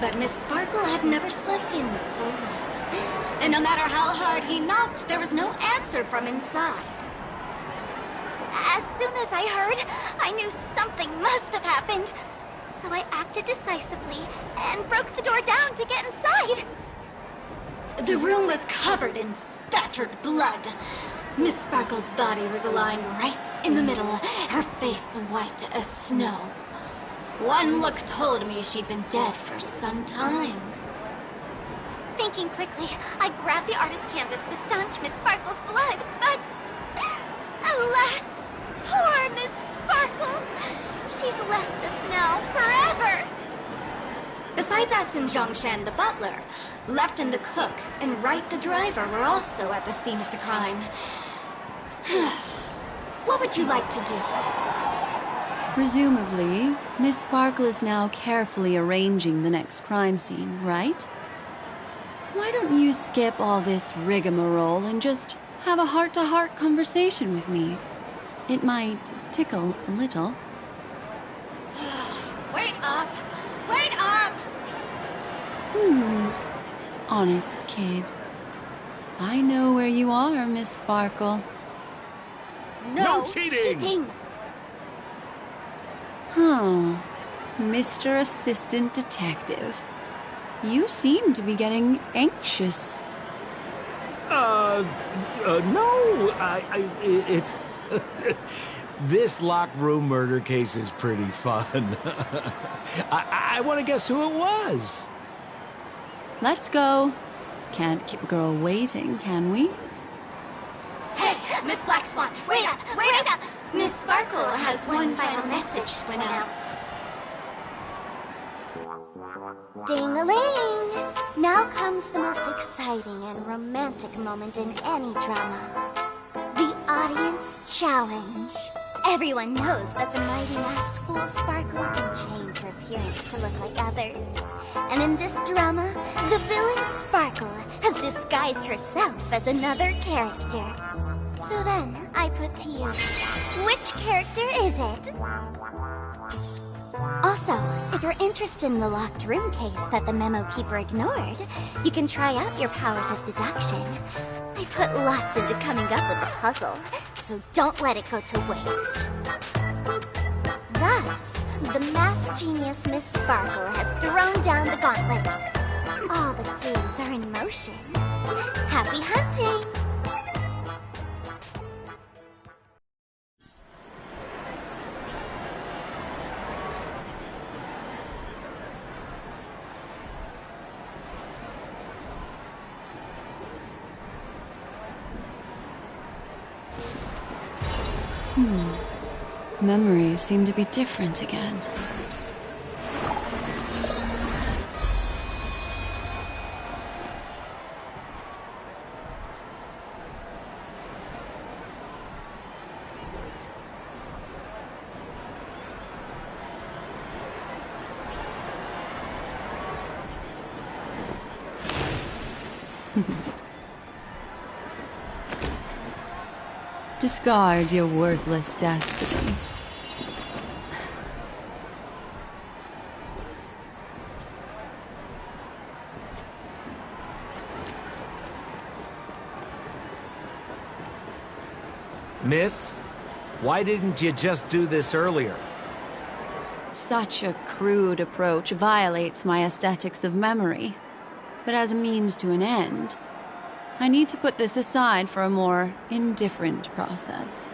But Miss Sparkle had never slept in so late. And no matter how hard he knocked, there was no answer from inside. As soon as I heard, I knew something must have happened. So I acted decisively and broke the door down to get inside. The room was covered in spattered blood. Miss Sparkle's body was lying right in the middle, her face white as snow. One look told me she'd been dead for some time. Thinking quickly, I grabbed the artist canvas to staunch Miss Sparkle's blood, but... alas, poor Miss Sparkle! She's left us now forever! Besides us and Zhongshan the butler, Lefton the cook and Wright the driver were also at the scene of the crime. What would you like to do? Presumably, Miss Sparkle is now carefully arranging the next crime scene, right? Why don't you skip all this rigmarole and just have a heart-to-heart conversation with me? It might tickle a little. Wait up! Wait up! Honest kid. I know where you are, Miss Sparkle. No cheating! Huh. Mr. Assistant Detective. You seem to be getting anxious. No, it's... This locked room murder case is pretty fun. I want to guess who it was. Let's go. Can't keep a girl waiting, can we? Hey, Miss Black Swan, wait up! Wait up! Miss Sparkle has one final message to announce. Ding-a-ling! Now comes the most exciting and romantic moment in any drama. The audience challenge. Everyone knows that the mighty masked fool Sparkle can change her appearance to look like others. And in this drama, the villain Sparkle has disguised herself as another character. So then, I put to you, which character is it? Also, if you're interested in the locked room case that the memo keeper ignored, you can try out your powers of deduction. I put lots into coming up with the puzzle, so don't let it go to waste. Thus, the masked genius Miss Sparkle has thrown down the gauntlet. All the clues are in motion. Happy hunting! Memories seem to be different again. Discard your worthless destiny. Miss, why didn't you just do this earlier? Such a crude approach violates my aesthetics of memory. But as a means to an end, I need to put this aside for a more indifferent process.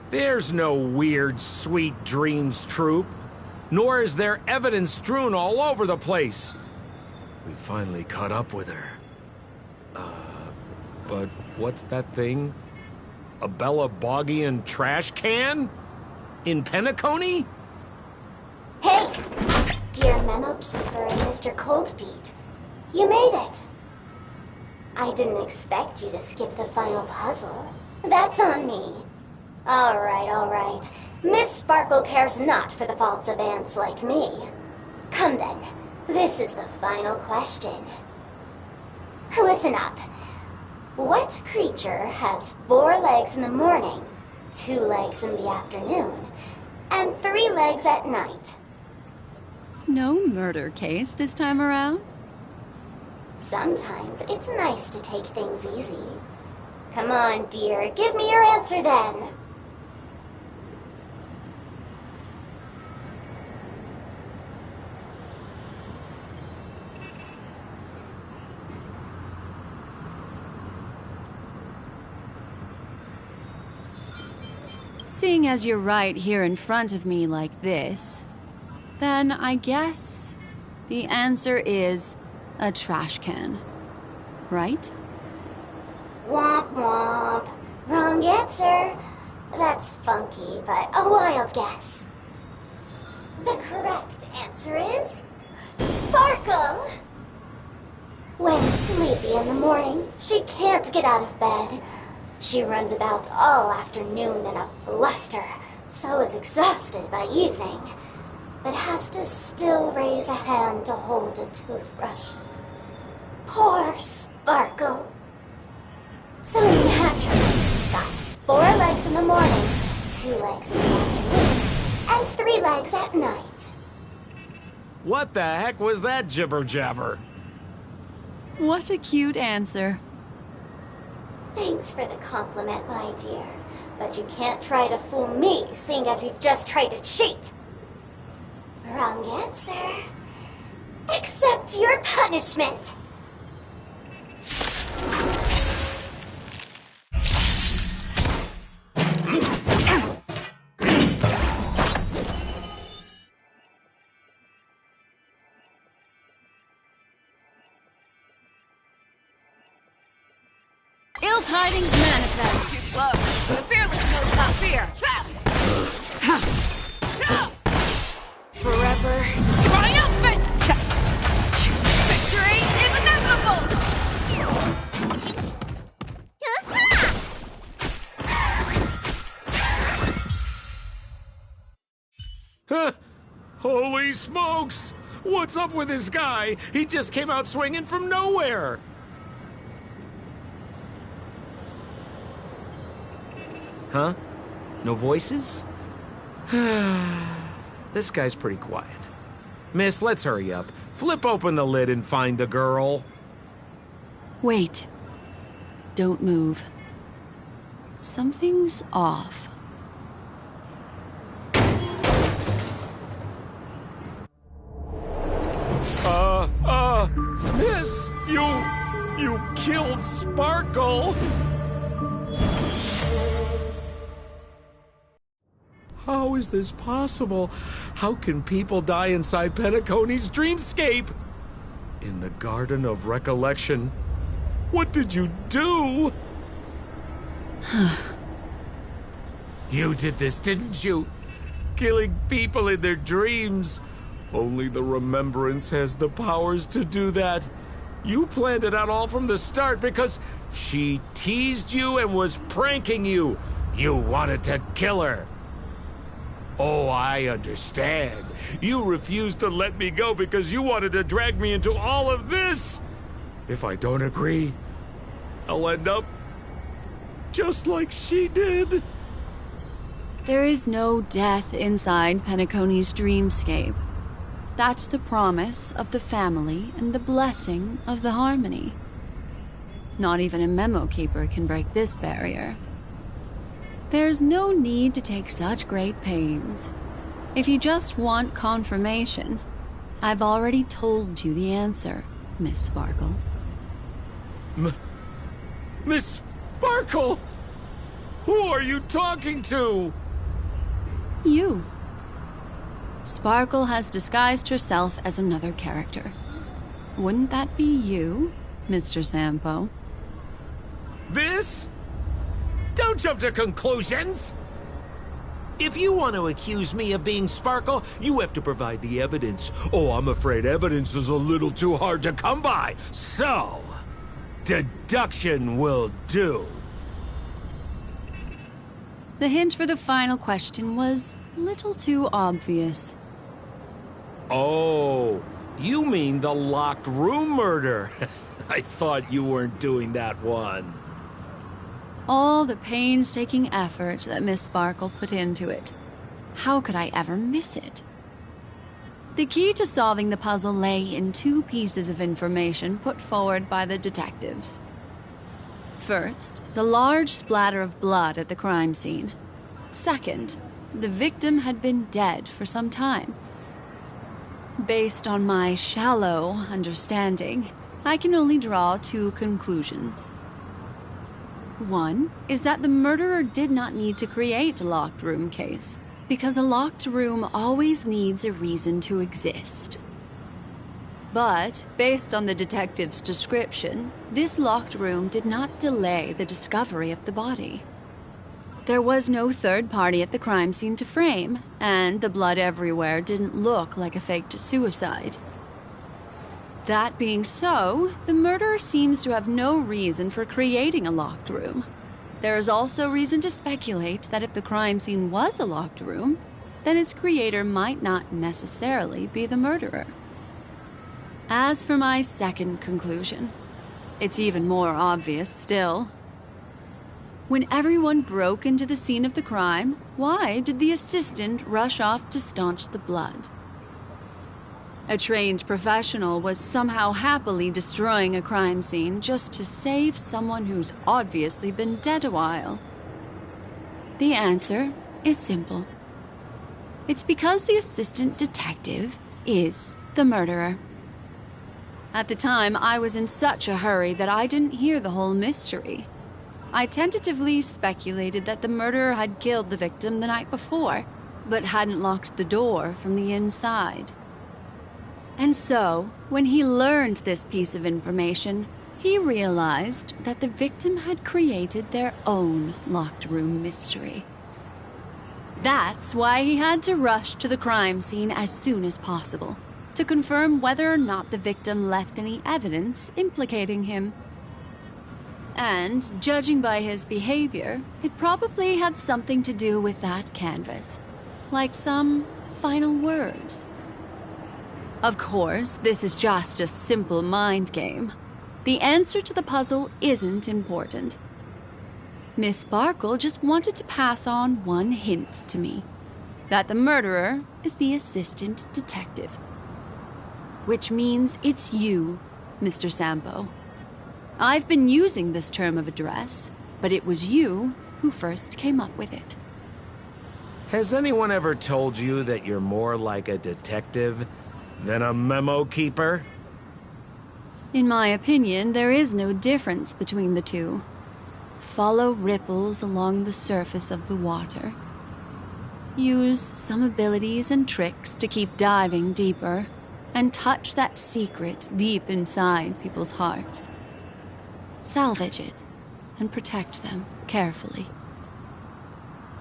There's no weird, sweet dreams troupe, nor is there evidence strewn all over the place. We finally caught up with her. But what's that thing? A Bella Boggian trash can? In Penacony? Hey! Dear Memo Keeper and Mr. Coldfeet, you made it! I didn't expect you to skip the final puzzle. That's on me. All right. Miss Sparkle cares not for the faults of ants like me. Come then, this is the final question. Listen up. What creature has 4 legs in the morning, 2 legs in the afternoon, and 3 legs at night? No murder case this time around? Sometimes it's nice to take things easy. Come on, dear, give me your answer then. Seeing as you're right here in front of me like this, then I guess the answer is a trash can, right? Womp womp. Wrong answer. That's funky, but a wild guess. The correct answer is Sparkle. When sleepy in the morning, she can't get out of bed. She runs about all afternoon in a fluster, so is exhausted by evening, but has to still raise a hand to hold a toothbrush. Poor Sparkle. So naturally, she's got 4 legs in the morning, 2 legs in the afternoon, and 3 legs at night. What the heck was that jibber-jabber? What a cute answer. Thanks for the compliment, my dear. But you can't try to fool me, seeing as you've just tried to cheat. Wrong answer. Accept your punishment. Ill tidings manifest. Too slow. The fearless knows not fear. Forever triumphant. Victory is inevitable. Huh. Holy smokes! What's up with this guy? He just came out swinging from nowhere! Huh? No voices? This guy's pretty quiet. Miss, let's hurry up. Flip open the lid and find the girl. Wait. Don't move. Something's off. Miss, you killed Sparkle! How is this possible? How can people die inside Penacony's dreamscape? In the Garden of Recollection. What did you do? You did this, didn't you? Killing people in their dreams. Only the Remembrance has the powers to do that. You planned it out all from the start because she teased you and was pranking you. You wanted to kill her. Oh, I understand. You refused to let me go because you wanted to drag me into all of this. If I don't agree, I'll end up just like she did. There is no death inside Penacony's dreamscape. That's the promise of the family and the blessing of the harmony. Not even a memo keeper can break this barrier. There's no need to take such great pains. If you just want confirmation, I've already told you the answer, Miss Sparkle. Miss Sparkle? Who are you talking to? You. Sparkle has disguised herself as another character. Wouldn't that be you, Mr. Sampo? This? Don't jump to conclusions! If you want to accuse me of being Sparkle, you have to provide the evidence. Oh, I'm afraid evidence is a little too hard to come by. So, deduction will do. The hint for the final question was a little too obvious. Oh, you mean the locked room murder. I thought you weren't doing that one. All the painstaking effort that Miss Sparkle put into it. How could I ever miss it? The key to solving the puzzle lay in two pieces of information put forward by the detectives. First, the large splatter of blood at the crime scene. Second, the victim had been dead for some time. Based on my shallow understanding, I can only draw two conclusions. One is that the murderer did not need to create a locked room case, because a locked room always needs a reason to exist. But, based on the detective's description, this locked room did not delay the discovery of the body. There was no third party at the crime scene to frame, and the blood everywhere didn't look like a faked suicide. That being so, the murderer seems to have no reason for creating a locked room. There is also reason to speculate that if the crime scene was a locked room, then its creator might not necessarily be the murderer. As for my second conclusion, it's even more obvious still. When everyone broke into the scene of the crime, why did the assistant rush off to staunch the blood? A trained professional was somehow happily destroying a crime scene just to save someone who's obviously been dead a while. The answer is simple. It's because the assistant detective is the murderer. At the time, I was in such a hurry that I didn't hear the whole mystery. I tentatively speculated that the murderer had killed the victim the night before, but hadn't locked the door from the inside. And so, when he learned this piece of information, he realized that the victim had created their own locked room mystery. That's why he had to rush to the crime scene as soon as possible, to confirm whether or not the victim left any evidence implicating him. And, judging by his behavior, it probably had something to do with that canvas. Like some final words. Of course, this is just a simple mind game. The answer to the puzzle isn't important. Miss Sparkle just wanted to pass on one hint to me. That the murderer is the assistant detective. Which means it's you, Mr. Sampo. I've been using this term of address, but it was you who first came up with it. Has anyone ever told you that you're more like a detective than a memo keeper? In my opinion, there is no difference between the two. Follow ripples along the surface of the water. Use some abilities and tricks to keep diving deeper, and touch that secret deep inside people's hearts. Salvage it, and protect them carefully.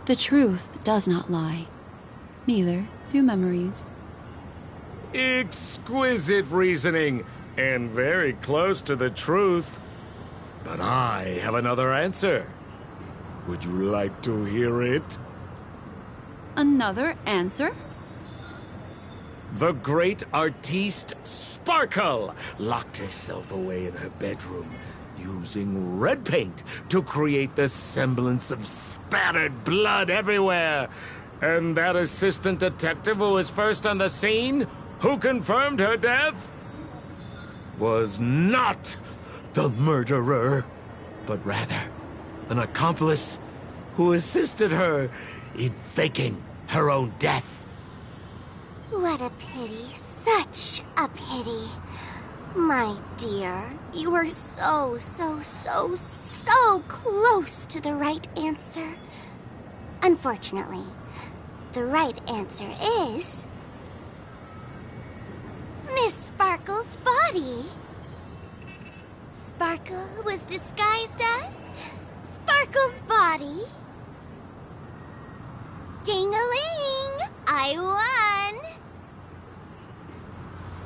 The truth does not lie. Neither do memories. Exquisite reasoning, and very close to the truth. But I have another answer. Would you like to hear it? Another answer? The great artiste Sparkle locked herself away in her bedroom, using red paint to create the semblance of spattered blood everywhere. And that assistant detective who was first on the scene, who confirmed her death, was not the murderer, but rather an accomplice who assisted her in faking her own death. What a pity. Such a pity. My dear, you were so close to the right answer. Unfortunately, the right answer is... Miss Sparkle's body. Sparkle was disguised as Sparkle's body. Ding-a-ling! I won!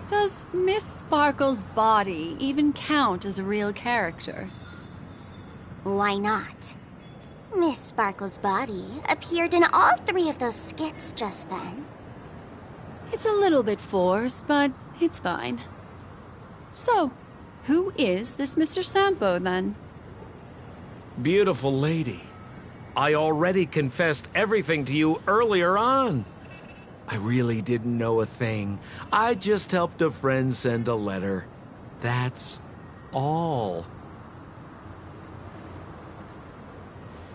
Does Miss Sparkle's body even count as a real character? Why not? Miss Sparkle's body appeared in all 3 of those skits just then. It's a little bit forced, but it's fine. So, who is this Mr. Sampo, then? Beautiful lady. I already confessed everything to you earlier on. I really didn't know a thing. I just helped a friend send a letter. That's all.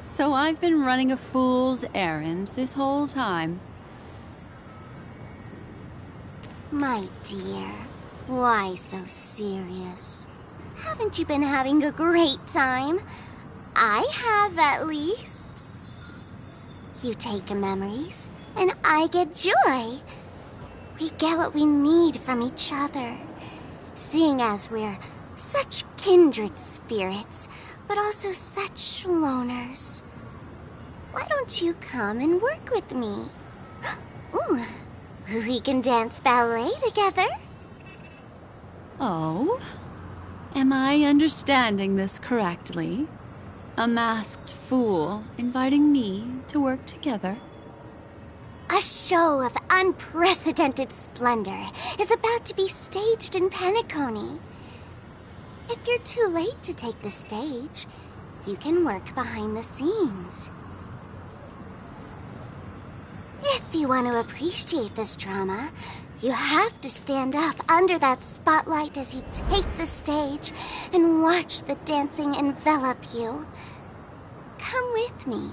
So I've been running a fool's errand this whole time. My dear, why so serious? Haven't you been having a great time? I have, at least. You take memories, and I get joy. We get what we need from each other, seeing as we're such kindred spirits, but also such loners. Why don't you come and work with me? Ooh, we can dance ballet together. Oh? Am I understanding this correctly? A masked fool inviting me to work together? A show of unprecedented splendor is about to be staged in Penacony. If you're too late to take the stage, you can work behind the scenes. If you want to appreciate this drama, you have to stand up under that spotlight as you take the stage and watch the dancing envelop you. Come with me.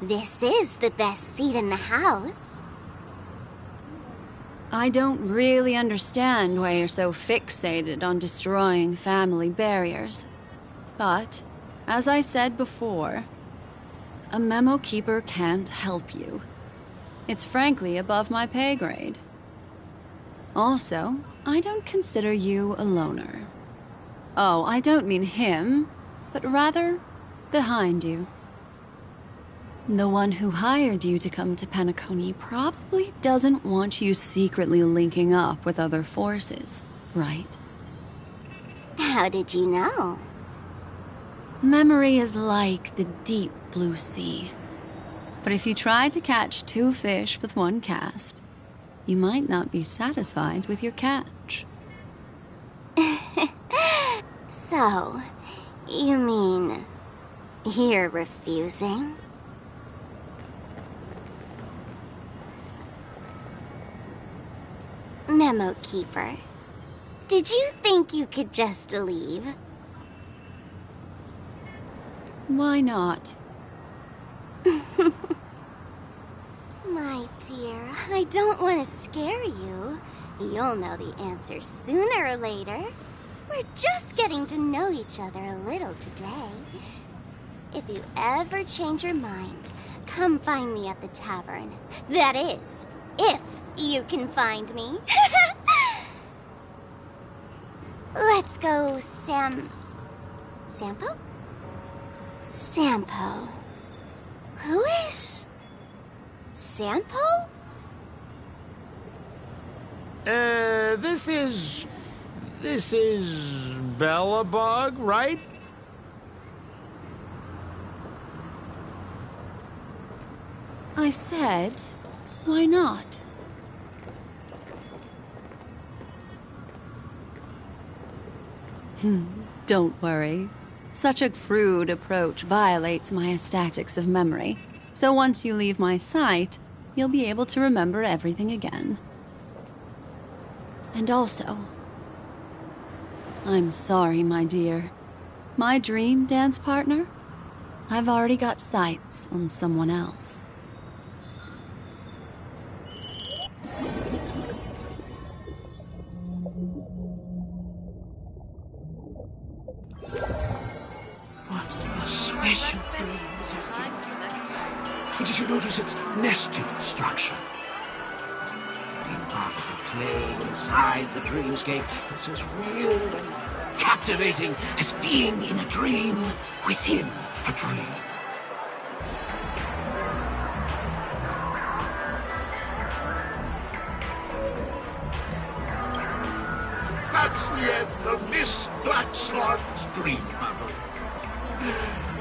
This is the best seat in the house. I don't really understand why you're so fixated on destroying family barriers. But, as I said before, a memo keeper can't help you. It's frankly above my pay grade. Also, I don't consider you a loner. Oh, I don't mean him, but rather behind you. The one who hired you to come to Penacony probably doesn't want you secretly linking up with other forces, right? How did you know? Memory is like the deep blue sea. But if you tried to catch 2 fish with 1 cast, you might not be satisfied with your catch. So, you mean you're refusing? Memo Keeper, did you think you could just leave? Why not? My dear, I don't want to scare you. You'll know the answer sooner or later. We're just getting to know each other a little today. If you ever change your mind, come find me at the tavern. That is, if you can find me. Let's go, Sampo? Sampo. Who is Sampo? This is Bellabog, right? I said, why not? Don't worry. Such a crude approach violates my statics of memory. So once you leave my sight, you'll be able to remember everything again. And also, I'm sorry, my dear. My dream dance partner? I've already got sights on someone else. Special dream this has been. And did you notice its nested structure? Being part of a play inside the dreamscape is as real and captivating as being in a dream within a dream. That's the end of Miss Black Swan's dream, Mother.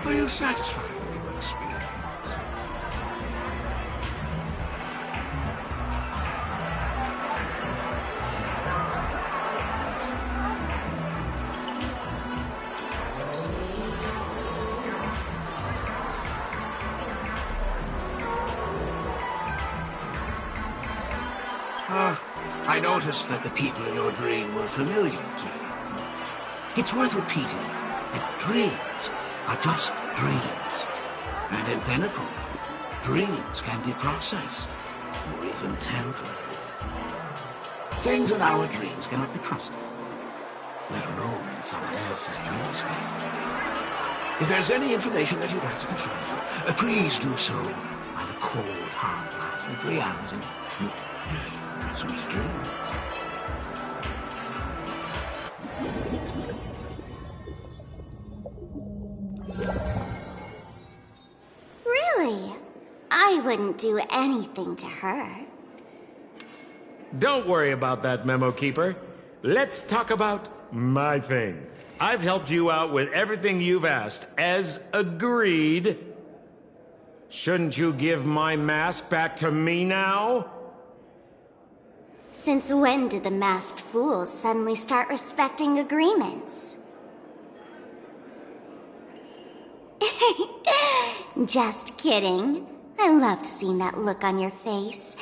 Are you satisfied with your I noticed that the people in your dream were familiar to you. It's worth repeating that dreams are just dreams. And in Penacona, dreams can be processed, or even tempered. Things in our dreams cannot be trusted, let alone in someone else's dreamscape. If there's any information that you'd like to confirm, please do so by the cold, hard light of reality. Sweet dreams. Really? I wouldn't do anything to her. Don't worry about that, Memo Keeper. Let's talk about my thing. I've helped you out with everything you've asked, as agreed. Shouldn't you give my mask back to me now? Since when did the masked fools suddenly start respecting agreements? Just kidding. I loved seeing that look on your face.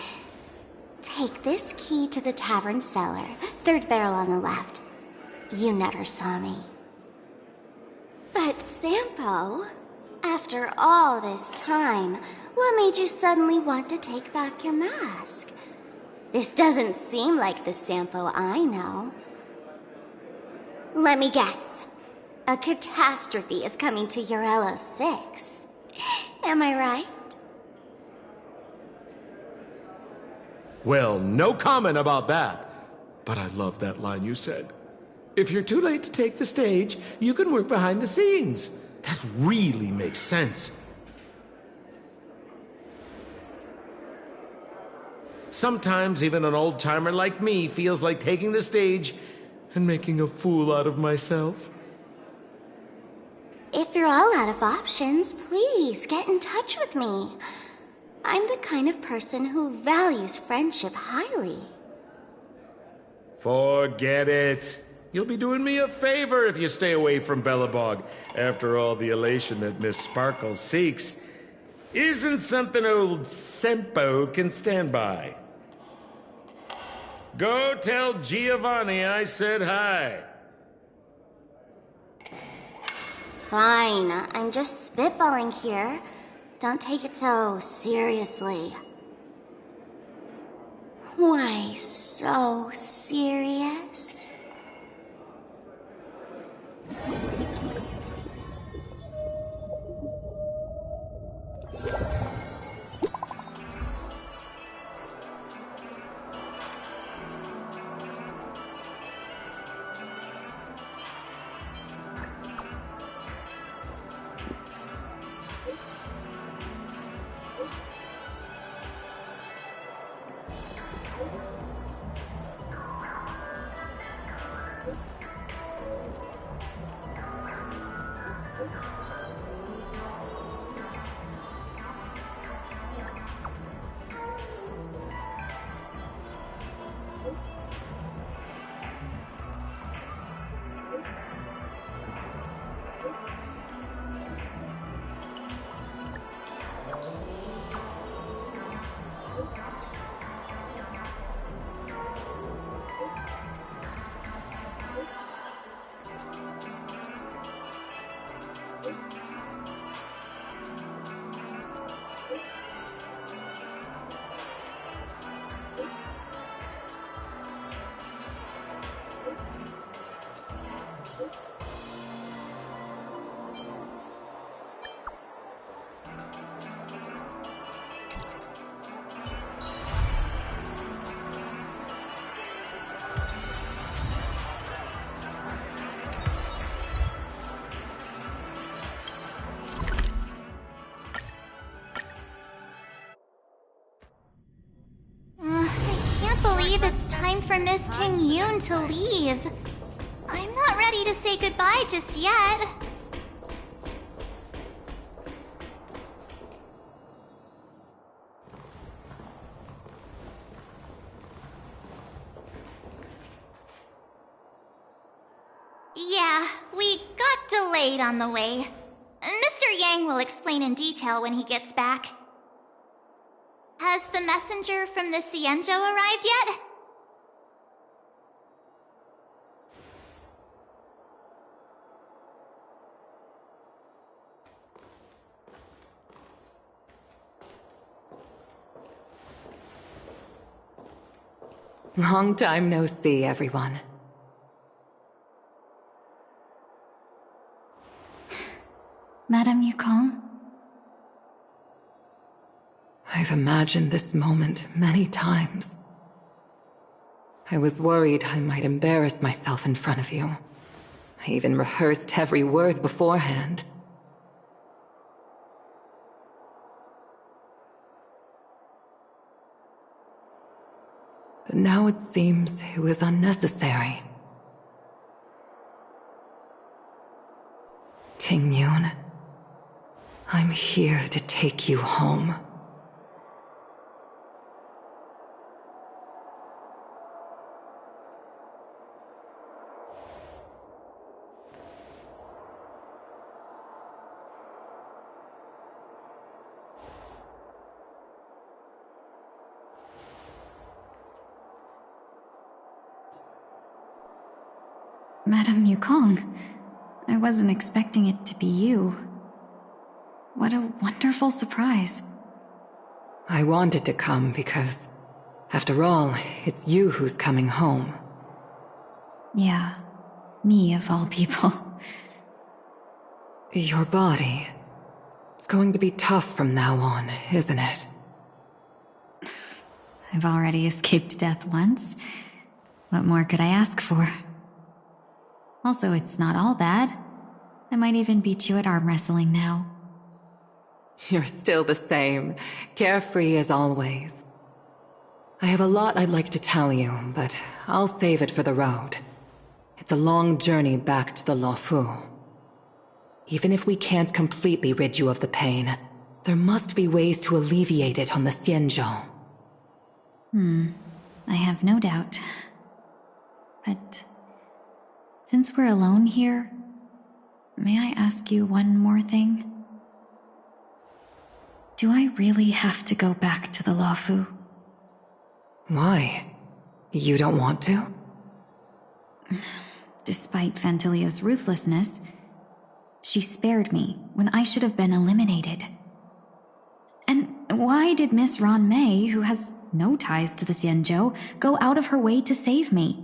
Take this key to the tavern cellar, third barrel on the left. You never saw me. But Sampo, after all this time, what made you suddenly want to take back your mask? This doesn't seem like the Sampo I know. Let me guess. A catastrophe is coming to Urello 6. Am I right? Well, no comment about that. But I love that line you said. If you're too late to take the stage, you can work behind the scenes. That really makes sense. Sometimes even an old-timer like me feels like taking the stage and making a fool out of myself. If you're all out of options, please get in touch with me. I'm the kind of person who values friendship highly. Forget it. You'll be doing me a favor if you stay away from Bellabog. After all, the elation that Miss Sparkle seeks isn't something old Sempo can stand by. Go tell Giovanni I said hi. Fine, I'm just spitballing here. Don't take it so seriously. Why so serious? It's time for Miss Ting Yoon to leave. I'm not ready to say goodbye just yet. Yeah, we got delayed on the way. Mr. Yang will explain in detail when he gets back. Has the messenger from the Cienjo arrived yet? Long time no see, everyone. Madame Yukong? I've imagined this moment many times. I was worried I might embarrass myself in front of you. I even rehearsed every word beforehand. But now it seems it was unnecessary. Ting Yun, I'm here to take you home. Madame Yukong, I wasn't expecting it to be you. What a wonderful surprise. I wanted to come because, after all, it's you who's coming home. Yeah, me of all people. Your body. It's going to be tough from now on, isn't it? I've already escaped death once. What more could I ask for? Also, it's not all bad. I might even beat you at arm wrestling now. You're still the same, carefree as always. I have a lot I'd like to tell you, but I'll save it for the road. It's a long journey back to the Luofu. Even if we can't completely rid you of the pain, there must be ways to alleviate it on the Xianzhou. I have no doubt. But since we're alone here, may I ask you one more thing? Do I really have to go back to the Luofu? Why? You don't want to? Despite Fantilia's ruthlessness, she spared me when I should have been eliminated. And why did Miss Ron Mei, who has no ties to the Xianzhou, go out of her way to save me?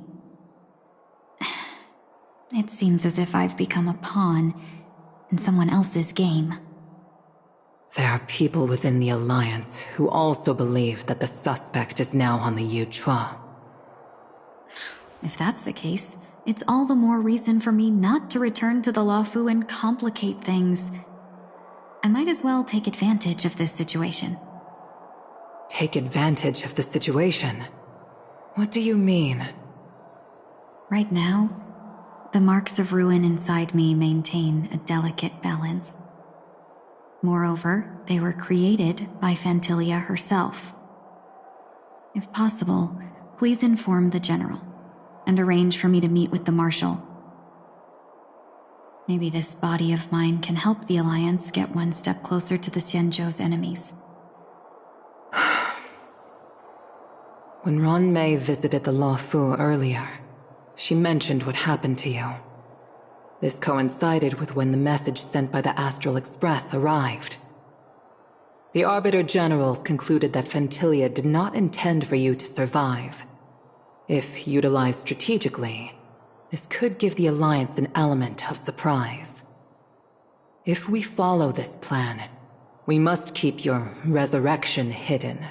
It seems as if I've become a pawn in someone else's game. There are people within the Alliance who also believe that the suspect is now on the Yuchua. If that's the case, it's all the more reason for me not to return to the Luofu and complicate things. I might as well take advantage of this situation. Take advantage of the situation? What do you mean? Right now, the marks of ruin inside me maintain a delicate balance. Moreover, they were created by Fantilia herself. If possible, please inform the General and arrange for me to meet with the Marshal. Maybe this body of mine can help the Alliance get one step closer to the Xianzhou's enemies. When Ron Mei visited the Luofu earlier, she mentioned what happened to you. This coincided with when the message sent by the Astral Express arrived. The Arbiter Generals concluded that Fantilia did not intend for you to survive. If utilized strategically, this could give the Alliance an element of surprise. If we follow this plan, we must keep your resurrection hidden.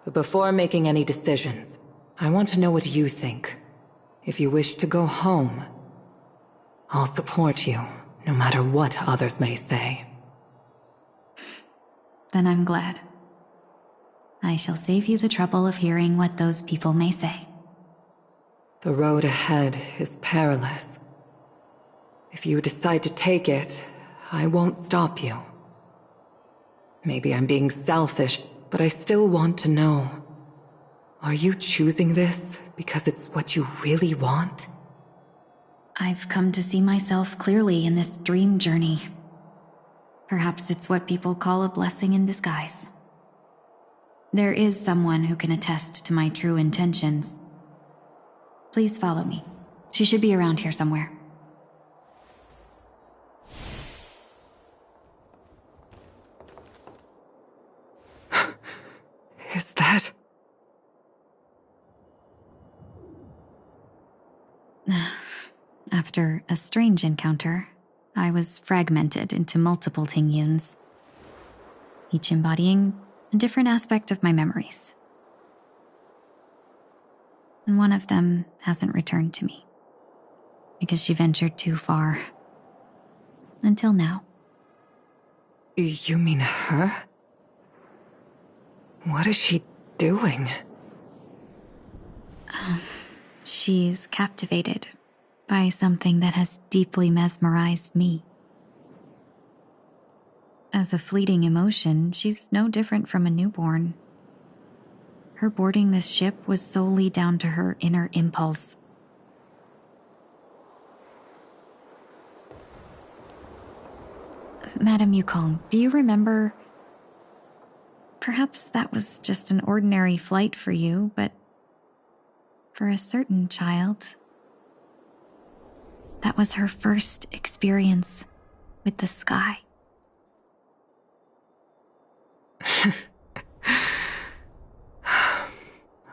But before making any decisions, I want to know what you think. If you wish to go home, I'll support you, no matter what others may say. Then I'm glad. I shall save you the trouble of hearing what those people may say. The road ahead is perilous. If you decide to take it, I won't stop you. Maybe I'm being selfish, but I still want to know. Are you choosing this because it's what you really want? I've come to see myself clearly in this dream journey. Perhaps it's what people call a blessing in disguise. There is someone who can attest to my true intentions. Please follow me. She should be around here somewhere. Is that... After a strange encounter, I was fragmented into multiple Tingyuns, each embodying a different aspect of my memories. And one of them hasn't returned to me, because she ventured too far. Until now. You mean her? What is she doing? She's captivated by something that has deeply mesmerized me. As a fleeting emotion, she's no different from a newborn. Her boarding this ship was solely down to her inner impulse. Madame Yukong, do you remember? Perhaps that was just an ordinary flight for you, but for a certain child, that was her first experience with the sky.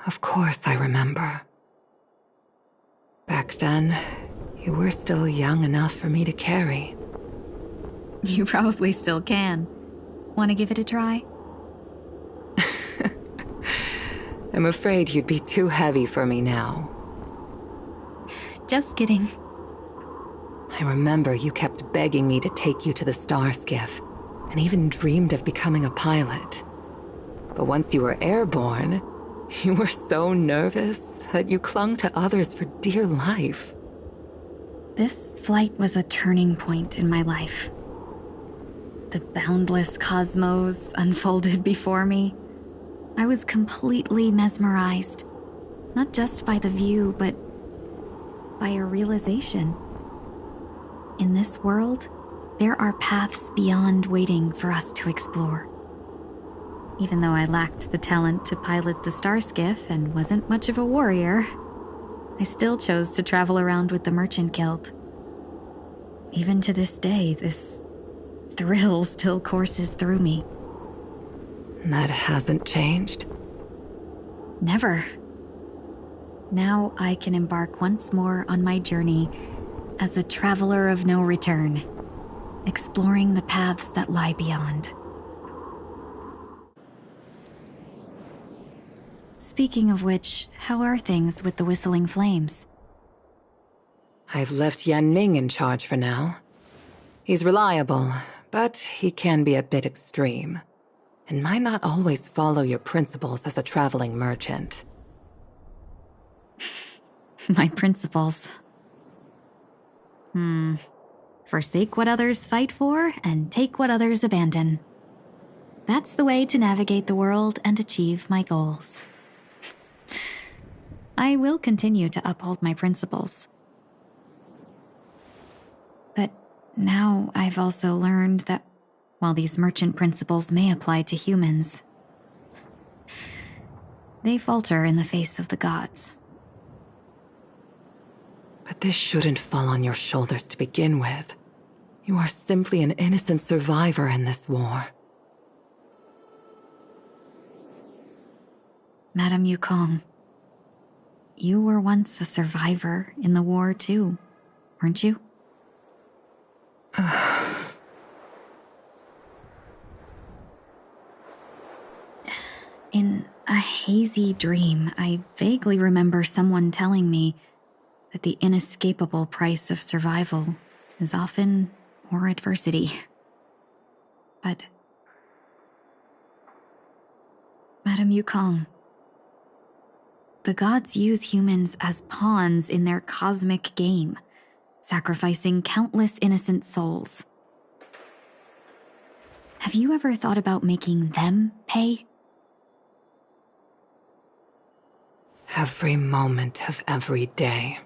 Of course I remember. Back then, you were still young enough for me to carry. You probably still can. Want to give it a try? I'm afraid you'd be too heavy for me now. Just kidding. I remember you kept begging me to take you to the star skiff, and even dreamed of becoming a pilot. But once you were airborne, you were so nervous that you clung to others for dear life. This flight was a turning point in my life. The boundless cosmos unfolded before me. I was completely mesmerized, not just by the view, but by a realization. In this world, there are paths beyond waiting for us to explore. Even though I lacked the talent to pilot the star skiff and wasn't much of a warrior, I still chose to travel around with the Merchant Guild. Even to this day, this thrill still courses through me. That hasn't changed? Never. Now I can embark once more on my journey as a traveler of no return, exploring the paths that lie beyond. Speaking of which, how are things with the Whistling Flames? I've left Yan Ming in charge for now. He's reliable, but he can be a bit extreme, and might not always follow your principles as a traveling merchant. My principles. Forsake what others fight for, and take what others abandon. That's the way to navigate the world and achieve my goals. I will continue to uphold my principles. But now I've also learned that while these merchant principles may apply to humans, they falter in the face of the gods. But this shouldn't fall on your shoulders to begin with. You are simply an innocent survivor in this war. Madame Yukong, you were once a survivor in the war too, weren't you? In a hazy dream, I vaguely remember someone telling me that the inescapable price of survival is often more adversity. But, Madame Yukong, the gods use humans as pawns in their cosmic game, sacrificing countless innocent souls. Have you ever thought about making them pay? Every moment of every day.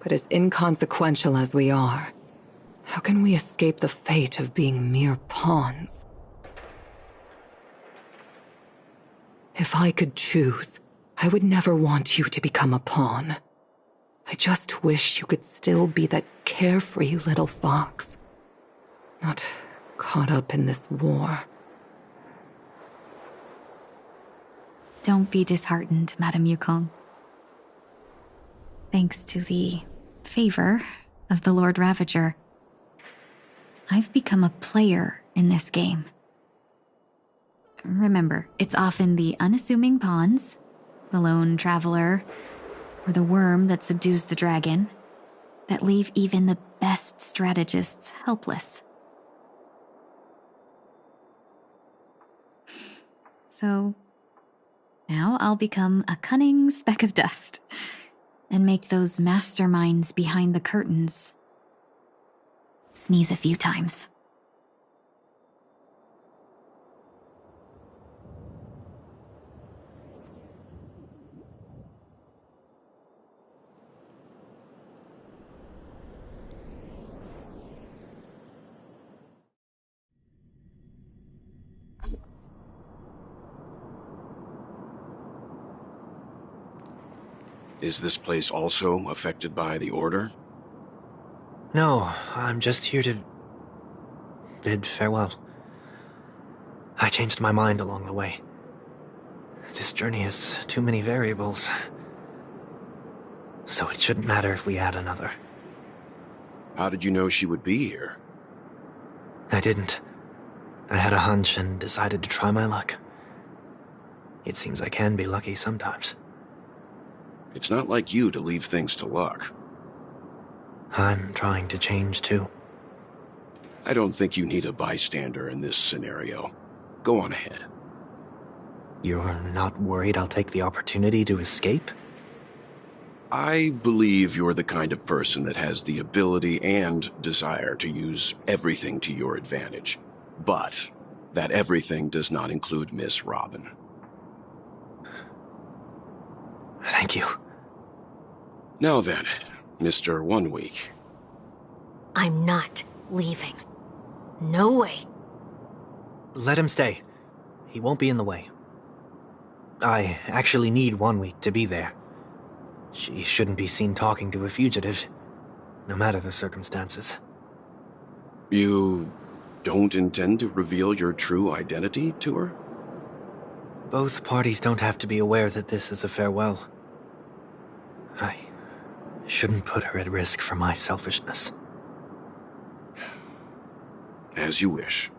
But as inconsequential as we are, how can we escape the fate of being mere pawns? If I could choose, I would never want you to become a pawn. I just wish you could still be that carefree little fox. Not caught up in this war. Don't be disheartened, Madame Yukong. Thanks to the favor of the Lord Ravager, I've become a player in this game. Remember, it's often the unassuming pawns, the lone traveler, or the worm that subdues the dragon, that leave even the best strategists helpless. So, now I'll become a cunning speck of dust, and make those masterminds behind the curtains sneeze a few times. Is this place also affected by the Order? No, I'm just here to bid farewell. I changed my mind along the way. This journey has too many variables. So it shouldn't matter if we add another. How did you know she would be here? I didn't. I had a hunch and decided to try my luck. It seems I can be lucky sometimes. It's not like you to leave things to luck. I'm trying to change too. I don't think you need a bystander in this scenario. Go on ahead. You're not worried I'll take the opportunity to escape? I believe you're the kind of person that has the ability and desire to use everything to your advantage. But that everything does not include Miss Robin. Thank you. Now then, Mr. 1 Week. I'm not leaving. No way. Let him stay. He won't be in the way. I actually need 1 week to be there. She shouldn't be seen talking to a fugitive, no matter the circumstances. You don't intend to reveal your true identity to her? Both parties don't have to be aware that this is a farewell. I shouldn't put her at risk for my selfishness. As you wish.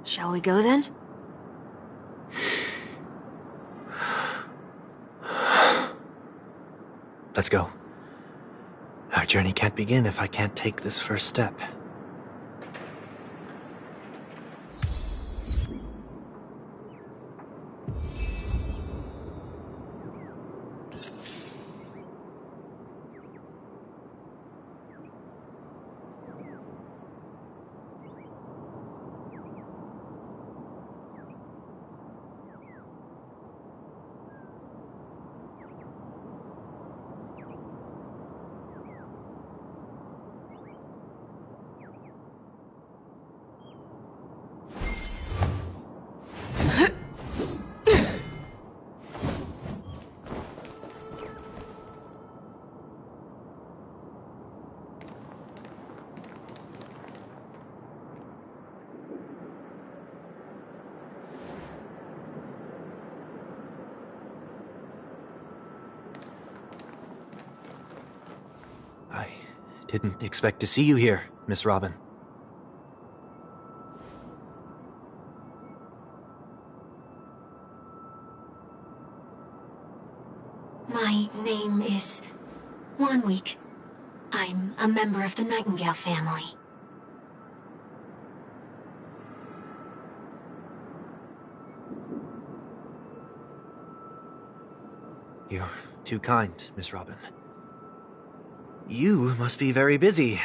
Shall we go then? Let's go. Our journey can't begin if I can't take this first step. Didn't expect to see you here, Miss Robin. My name is 1 Week. I'm a member of the Nightingale family. You're too kind, Miss Robin. You must be very busy.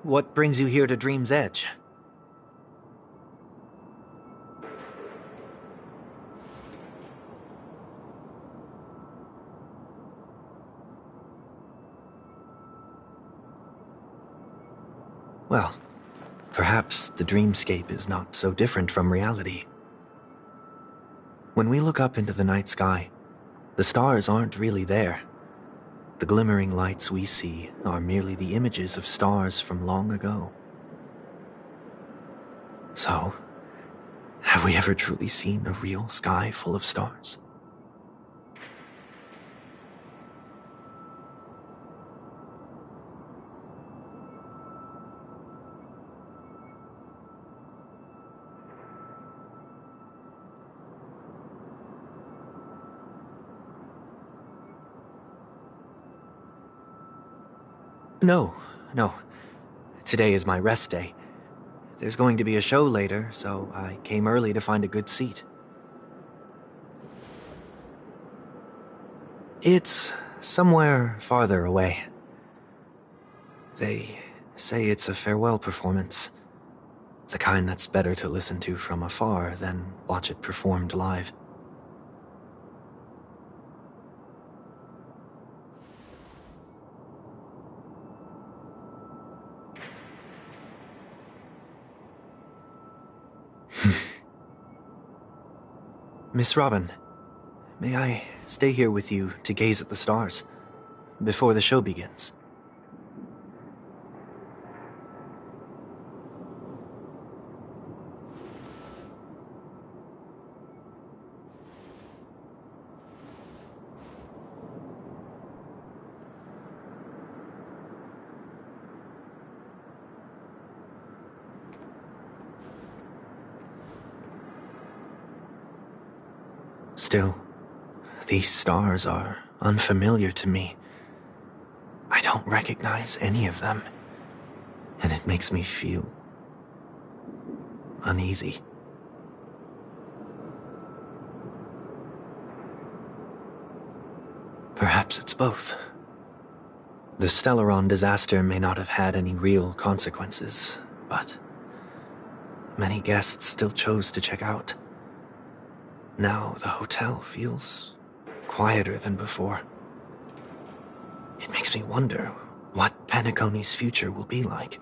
What brings you here to Dream's Edge? Well, perhaps the dreamscape is not so different from reality. When we look up into the night sky, the stars aren't really there. The glimmering lights we see are merely the images of stars from long ago. So, have we ever truly seen a real sky full of stars? No. Today is my rest day. There's going to be a show later, so I came early to find a good seat. It's somewhere farther away. They say it's a farewell performance. The kind that's better to listen to from afar than watch it performed live. Miss Robin, may I stay here with you to gaze at the stars before the show begins? Still, these stars are unfamiliar to me. I don't recognize any of them, and it makes me feel uneasy. Perhaps it's both. The Stellaron disaster may not have had any real consequences, but many guests still chose to check out. Now the hotel feels quieter than before. It makes me wonder what Penacony's future will be like.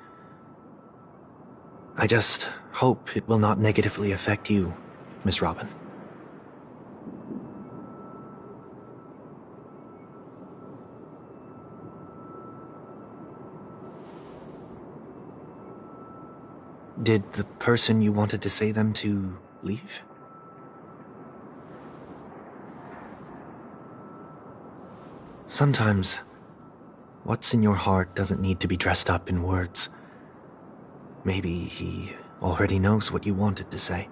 I just hope it will not negatively affect you, Miss Robin. Did the person you wanted to say them to leave? Sometimes, what's in your heart doesn't need to be dressed up in words. Maybe he already knows what you wanted to say.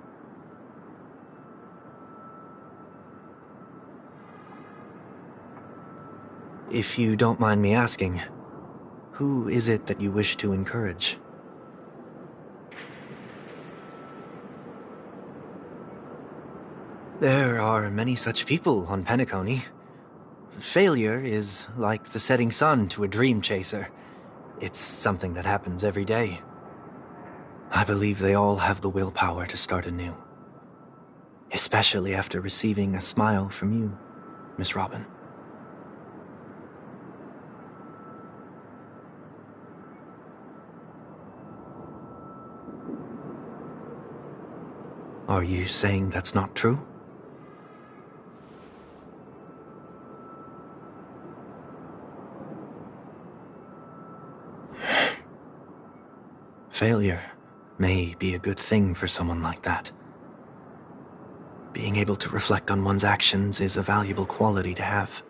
If you don't mind me asking, who is it that you wish to encourage? There are many such people on Penacony. Failure is like the setting sun to a dream chaser. It's something that happens every day. I believe they all have the willpower to start anew. Especially after receiving a smile from you, Miss Robin. Are you saying that's not true? Failure may be a good thing for someone like that. Being able to reflect on one's actions is a valuable quality to have.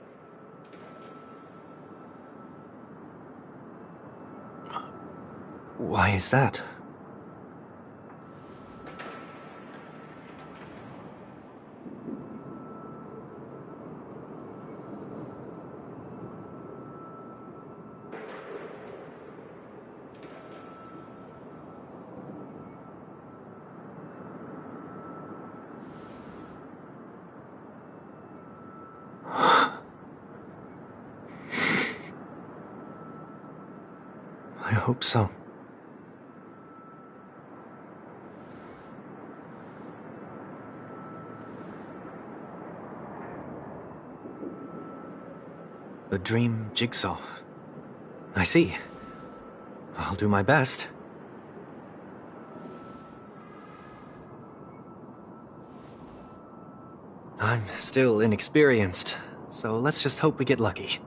Why is that? I hope so. A dream jigsaw. I see. I'll do my best. I'm still inexperienced, so let's just hope we get lucky.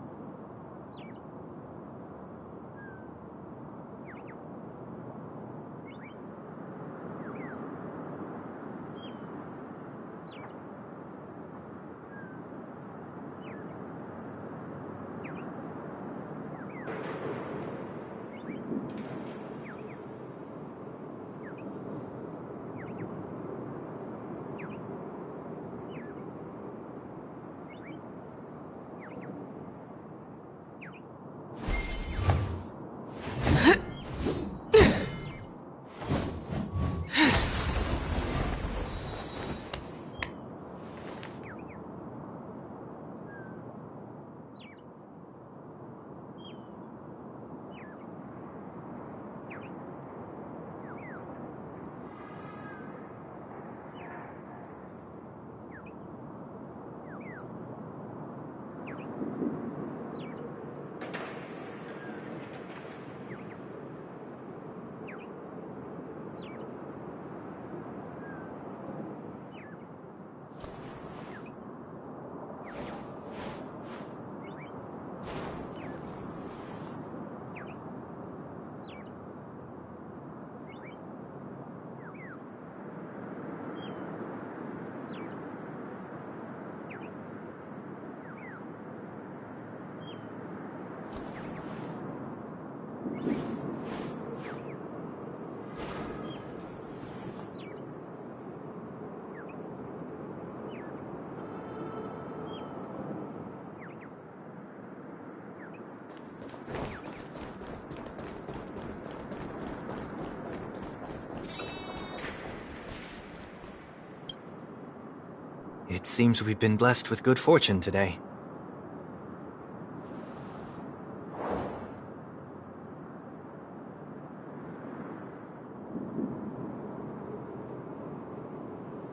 It seems we've been blessed with good fortune today.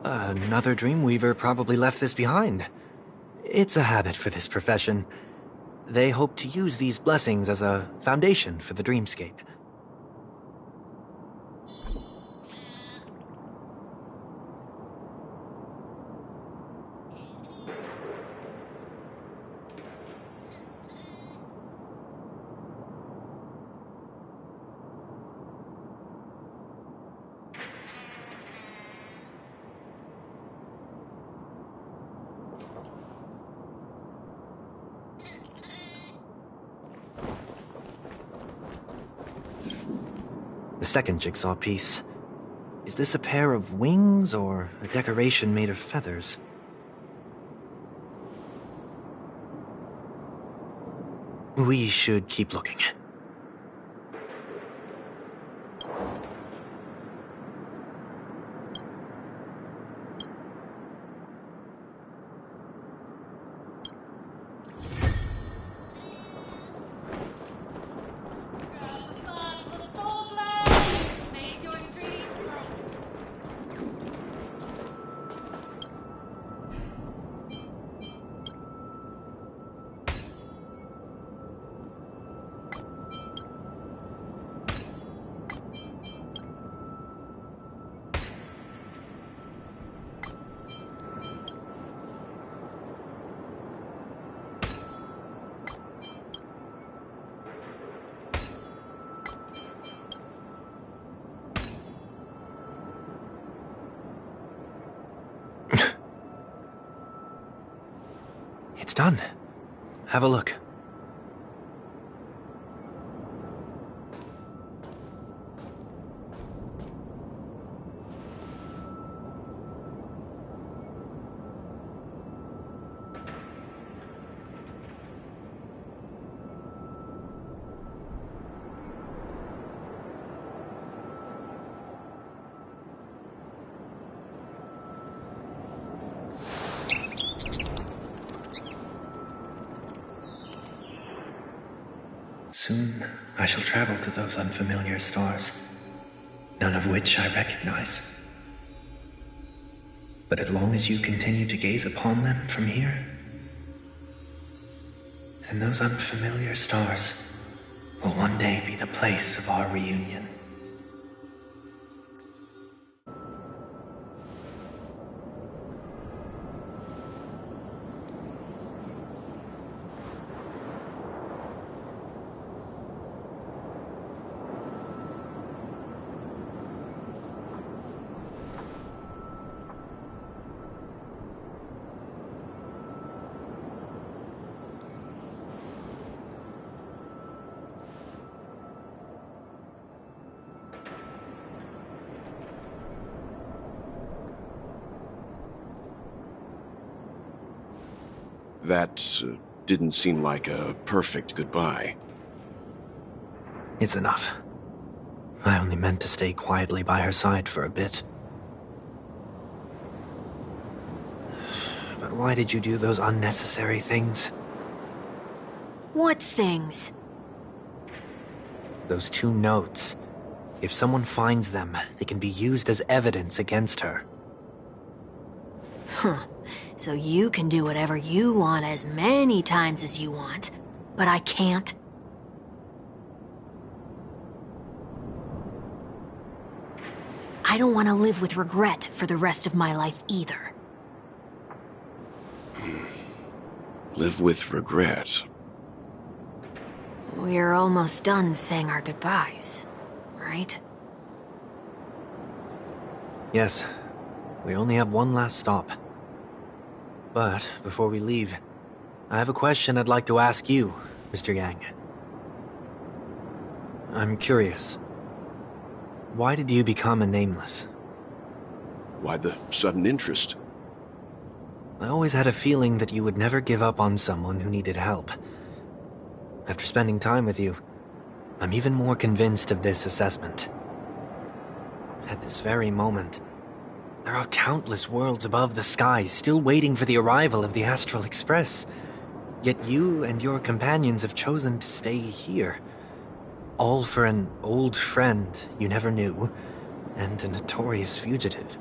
Another Dreamweaver probably left this behind. It's a habit for this profession. They hope to use these blessings as a foundation for the dreamscape. The second jigsaw piece. Is this a pair of wings or a decoration made of feathers? We should keep looking. It's done. Have a look. Soon, I shall travel to those unfamiliar stars, none of which I recognize. But as long as you continue to gaze upon them from here, then those unfamiliar stars will one day be the place of our reunion. That didn't seem like a perfect goodbye. It's enough. I only meant to stay quietly by her side for a bit. But why did you do those unnecessary things? What things? Those 2 notes. If someone finds them, they can be used as evidence against her. Huh. So you can do whatever you want as many times as you want, but I can't? I don't want to live with regret for the rest of my life either. Live with regret. We're almost done saying our goodbyes, right? Yes. We only have one last stop. But before we leave, I have a question I'd like to ask you, Mr. Yang. I'm curious. Why did you become a Nameless? Why the sudden interest? I always had a feeling that you would never give up on someone who needed help. After spending time with you, I'm even more convinced of this assessment. At this very moment, there are countless worlds above the sky still waiting for the arrival of the Astral Express. Yet you and your companions have chosen to stay here. All for an old friend you never knew, and a notorious fugitive.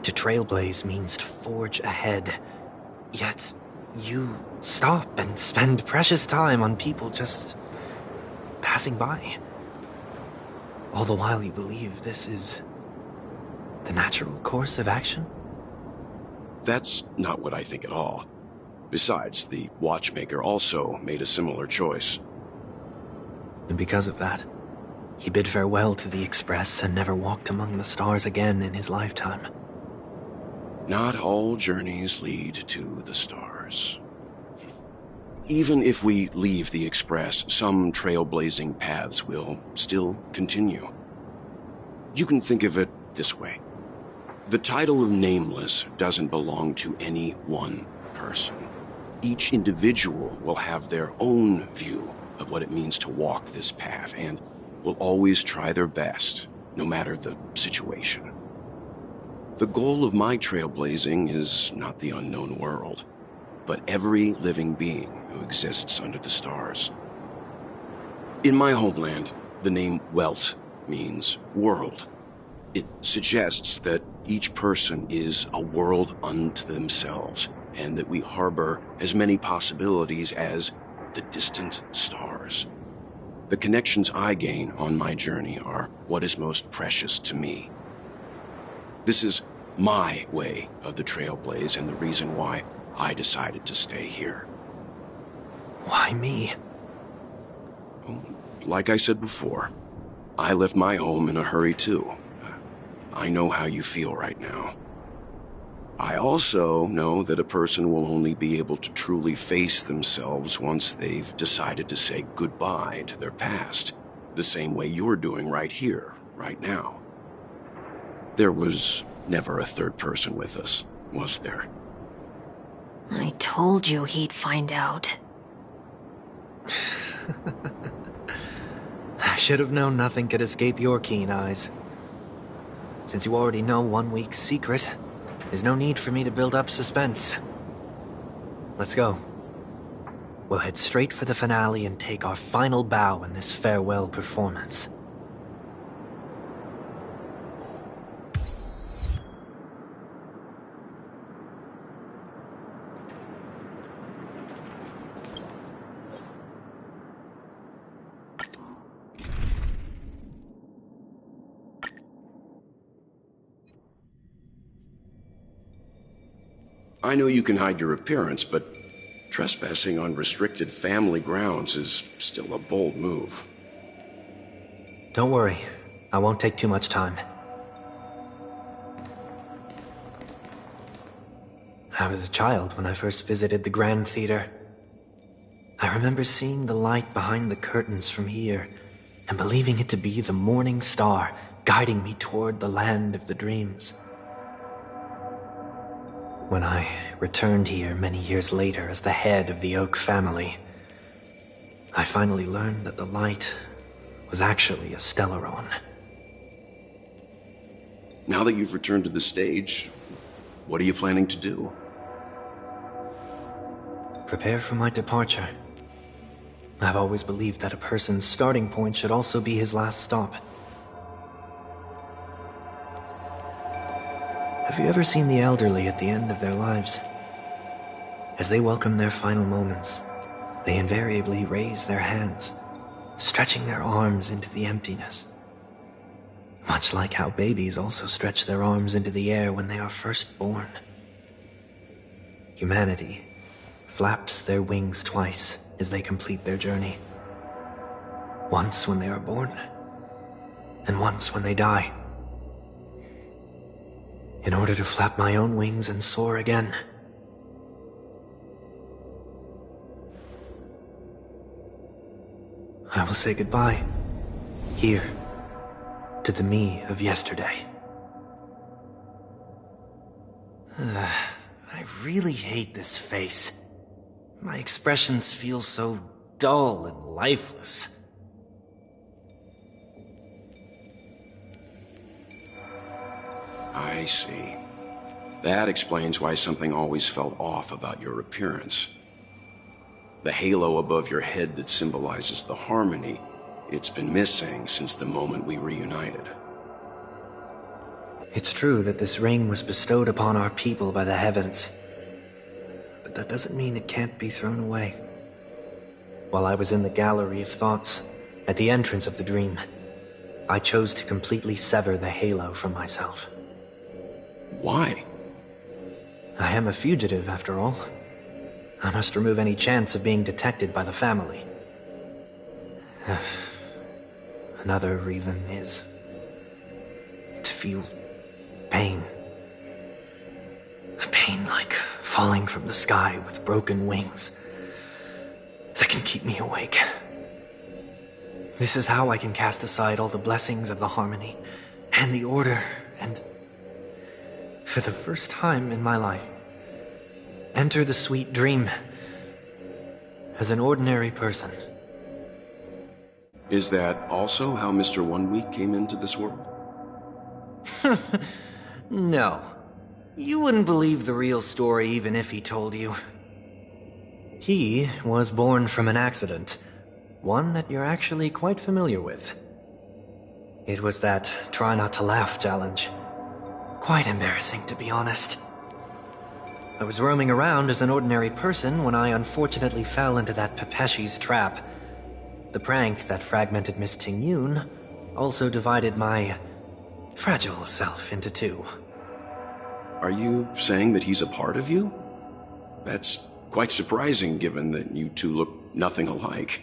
To trailblaze means to forge ahead. Yet, you stop and spend precious time on people just passing by. All the while you believe this is the natural course of action? That's not what I think at all. Besides, the watchmaker also made a similar choice. And because of that, he bid farewell to the Express and never walked among the stars again in his lifetime. Not all journeys lead to the stars. Even if we leave the Express, some trailblazing paths will still continue. You can think of it this way. The title of Nameless doesn't belong to any one person. Each individual will have their own view of what it means to walk this path and will always try their best, no matter the situation. The goal of my trailblazing is not the unknown world, but every living being who exists under the stars. In my homeland, the name Welt means world. It suggests that each person is a world unto themselves, and that we harbor as many possibilities as the distant stars. The connections I gain on my journey are what is most precious to me. This is my way of the trailblaze and the reason why I decided to stay here. Why me? Like I said before, I left my home in a hurry too. I know how you feel right now. I also know that a person will only be able to truly face themselves once they've decided to say goodbye to their past, the same way you're doing right here, right now. There was never a third person with us, was there? I told you he'd find out. I should have known nothing could escape your keen eyes. Since you already know 1 week's secret, there's no need for me to build up suspense. Let's go. We'll head straight for the finale and take our final bow in this farewell performance. I know you can hide your appearance, but trespassing on restricted family grounds is still a bold move. Don't worry, I won't take too much time. I was a child when I first visited the Grand Theater. I remember seeing the light behind the curtains from here and believing it to be the morning star guiding me toward the land of the dreams. When I returned here many years later as the head of the Oak family, I finally learned that the light was actually a Stellaron. Now that you've returned to the stage, what are you planning to do? Prepare for my departure. I've always believed that a person's starting point should also be his last stop. Have you ever seen the elderly at the end of their lives? As they welcome their final moments, they invariably raise their hands, stretching their arms into the emptiness. Much like how babies also stretch their arms into the air when they are first born. Humanity flaps their wings twice as they complete their journey. Once when they are born, and once when they die. In order to flap my own wings and soar again. I will say goodbye, here, to the me of yesterday. I really hate this face. My expressions feel so dull and lifeless. I see. That explains why something always felt off about your appearance. The halo above your head that symbolizes the harmony, it's been missing since the moment we reunited. It's true that this ring was bestowed upon our people by the heavens. But that doesn't mean it can't be thrown away. While I was in the gallery of thoughts, at the entrance of the dream, I chose to completely sever the halo from myself. Why? I am a fugitive, after all. I must remove any chance of being detected by the family. Another reason is to feel pain. A pain like falling from the sky with broken wings that can keep me awake. This is how I can cast aside all the blessings of the harmony and the order and, for the first time in my life, enter the sweet dream as an ordinary person. Is that also how Mr. 1 Week came into this world? No. You wouldn't believe the real story even if he told you. He was born from an accident, one that you're actually quite familiar with. It was that try not to laugh challenge. Quite embarrassing, to be honest. I was roaming around as an ordinary person when I unfortunately fell into that Pepeshi's trap. The prank that fragmented Miss Ting-Yun also divided my fragile self into two. Are you saying that he's a part of you? That's quite surprising given that you two look nothing alike.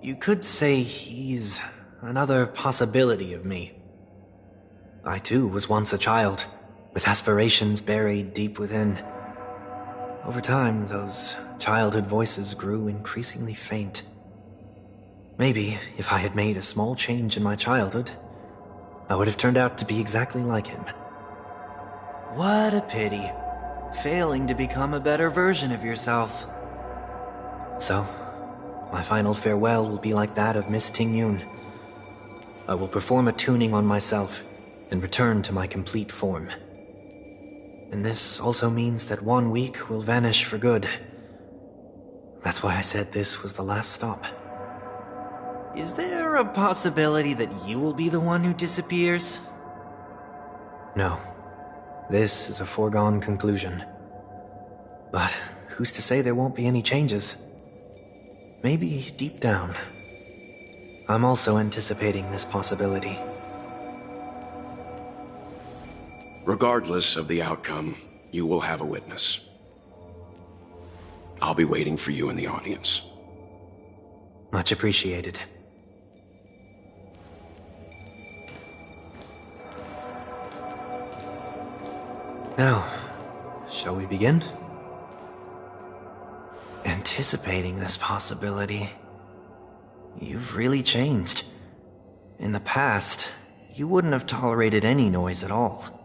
You could say he's another possibility of me. I too was once a child, with aspirations buried deep within. Over time, those childhood voices grew increasingly faint. Maybe if I had made a small change in my childhood, I would have turned out to be exactly like him. What a pity, failing to become a better version of yourself. So, my final farewell will be like that of Miss Ting-Yun. I will perform a tuning on myself and return to my complete form. And this also means that 1 week will vanish for good. That's why I said this was the last stop. Is there a possibility that you will be the one who disappears? No. This is a foregone conclusion. But who's to say there won't be any changes? Maybe deep down, I'm also anticipating this possibility. Regardless of the outcome, you will have a witness. I'll be waiting for you in the audience. Much appreciated. Now, shall we begin? Anticipating this possibility, you've really changed. In the past, you wouldn't have tolerated any noise at all.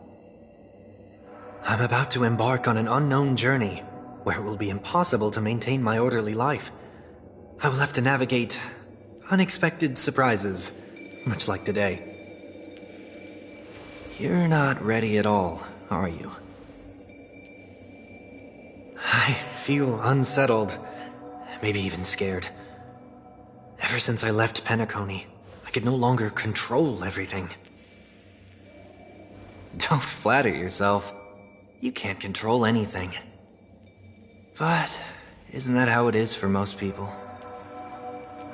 I'm about to embark on an unknown journey where it will be impossible to maintain my orderly life. I will have to navigate unexpected surprises, much like today. You're not ready at all, are you? I feel unsettled, maybe even scared. Ever since I left Penacony, I could no longer control everything. Don't flatter yourself. You can't control anything. But isn't that how it is for most people?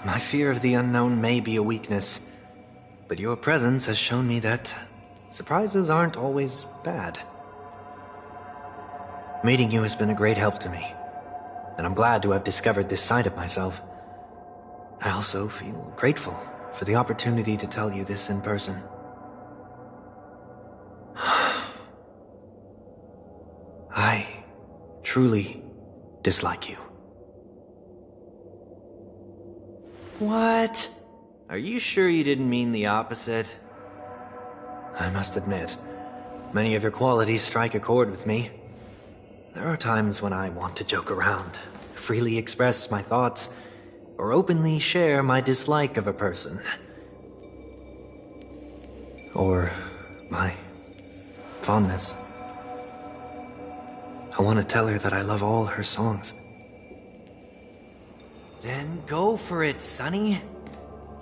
My fear of the unknown may be a weakness, but your presence has shown me that surprises aren't always bad. Meeting you has been a great help to me, and I'm glad to have discovered this side of myself. I also feel grateful for the opportunity to tell you this in person. I truly dislike you. What? Are you sure you didn't mean the opposite? I must admit, many of your qualities strike a chord with me. There are times when I want to joke around, freely express my thoughts, or openly share my dislike of a person. Or my fondness. I want to tell her that I love all her songs. Then go for it, Sonny.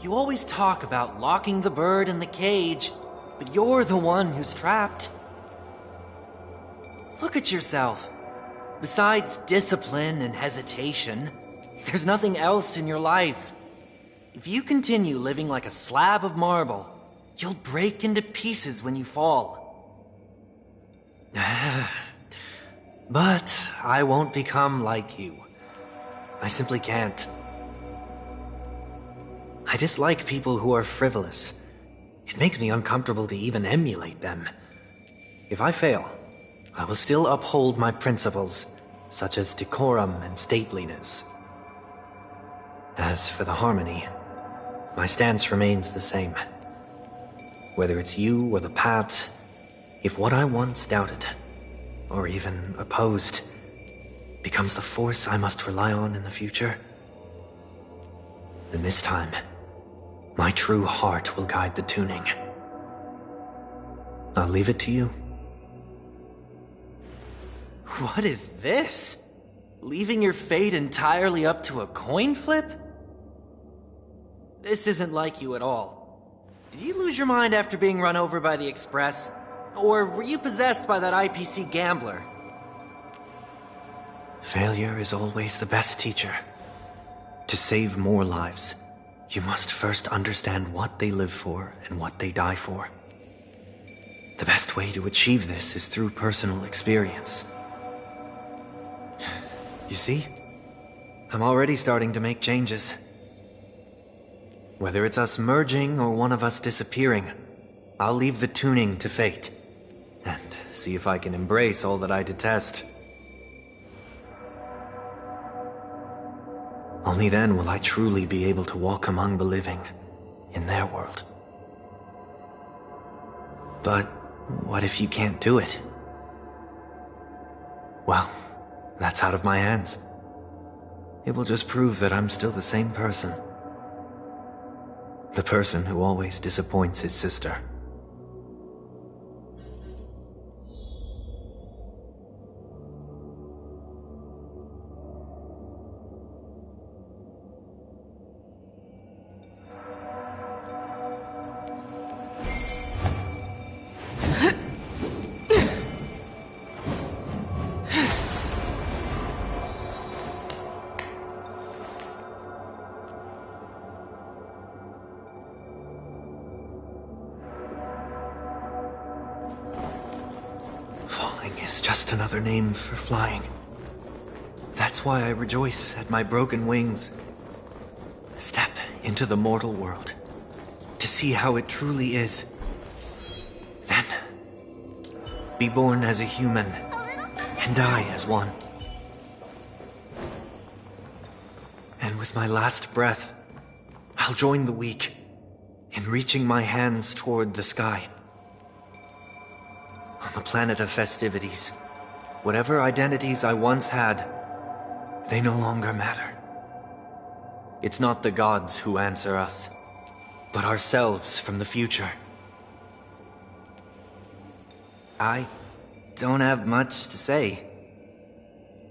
You always talk about locking the bird in the cage, but you're the one who's trapped. Look at yourself. Besides discipline and hesitation, there's nothing else in your life. If you continue living like a slab of marble, you'll break into pieces when you fall. But I won't become like you. I simply can't. I dislike people who are frivolous. It makes me uncomfortable to even emulate them. If I fail, I will still uphold my principles, such as decorum and stateliness. As for the harmony, my stance remains the same. Whether it's you or the paths, if what I once doubted, or even opposed, becomes the force I must rely on in the future, then this time, my true heart will guide the tuning. I'll leave it to you. What is this? Leaving your fate entirely up to a coin flip? This isn't like you at all. Did you lose your mind after being run over by the Express? Or were you possessed by that IPC gambler? Failure is always the best teacher. To save more lives, you must first understand what they live for and what they die for. The best way to achieve this is through personal experience. You see? I'm already starting to make changes. Whether it's us merging or one of us disappearing, I'll leave the tuning to fate, and see if I can embrace all that I detest. Only then will I truly be able to walk among the living, in their world. But what if you can't do it? Well, that's out of my hands. It will just prove that I'm still the same person. The person who always disappoints his sister. Is just another name for flying. That's why I rejoice at my broken wings. Step into the mortal world to see how it truly is. Then, be born as a human and die as one. And with my last breath, I'll join the weak in reaching my hands toward the sky. the planet of festivities, whatever identities I once had, they no longer matter. It's not the gods who answer us, but ourselves from the future. I don't have much to say.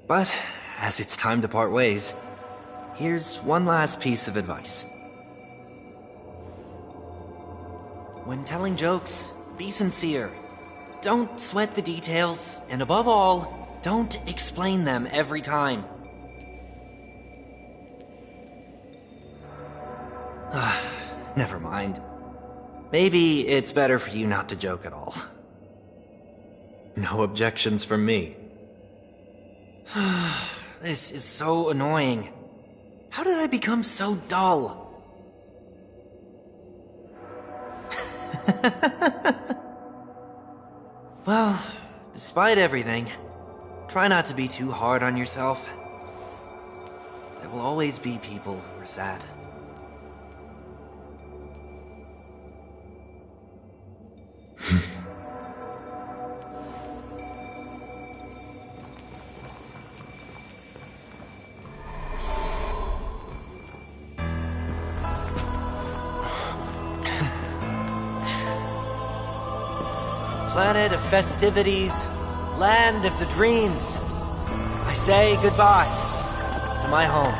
But, as it's time to part ways, here's one last piece of advice. When telling jokes, be sincere. Don't sweat the details, and above all, don't explain them every time. Never mind. Maybe it's better for you not to joke at all. No objections from me. This is so annoying. How did I become so dull? Well, despite everything, try not to be too hard on yourself. There will always be people who are sad. Planet of festivities, land of the dreams. I say goodbye to my home.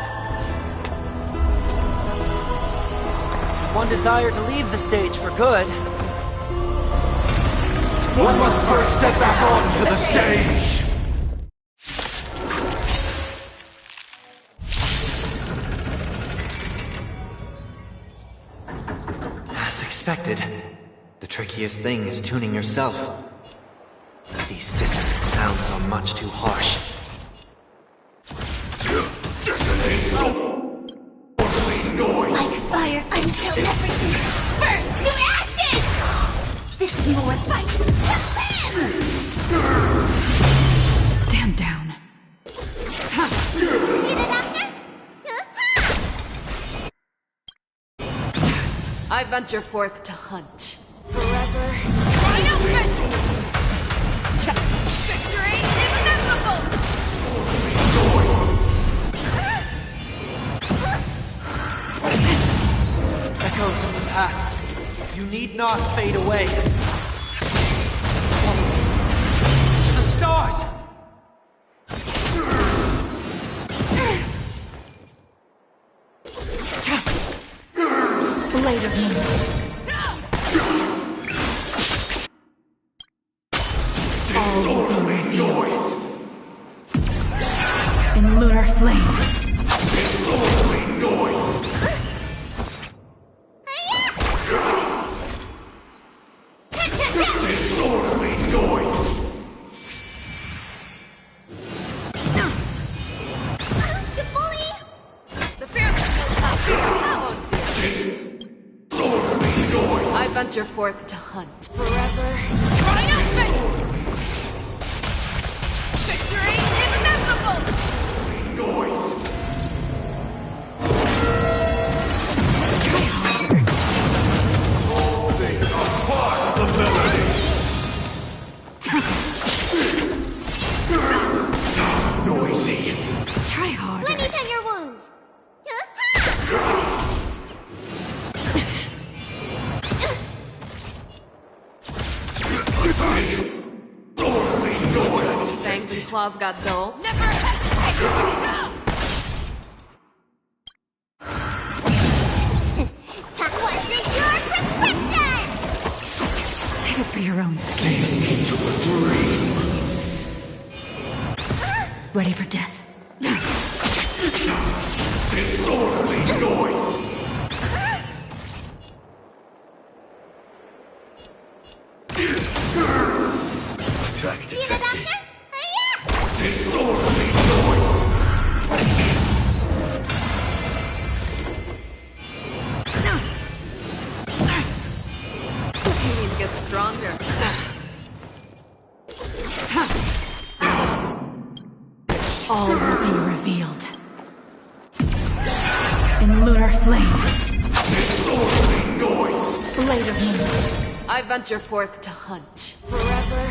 Should one desire to leave the stage for good, one must first step back onto the stage! As expected, the trickiest thing is tuning yourself. These dissonant sounds are much too harsh. Like fire until everything burns to ashes! This is more fight to live! Stand down. Need a doctor? I venture forth to hunt. Forever triumphant! Victory is inevitable! Echoes of the past, you need not fade away. To the stars! Blade of moonlight. All will be revealed. In lunar flame. Disorderly noise! You bully! The fearless will not be hallowed, dear. Disorderly noise! I venture forth to hunt. Forever triumphant! Victory is inevitable! Noise! They are part of the melody! Noisy! Try harder. Let me tend your wounds! Disorderly noise! Fangs and claws got dull. Never hesitate! That wasn't your prescription! Save it for your own skin. Into a dream! Ready for death. Disorderly noise! Attack detected! Disorderly noise! You need to get stronger. All will be revealed. In lunar flame. Disorderly noise! Blade of moonlight. I venture forth to hunt. Forever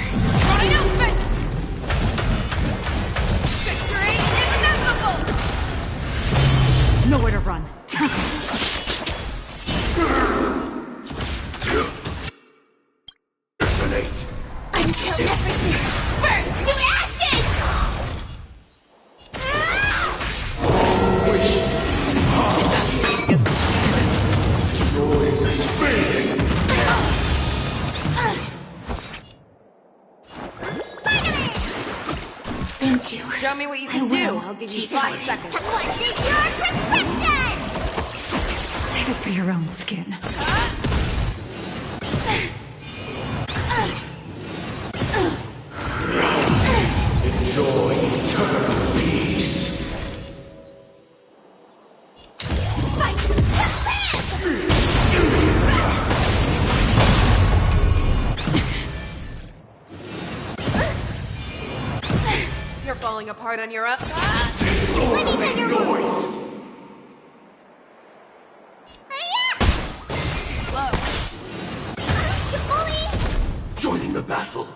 Thank you. Show me what you can do. I'll give you 5 seconds. What's in your prescription? Save it for your own skin. Enjoy eternal peace. You're falling apart on your own. Disarming noise. Joining the battle.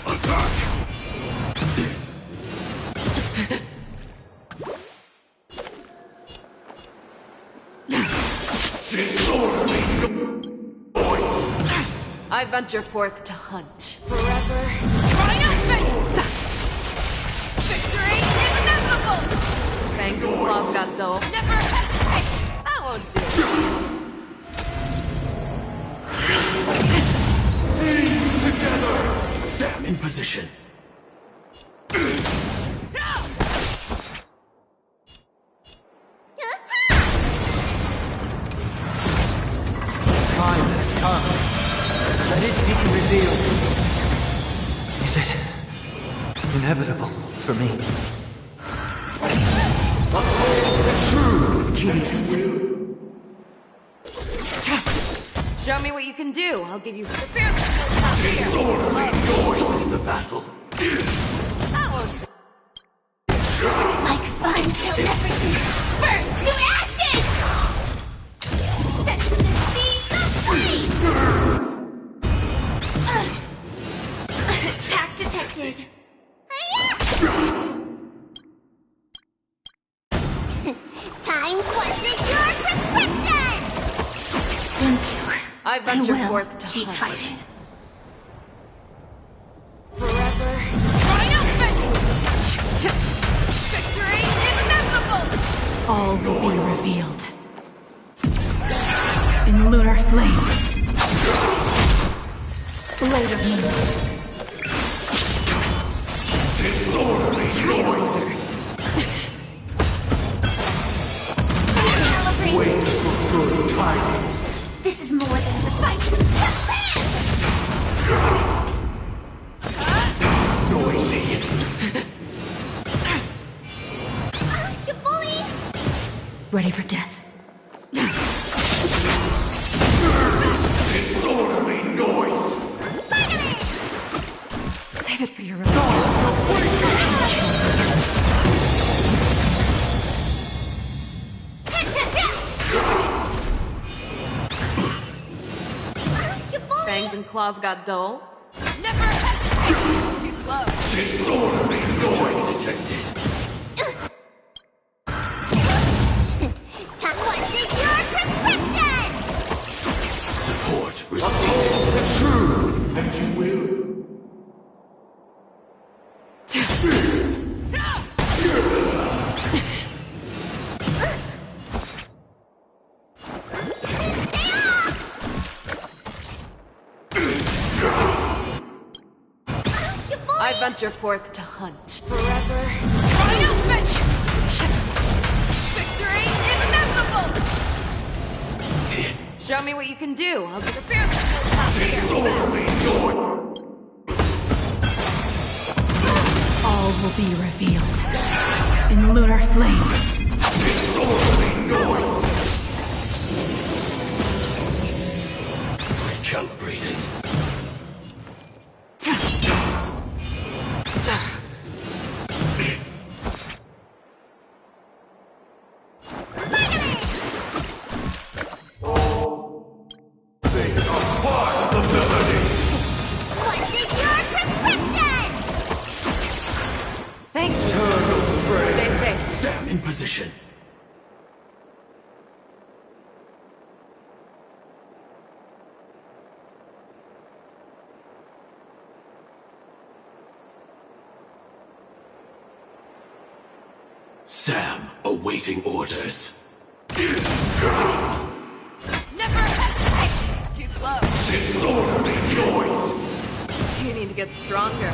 Attack! Disarming noise. I venture forth to hunt. Forever. Triumphant! Victory is inevitable! Thank you, Claus got dull. Never hesitate! That won't do. Together! Sam in position. Time has come. Let it be revealed. Is it inevitable for me? True. Genius. Show me what you can do. I'll give you the fear. Join the battle. That won't do. Like fun till everything burns to ashes! Set the seas aflame! Attack detected. Time quenches your prescription! Thank you. I venture will forth to keep hunt. fighting. Forever. Triumphant! Victory is inevitable! All will be revealed. In lunar flame. Blade of moon. Disarming noise. Wait for good tidings. This is more than the fight. Noisy. You bully! Ready for death. Disarming noise. Save it for your own. Fangs and claws got dull. Never hesitate! Too slow. Disarming noise detected. What's in your prescription? Support received. True, and you will. I venture forth to hunt. Forever. Triumphant! Victory is inevitable! Show me what you can do. I'll give the fear. Disarming noise. All will be revealed. In lunar flame. Disarming noise. Recalibrating. They are part of the melody. What's in your prescription? Thank you. Eternal praise. Stay safe. Sam in position. Sam awaiting orders. Never hesitate! Too slow. Disarming noise. need to get stronger.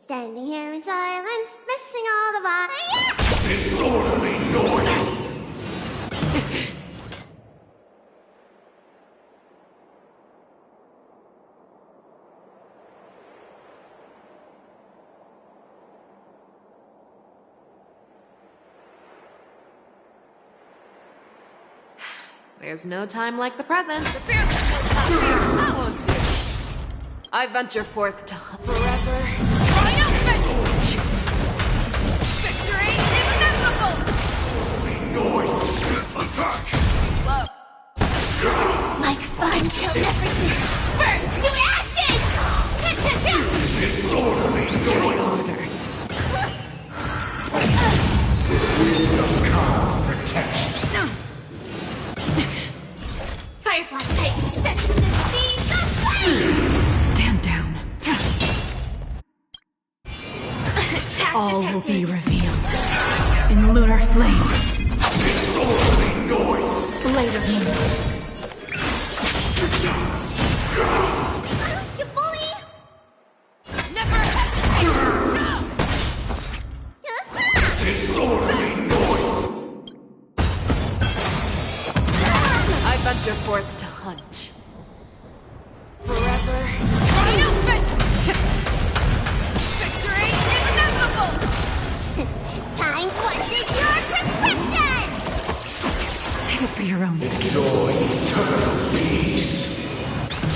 Standing here in silence, missing all the vibes. Disorderly noise! There's no time like the present. The fear that won't do. I venture forth to hunt forever. Triumphant! Victory is inevitable! Noise! Attack! Slow. Like fun till everything burns to ashes! Disorderly noise! Wisdom cause protection. Firefly Titan sets the speed of flame! Stand down. All will be revealed in lunar flame. Disorderly noise! Blade of moon. You bully! Never Disorderly noise! I venture forth to hunt. Forever. Triumphant! Victory is inevitable! Time to undo your prescription! Save it for your own skin. Enjoy eternal peace!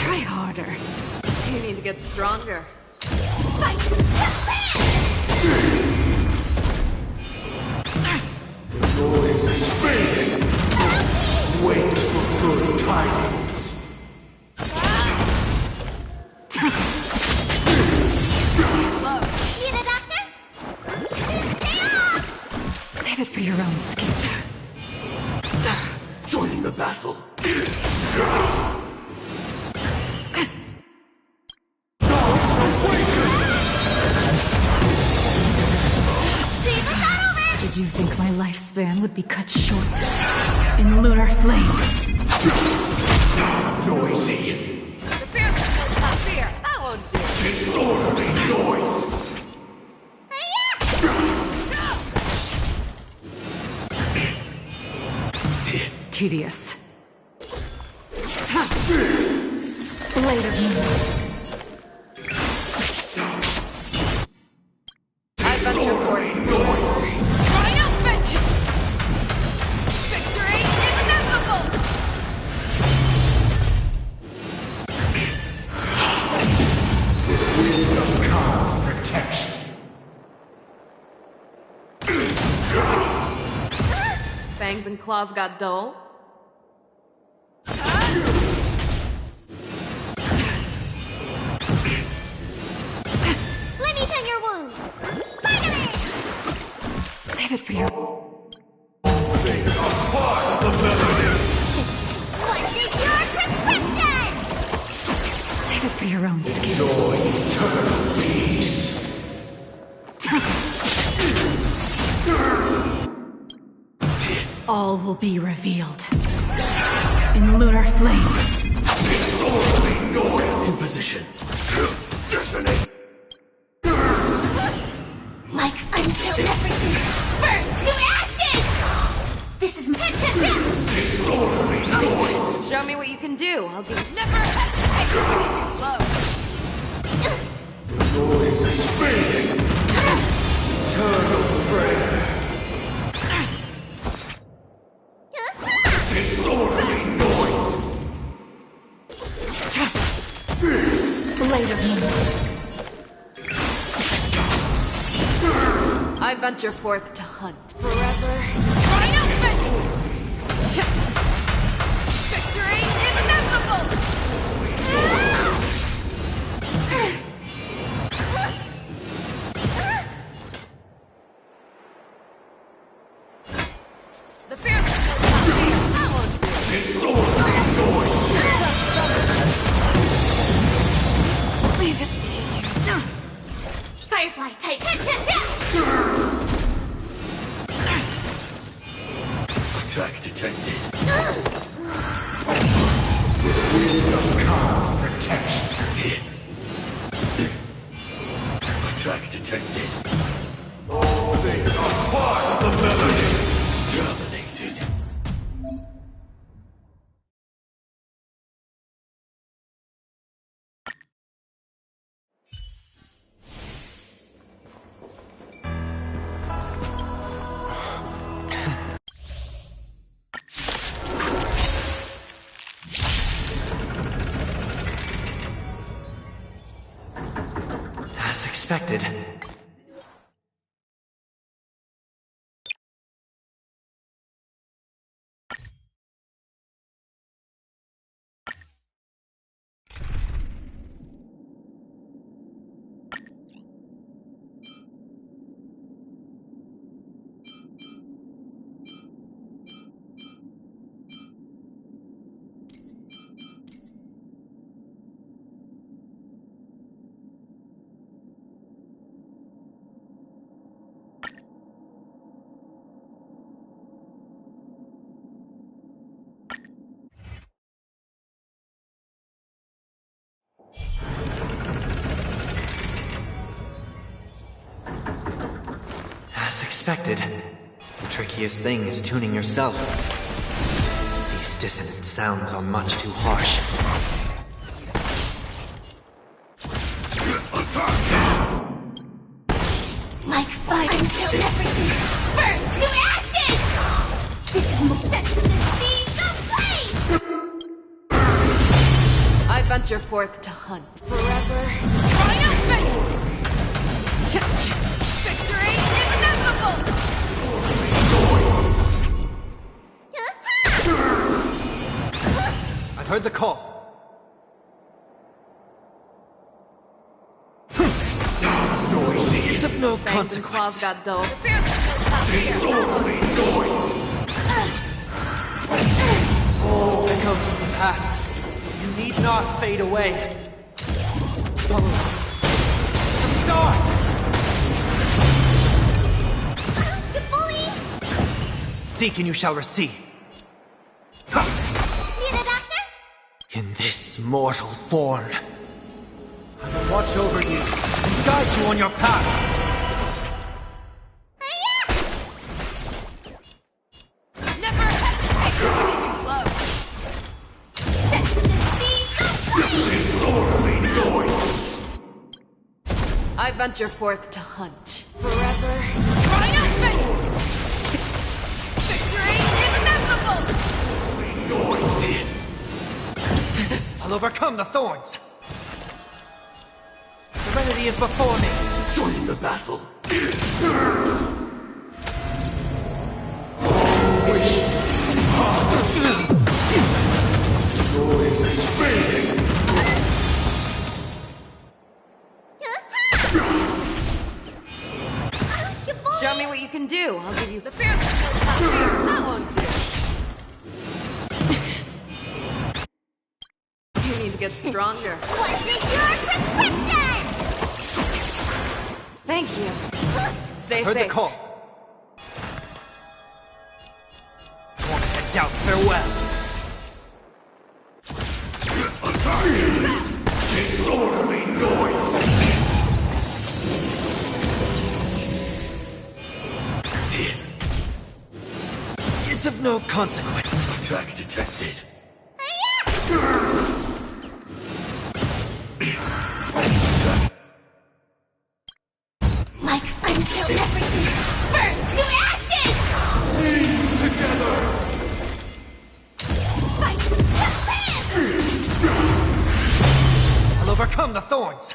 Try harder. You need to get stronger. Fight to live! The noise is fading! Wait for good tidings! Need a doctor? Stay off! Save it for your own skin. Joining the battle! Did you think my lifespan would be cut short in lunar flame? Noisy! The fear that fear. That won't do. Disorderly noise! Tedious. Blade of moon. I venture forth. Triumphant! Victory is inevitable! Wisdom cause protection. Fangs and claws got dull. Let me tend your wound! Spider-Man! Save it for your... They are part of the melody. What's in your prescription? Save it for your own skin. Enjoy eternal peace. All will be revealed in lunar flame. Disorderly noise! In position. Detonate! Like until everything burns to ashes! This is Disorderly noise! Show me what you can do. I'll give you never hesitate. Too slow. Noise is fading! Eternal prayer! Disorderly noise! Blade of moon. I venture forth to hunt. Forever. Triumphant! Victory is inevitable! Firefly type. Attack detected. Protection. Attack detected. They are part of the melody. Terminated. As expected. As expected. The trickiest thing is tuning yourself. These dissonant sounds are much too harsh. Like fire until everything burns to ashes! This is more sense than this being the blade! I venture forth to hunt. Forever. Triumphant! Victory is inevitable! I've heard the call. It's of no consequence. Claws got dull. Echoes of the past. You need not fade away. Follow the stars! Seek and you shall receive. Need a doctor? In this mortal form. I will watch over you and guide you on your path. Never hesitate. Too slow. Disorderly noise. I venture forth to hunt. Forever. Triumphant! Victory is inevitable! I'll overcome the thorns. Serenity is before me. Join the battle. Noise is fading. Show me what you can do. I'll give you the fear. That won't do. You need to get stronger. What's in your prescription? Thank you. Stay Heard safe. the call. Torment and doubt, farewell. Disorderly noise. It's of no consequence. Attack detected. Like until everything burns to ashes! Together. Fight to live! I'll overcome the thorns.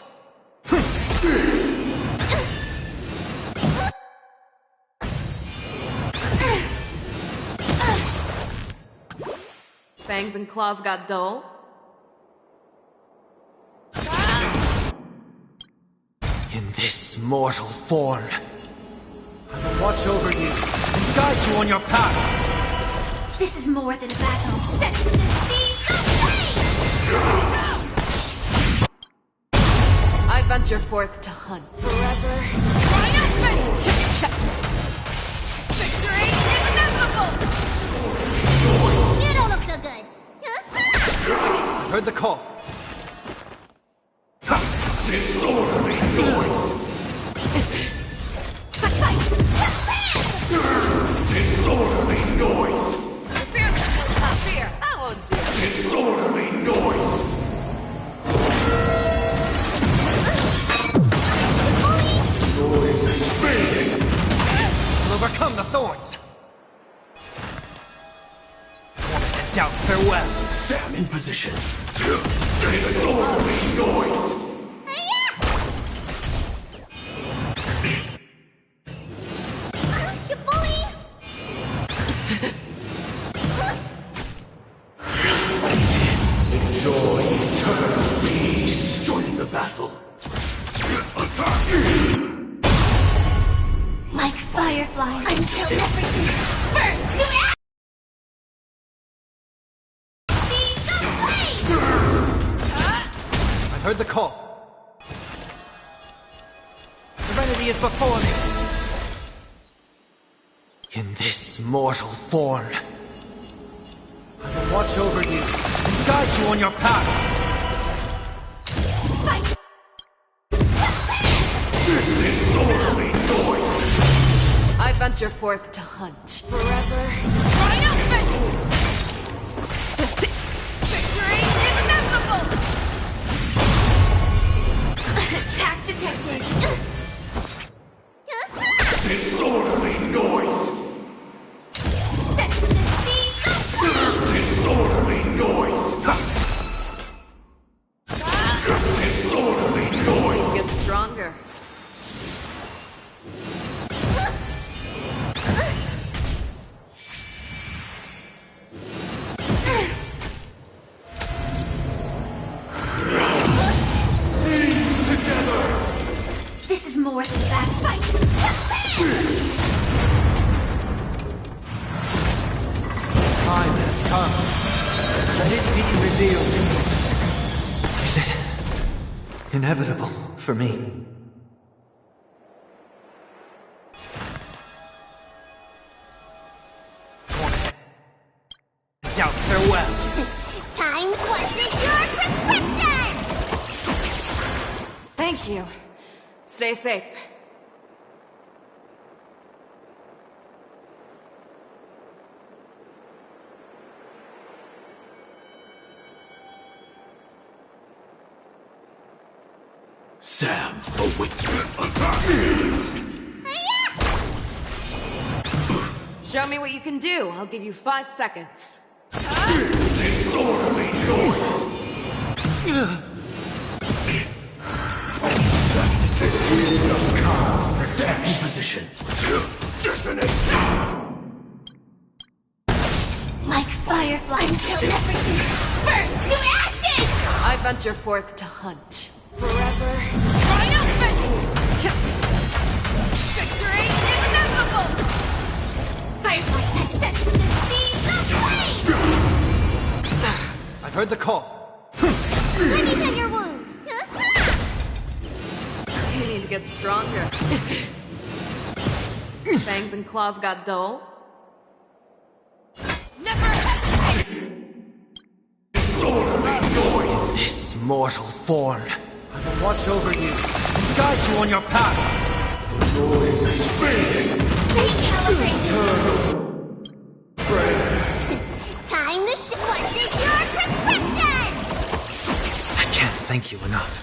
Fangs and claws got dull. In this mortal form. I will watch over you and guide you on your path. This is more than a battle. Set the speed of venture forth to hunt forever. Triumphant! Check. Victory is inevitable! You don't look so good. I've heard the call. Disorderly noise! Disorderly noise! Fear, I won't do it. Disorderly noise! Noise is fading! I'll overcome the thorns. Torment and doubt, farewell. Sam in position. Disorderly noise! You bully! Enjoy eternal peace. Joining the battle. Attack! Like fireflies until everything burns to ash! I've heard the call. Serenity is before me. In this mortal form, I will watch over you and guide you on your path. Disorderly noise! I venture forth to hunt forever. Triumphant! Victory is inevitable! Attack detected! Disorderly noise! Set for the speed! Disorderly noise! Disorderly noise! Get stronger. This is more than that fight! Time has come. Let it be revealed. Is it inevitable for me? Torment. Doubt, farewell. Time was at your prescription! Thank you. Stay safe. Sam, awake! Attack! Show me what you can do. I'll give you 5 seconds. Disorderly noise! Sam in position. Detonate! Like fireflies until everything burns to ashes! I venture forth to hunt forever. Triumphant! Victory is inevitable! Firefly test set for the speed of flame! I've heard the call. Let me tend your wounds! You need to get stronger. Fangs and claws got dull. Never hesitate! This mortal form, I will watch over you and guide you on your path. Noise is fading! Recalibrate! Time to what's in your prescription! I can't thank you enough.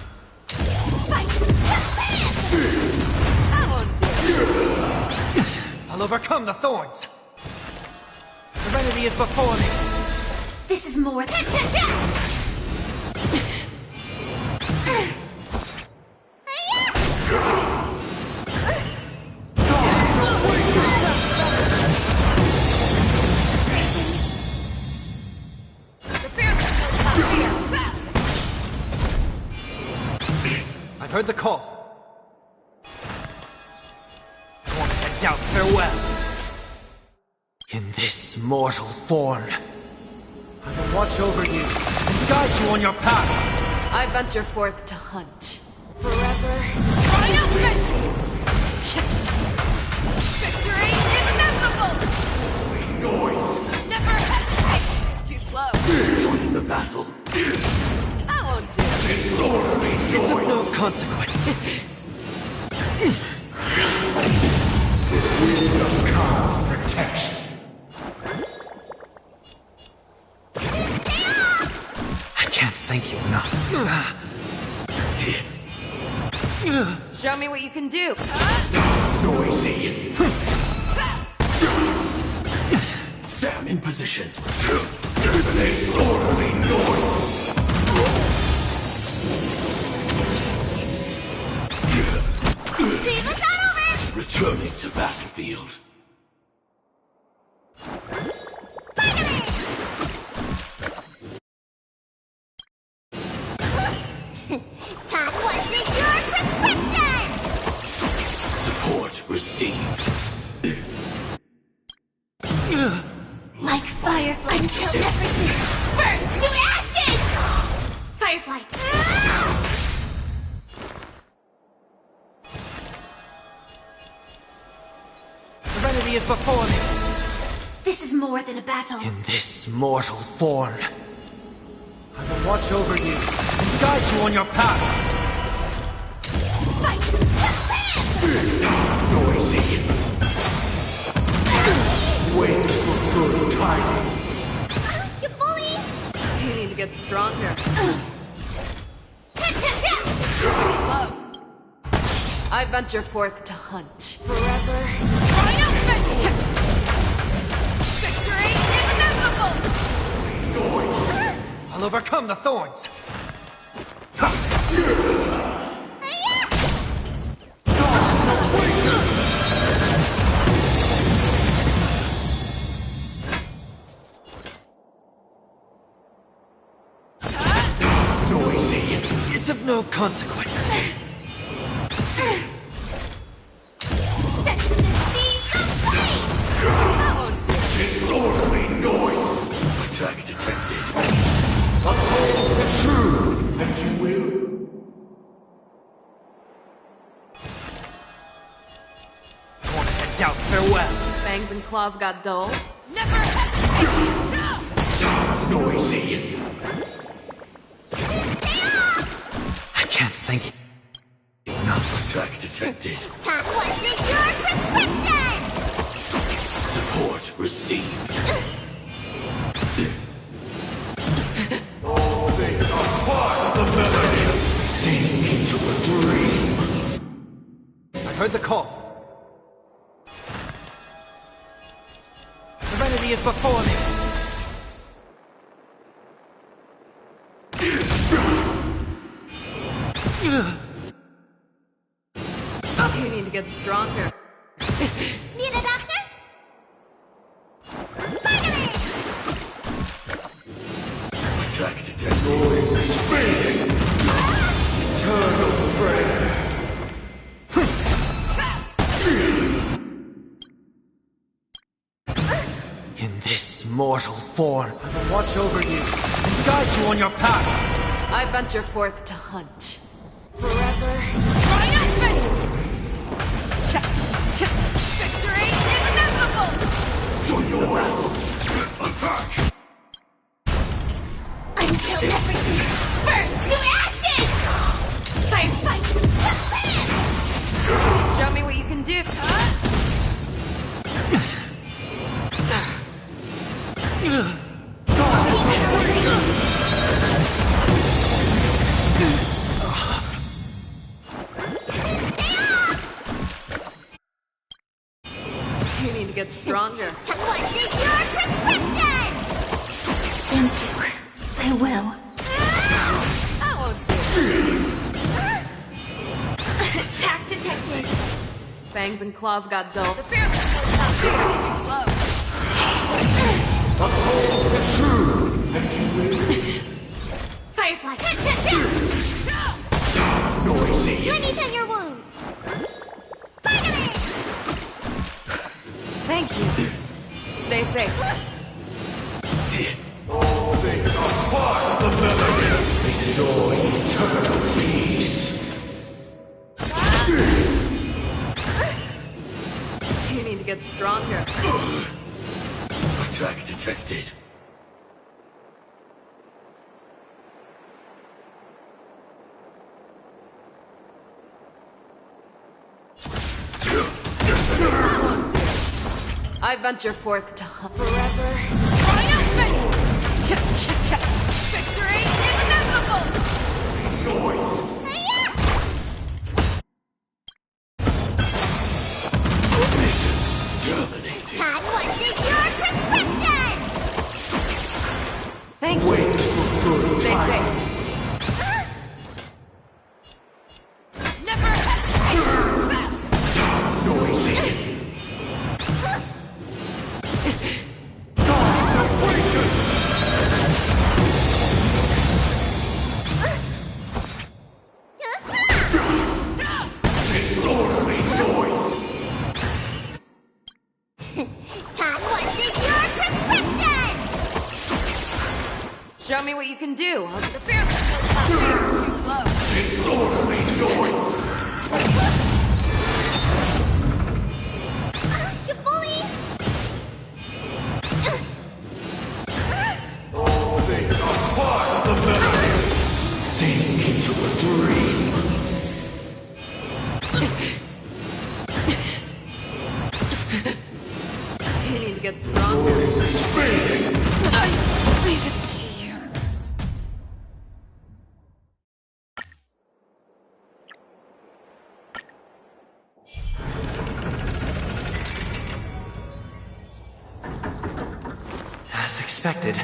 Fight! I won't do it. I'll overcome the thorns. Serenity is before me. This is more than I've heard the call. Torment and doubt, farewell. In this mortal form, I will watch over you and guide you on your path. I venture forth to hunt forever. Forever. Triumphant! Victory is inevitable! Noise! Never hesitate! Too slow. Join the battle. I won't do it. Disorderly noise! It's of no consequence. Wisdom comes protection. I can't thank you enough. Show me what you can do. Noisy. Sam in position. Disorderly noise. Returning to battlefield. That wasn't your prescription! Support received. Like Firefly killed everything. Burns to ashes! Firefly. Serenity is before me. This is more than a battle. In this mortal form. I will watch over you, guide you on your path. Fight to live! Noisy. Wait for good tidings. You bully! You need to get stronger. Slow. I venture forth to hunt. Forever. Triumphant! Victory is inevitable! I'll overcome the thorns. Noisy. It's of no consequence. Disorderly noise. Attack detected. Uphold the truth, and you will. Torn to doubt, farewell. Fangs and claws got dull. Never hesitate! Noisy. I can't thank you enough. Attack detected. That wasn't your prescription! Support received. All things are part of the melody. Sing into a dream. I heard the call. Serenity is before me. Oh, you need to get stronger. Need a doctor? Attack detected. Noise is fading. Eternal prayer. In this mortal form, I will watch over you, guide you on your path. I venture forth to hunt. Forever. Triumphant! Victory is inevitable! Join your battle. Attack. Until everything burns to ashes! Firefight to live! Show me what you can do. You need to get stronger. What's in your prescription? Thank you. I will. I won't do it. Attack detected. Fangs and claws got dull. The fearless was not too slow. Uphold the truth, and you will. Firefly. Noisy. Let me tend your wounds. Thank you. Stay safe. All things are part of the melody. Enjoy eternal peace. get stronger. Attack detected. I venture forth to hunt forever. Triumphant! Cha-cha-cha! Victory is inevitable! Noise! Mission terminated. Todd wanted your prescription! Thank you. Wait for good Stay times. safe. Never hesitate! Noisy. Disorderly noise. Todd wanted your prescription! Show me what you can do. I'll interfere. Too slow. Disorderly noise. You bully! All things are part of the melody. Sink into a dream. You need to get stronger. Noise is fading. I leave it to you. As expected,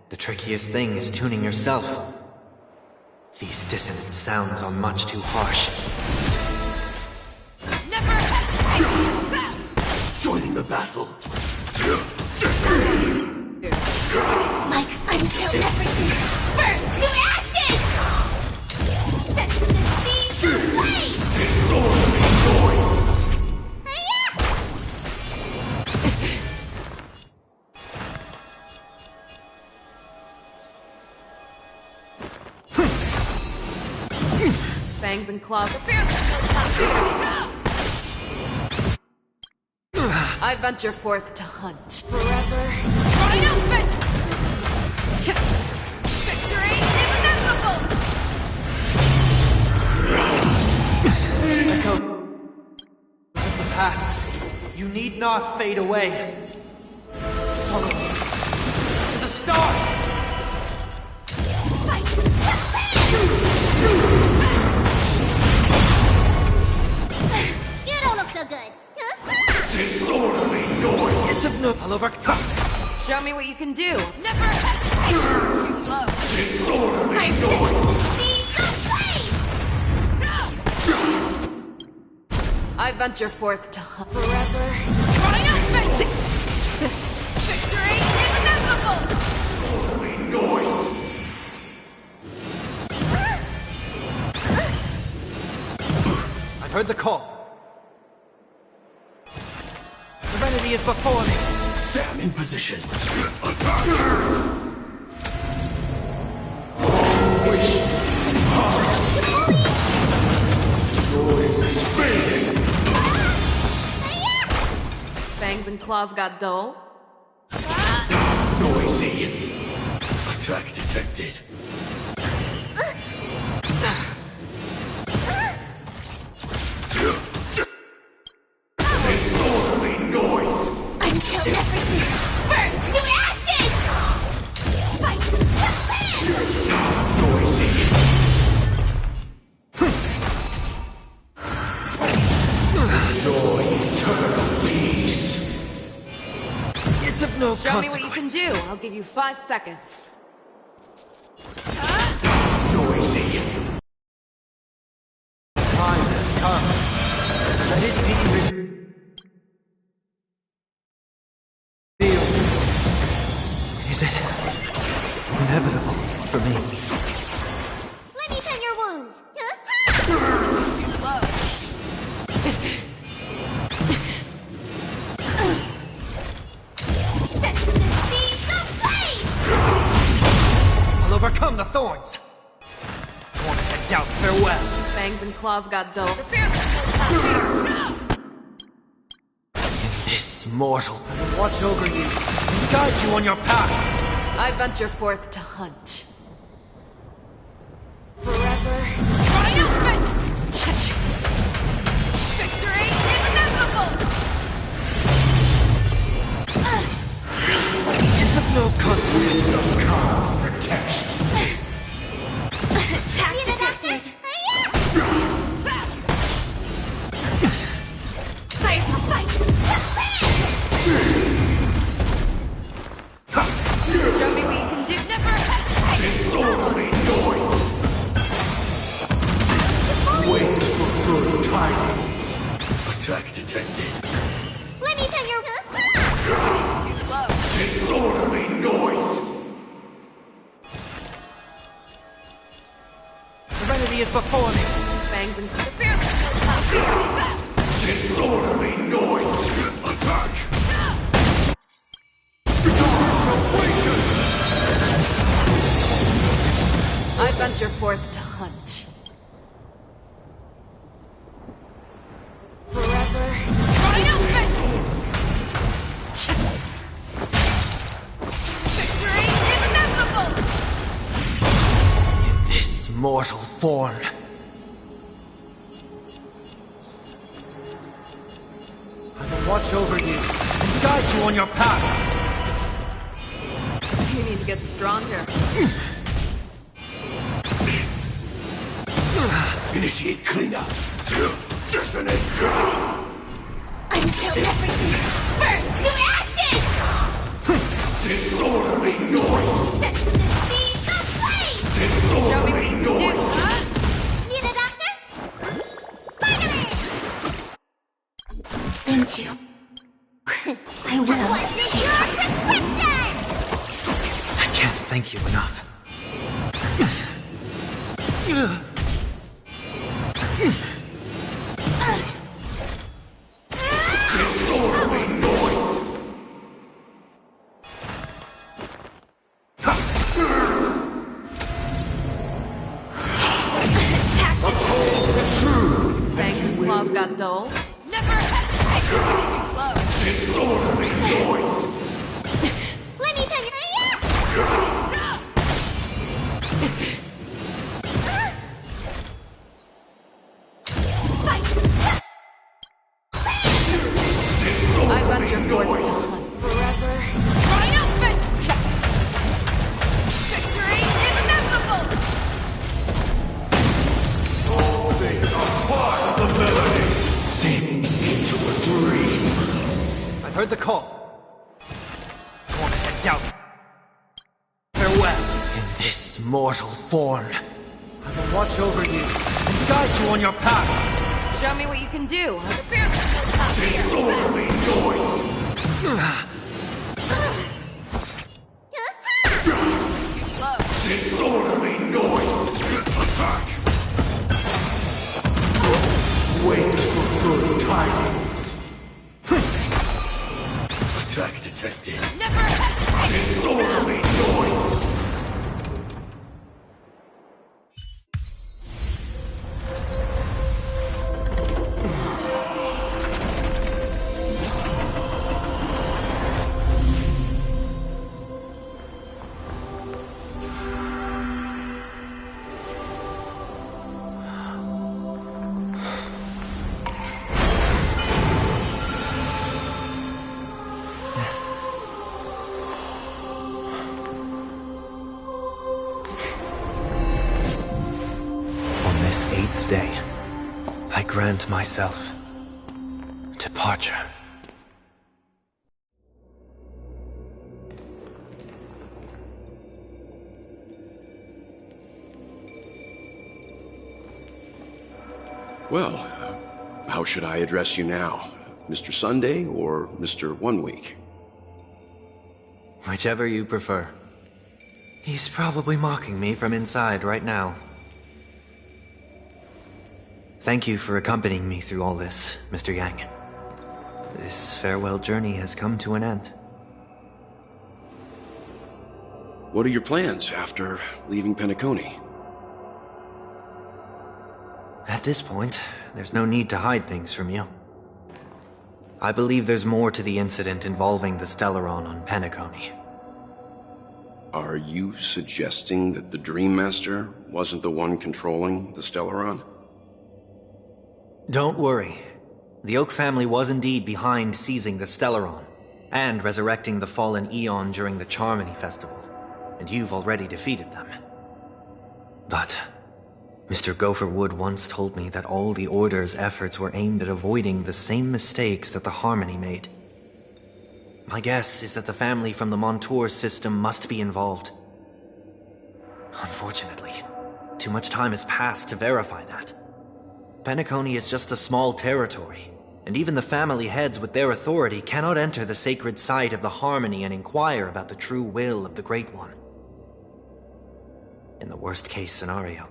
the trickiest thing is tuning yourself. These dissonant sounds are much too harsh. Never hesitate! Joining the battle. Like until everything burns to ashes! Set the speed to blaze! Disorderly noise. Fangs and claws are fierce. I venture forth to hunt forever. Triumphant! Victory is inevitable! Echo of the past, you need not fade away. Follow me to the stars. You don't look so good. Disorderly noise. It's of no. I'll overcome. Show me what you can do. Never hesitate. Too slow. Disorderly noise. Speed to blaze! I venture forth to hunt forever. Triumphant! Victory is inevitable! Disorderly noise. I've heard the call. The remedy is before me. Sam in position. Attack! Noise is fading. Fangs and claws got dull. Noisy. Attack detected. Disorderly noise. Until everything burns to ashes! Fight to live! Noisy. Enjoy eternal peace. It's of no Show me consequence. what you can do. I'll give you 5 seconds. Noisy. Time has come. Let it be revealed. Is it inevitable for me? Let me pen your wounds. Too slow. Set the speed to blaze! I'll overcome the thorns. Torment and doubt, farewell. Fangs and claws got dull. In this mortal will watch over you and guide you on your path. I venture forth to hunt. Forever triumphant! Victory is inevitable! No consequence. No cause protection. Tactic. Show me what you can do. Never hesitate. Disorderly noise. Wait for good tidings. Attack detected. Let me tell your... Too slow. Disorderly noise. Serenity is before me. Fangs and fear. Disorderly noise. Attack. I venture forth to hunt. Forever triumphant! Victory is inevitable! In this mortal form. I will watch over you and guide you on your path. You need to get stronger. Initiate cleanup. Detonate. Until everything burns to ashes! Disorderly noise. Set to the speed of flame! Disorderly noise. Need a doctor? Finally! Thank you. I will. What is your prescription? I can't thank you enough. Disorderly noise. Fangs and claws got dull. Never hesitate! Too slow. Disorderly noise. Let me tell you... I venture forth to hunt. Forever triumphant! Victory is inevitable! All things are part of the melody. Sink into a dream. I've heard the call. Tormented doubt. Farewell. In this mortal form. I will watch over you and guide you on your path. Show me what you can do. Disorderly noise. Too slow. Disorderly noise. Attack. Wait for good tidings. Attack detected. Never hesitate! Disorderly noise. This 8th day, I grant myself departure. Well, how should I address you now? Mr. Sunday or Mr. 1 Week? Whichever you prefer. He's probably mocking me from inside right now. Thank you for accompanying me through all this, Mr. Yang. This farewell journey has come to an end. What are your plans after leaving Penacony? At this point, there's no need to hide things from you. I believe there's more to the incident involving the Stellaron on Penacony. Are you suggesting that the Dream Master wasn't the one controlling the Stellaron? Don't worry. The Oak family was indeed behind seizing the Stellaron, and resurrecting the fallen Eon during the Charmony Festival, and you've already defeated them. But Mr. Gopherwood once told me that all the Order's efforts were aimed at avoiding the same mistakes that the Harmony made. My guess is that the family from the Montour system must be involved. Unfortunately, too much time has passed to verify that. Penacony is just a small territory, and even the family heads with their authority cannot enter the sacred site of the Harmony and inquire about the true will of the Great One. In the worst-case scenario,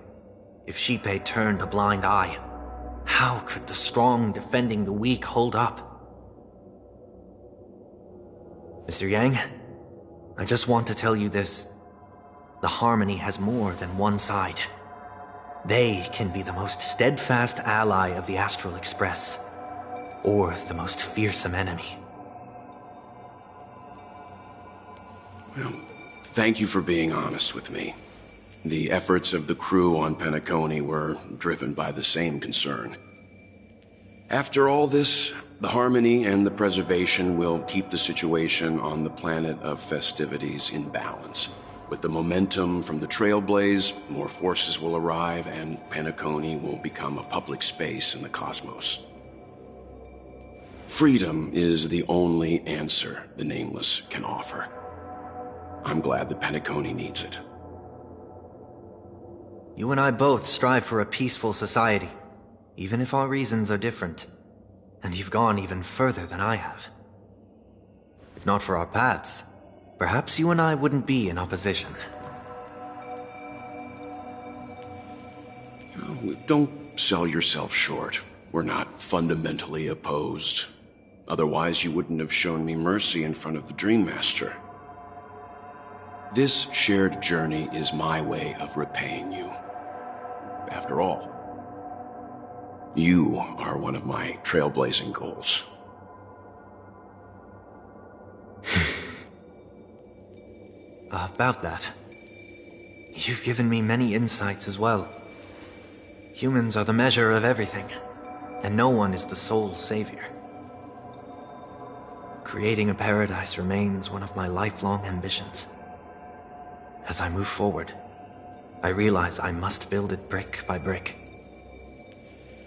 if Xipe turned a blind eye, how could the strong defending the weak hold up? Mr. Yang, I just want to tell you this. The Harmony has more than one side. They can be the most steadfast ally of the Astral Express, or the most fearsome enemy. Well, thank you for being honest with me. The efforts of the crew on Penacony were driven by the same concern. After all this, the Harmony and the Preservation will keep the situation on the planet of festivities in balance. With the momentum from the Trailblaze, more forces will arrive, and Penacony will become a public space in the cosmos. Freedom is the only answer the Nameless can offer. I'm glad that Penacony needs it. You and I both strive for a peaceful society, even if our reasons are different. And you've gone even further than I have. If not for our paths, perhaps you and I wouldn't be in opposition. No, don't sell yourself short. We're not fundamentally opposed. Otherwise, you wouldn't have shown me mercy in front of the Dream Master. This shared journey is my way of repaying you. After all, you are one of my trailblazing goals. About that, you've given me many insights as well. Humans are the measure of everything, and no one is the sole savior. Creating a paradise remains one of my lifelong ambitions. As I move forward, I realize I must build it brick by brick.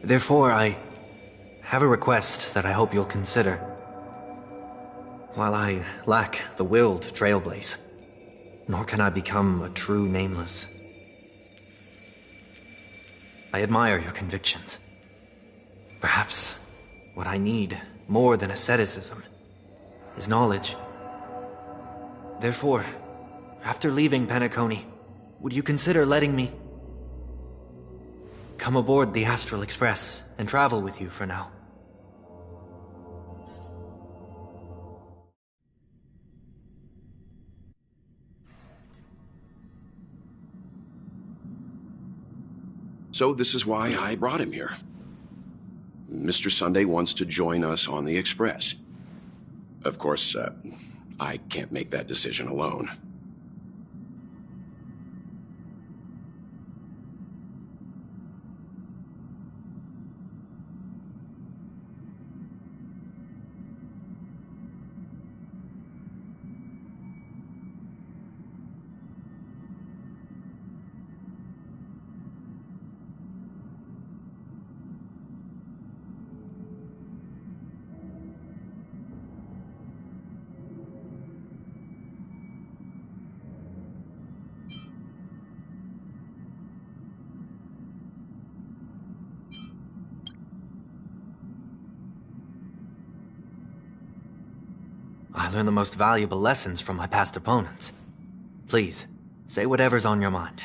Therefore, I have a request that I hope you'll consider. While I lack the will to trailblaze, nor can I become a true Nameless, I admire your convictions. Perhaps what I need, more than asceticism, is knowledge. Therefore, after leaving Penacony, would you consider letting me come aboard the Astral Express and travel with you for now? So this is why I brought him here. Mr. Sunday wants to join us on the Express. Of course, I can't make that decision alone. I learned the most valuable lessons from my past opponents. Please, say whatever's on your mind.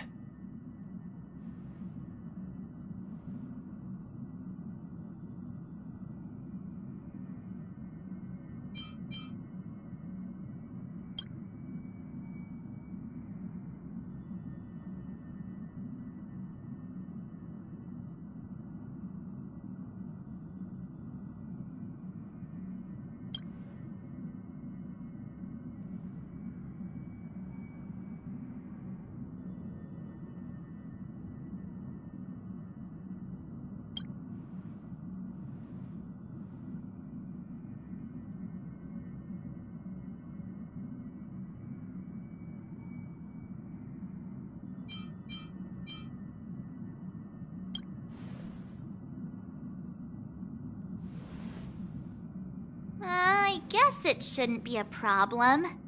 guess it shouldn't be a problem.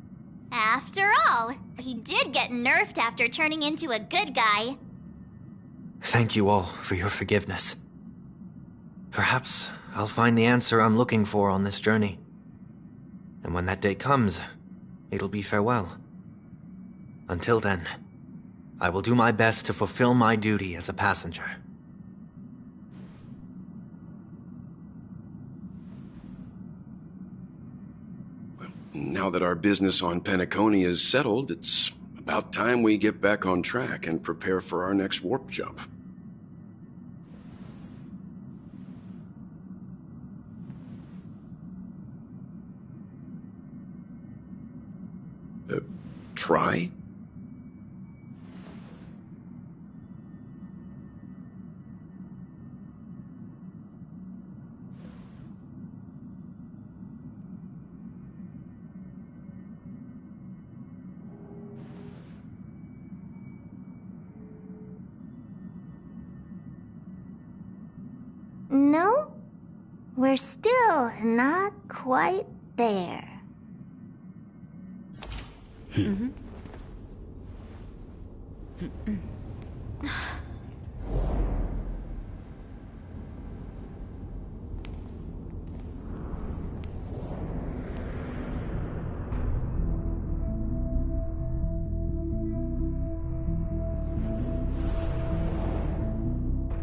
After all, he did get nerfed after turning into a good guy. Thank you all for your forgiveness. Perhaps I'll find the answer I'm looking for on this journey. And when that day comes, it'll be farewell. Until then, I will do my best to fulfill my duty as a passenger. Now that our business on Penacony is settled, it's about time we get back on track and prepare for our next warp jump. Try? No, we're still not quite there.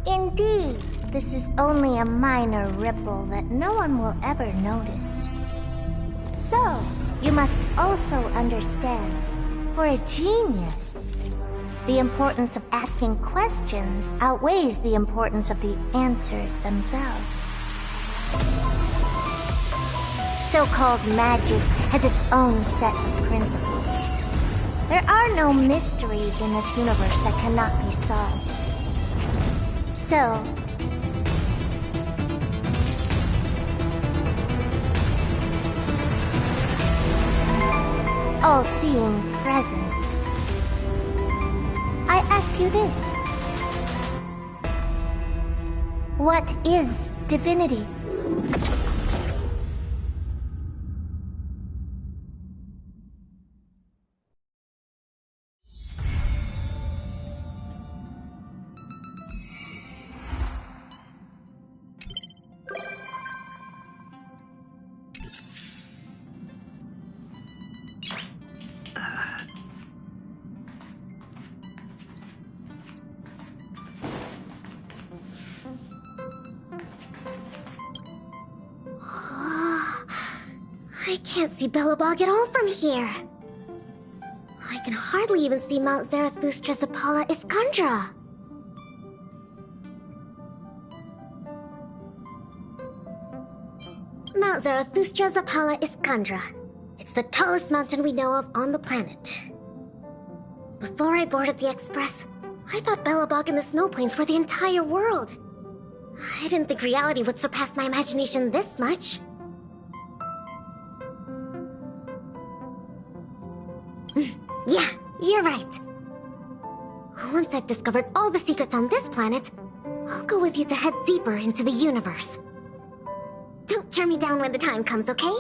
Indeed, this is only a minor ripple that no one will ever notice. So, you must also understand, for a genius, the importance of asking questions outweighs the importance of the answers themselves. So-called magic has its own set of principles. There are no mysteries in this universe that cannot be solved. So, all-seeing presence, I ask you this. What is divinity? I can't see Belobog at all from here. I can hardly even see Mount Zarathustra's Apollo Iskandra. Mount Zarathustra's Apollo Iskandra. It's the tallest mountain we know of on the planet. Before I boarded the Express, I thought Belobog and the Snow Plains were the entire world. I didn't think reality would surpass my imagination this much. Yeah, you're right. Once I've discovered all the secrets on this planet, I'll go with you to head deeper into the universe. Don't turn me down when the time comes, okay?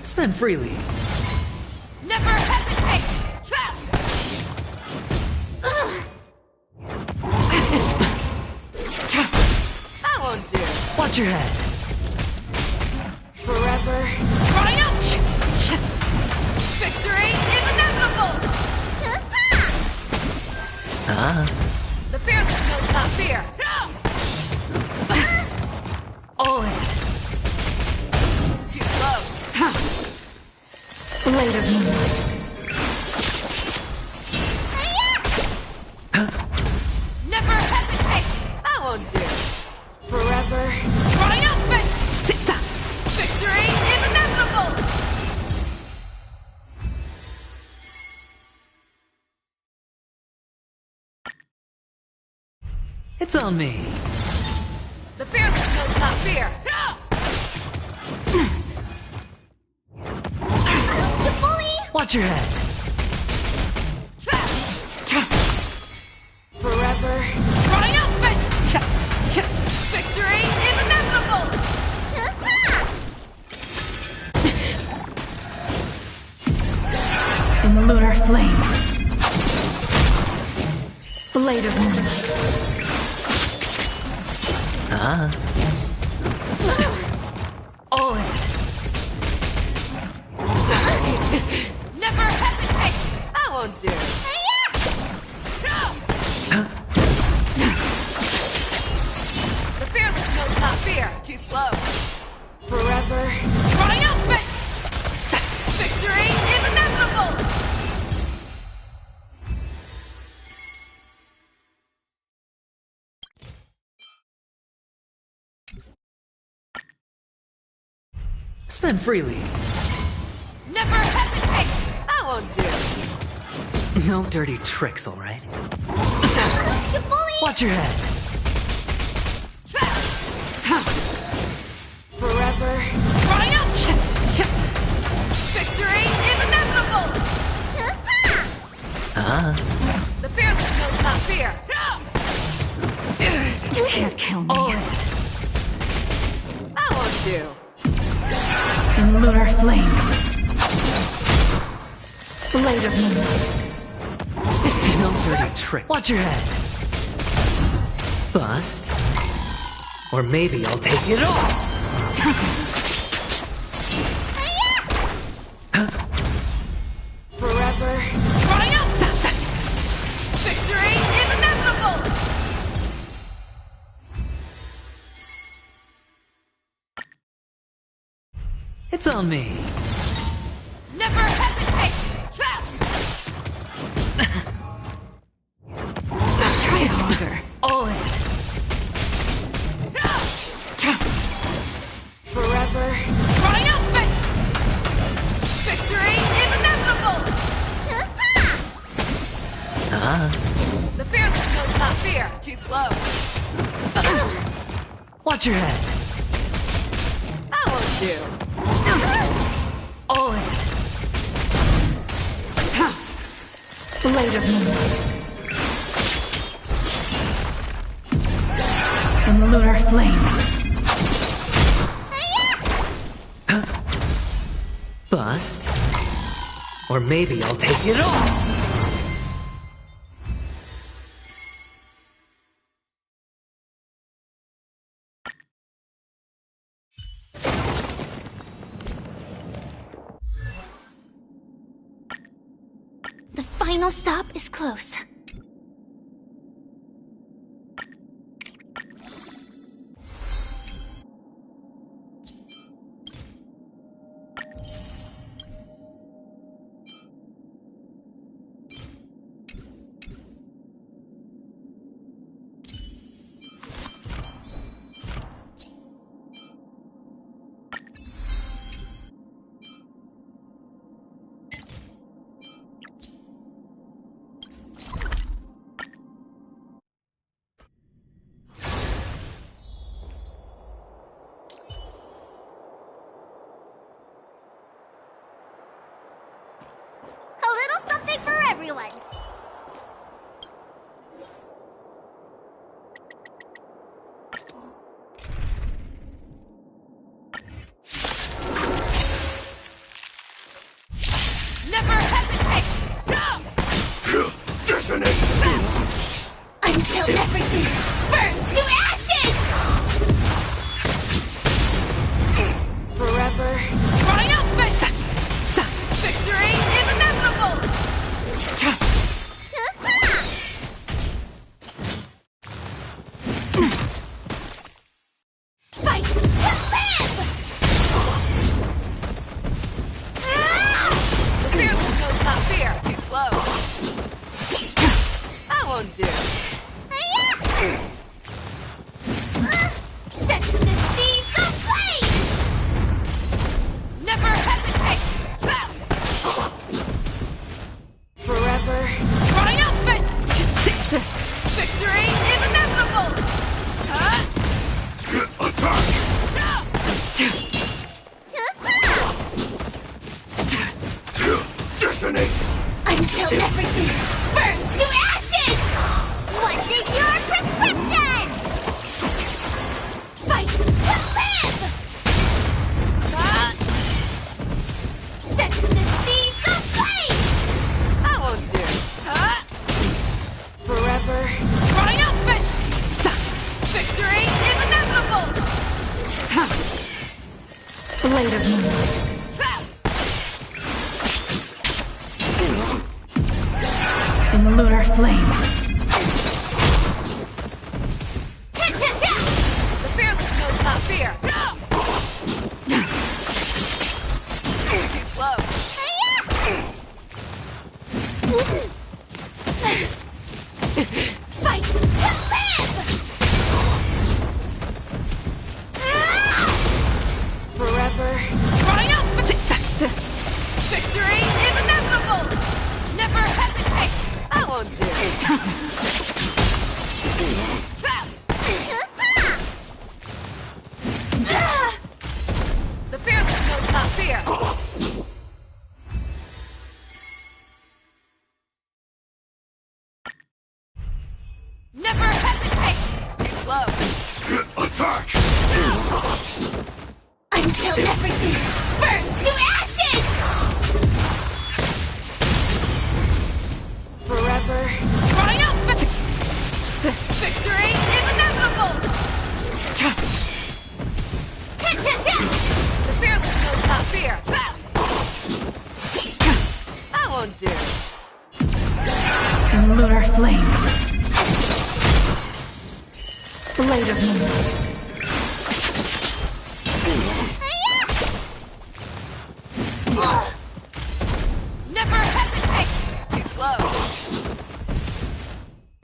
Spend freely. Never hesitate! Trap! That won't do. Watch your head. Forever. Triumph! Victory is inevitable! The fearless knows not fear. All in. Too slow. Blade of moonlight. Never hesitate! That won't do. Forever. Triumphant! Victory is inevitable! It's on me. The fearless knows not fear. Watch your head. Forever. Triumphant! Victory is inevitable! In the lunar flame. Blade of moonlight. All in. Never hesitate! That won't do. The fearless knows not fear. Too slow. Forever. Triumphant! Victory is inevitable! Spend freely. Never hesitate! That won't do. No dirty tricks, all right? Watch your head. Forever. Triumph! Victory is inevitable! The fearless knows not fear. You can't kill me. That won't do. In the lunar flame. Blade of moonlight. No dirty trick. Watch your head. Bust. Or maybe I'll take it all. Forever. Triumph! Victory is inevitable! It's on me. Never hesitate! Trap! Try harder. All in. Forever. Triumphant! Victory is inevitable! The fearless knows not fear. Too slow. Watch your head. That won't do. All in. Blade of moonlight. In the lunar flame. Bust. Or maybe I'll take it all. The final stop is close. A little something for everyone. Never hesitate! Detonate! Until everything burns to ashes! Forever triumphant! Victory is inevitable! Fight to live! The fearless knows not fear. Too slow. That won't do. Set the seas aflame! Never hesitate! Forever triumphant! Victory is inevitable! Attack! Detonate! Until everything burns to ashes! What's in your prescription? Fight to live! Set the seas aflame! That won't do. Forever triumphant! Victory is inevitable! Blade of Moonlight. In the lunar flame. The fearless knows not fear. Too slow. Fight to live! Forever triumphant! Victory is inevitable! Never hesitate! That won't do. The fearless knows not fear. Never hesitate! Too slow. Attack! Until everything burns to ashes! Forever triumphant! Victory is inevitable! The fearless knows not fear. That won't do. In the lunar flame. Blade of Moonlight. Never hesitate! Too slow.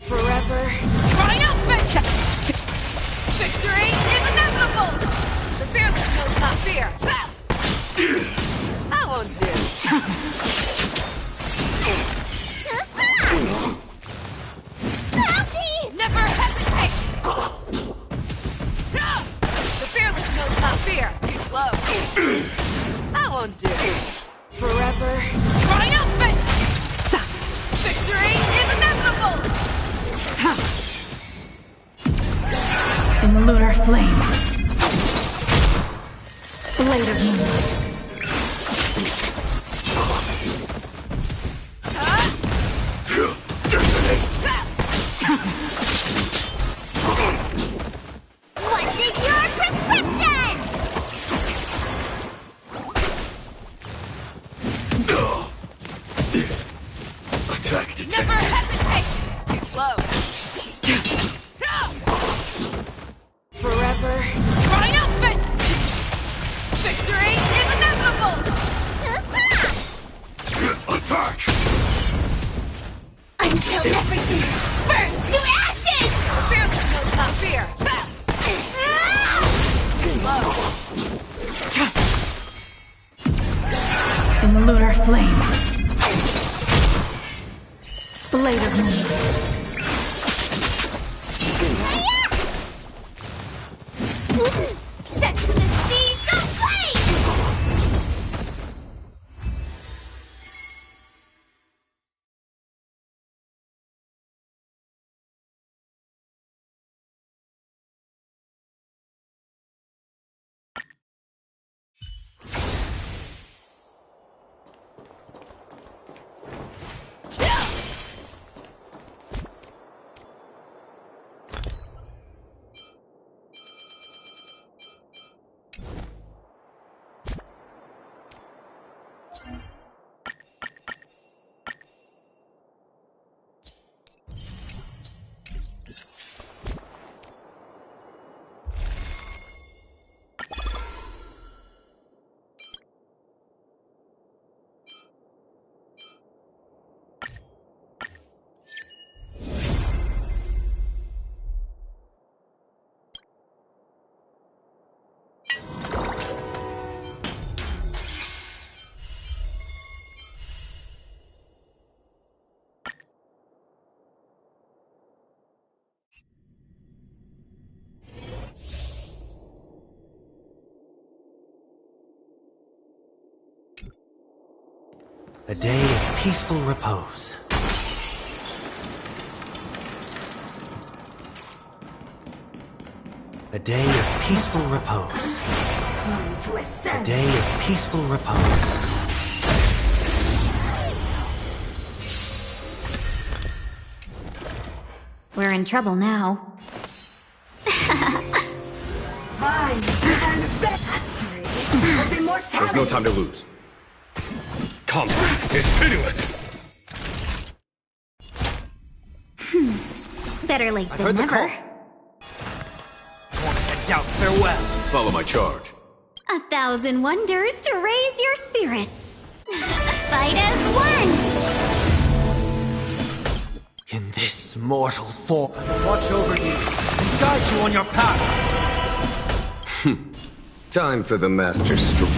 Forever triumphant! Victory is inevitable! The fearless knows not fear. That won't do. Never hesitate! The fearless knows not fear. Too slow. That won't do. Forever triumphant! Victory is inevitable! In the lunar flame. Blade of Moonlight. What's in your prescription? Attack Never detected. hesitate! Too slow. Forever triumphant! Victory is inevitable! Attack! Until everything burns to ashes! The fearless knows not fear. Too slow. In the lunar flame. Blade of Moonlight. Set the seas aflame! A day of peaceful repose. A day of peaceful repose. A day of peaceful repose. We're in trouble now. There's no time to lose. Conflict is pitiless! Better late I than heard the never. Torment and doubt, farewell. Follow my charge. 1,000 wonders to raise your spirits. Fight as one! In this mortal form, I will watch over you and guide you on your path. Time for the master stroke.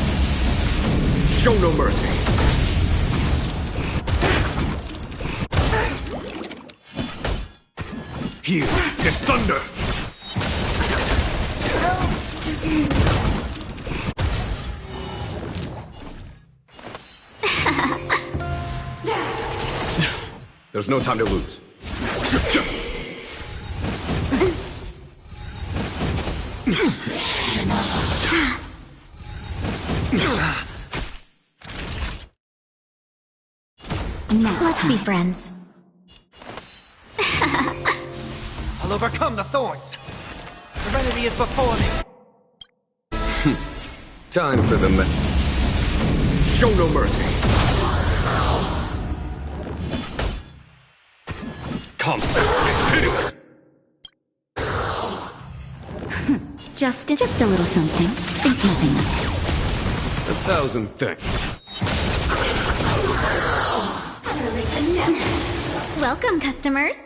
Show no mercy. Here is thunder! There's no time to lose. Now let's be friends. I'll overcome the thorns. Serenity is before me. Time for the show no mercy. Conflict is pitiless! Just a little something. Think nothing of it. 1,000 things. Welcome, customers.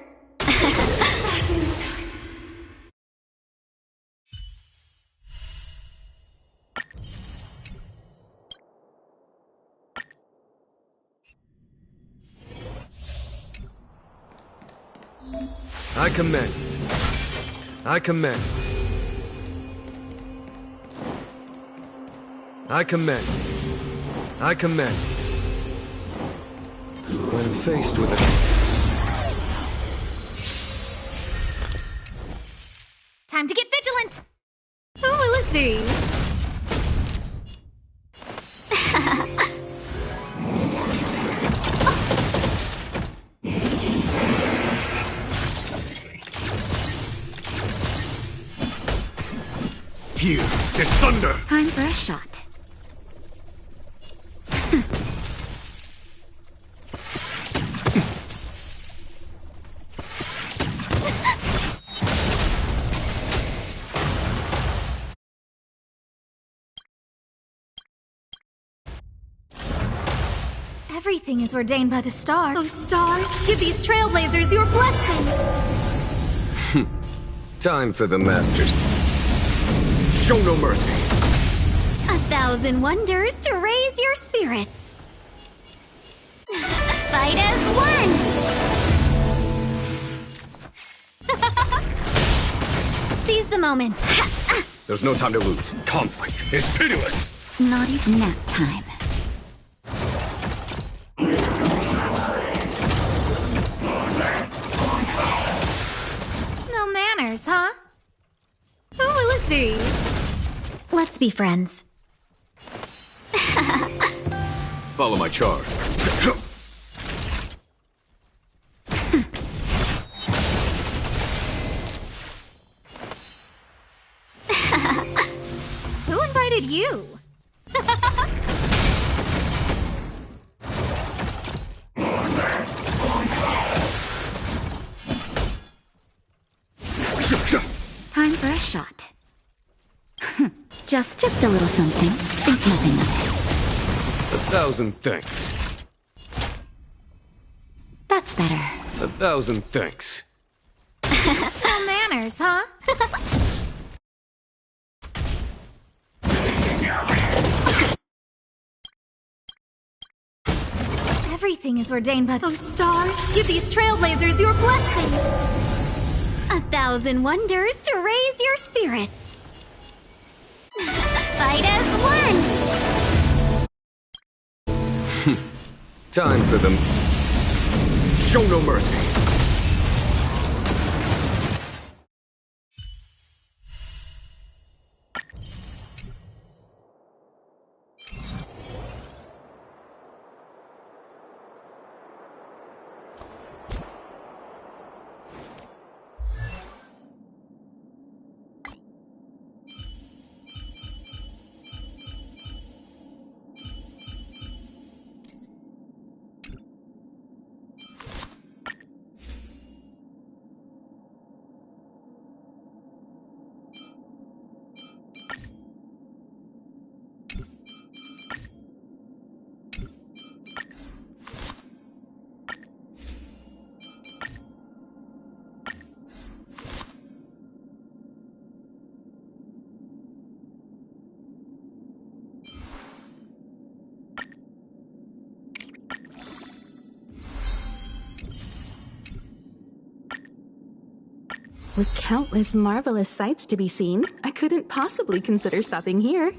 I commend it. I commend it. I commend it. I commend it. When faced with a... Time to get vigilant! Who will it be? Here is thunder! Time for a shot. Everything is ordained by the stars. Those stars, give these trailblazers your blessing! Time for the masters. Show no mercy. 1,000 wonders to raise your spirits. Fight as one! Seize the moment. There's no time to lose. Conflict is pitiless! Not even nap time. No manners, huh? Who will it be? Let's be friends. Follow my charge. Who invited you? Time for a shot. Just a little something. Think nothing of it. 1,000 thanks. That's better. 1,000 thanks. No manners, huh? Everything is ordained by those stars. Give these trailblazers your blessing! 1,000 wonders to raise your spirits. Fight as one! Time for them. Show no mercy. With countless marvelous sights to be seen, I couldn't possibly consider stopping here.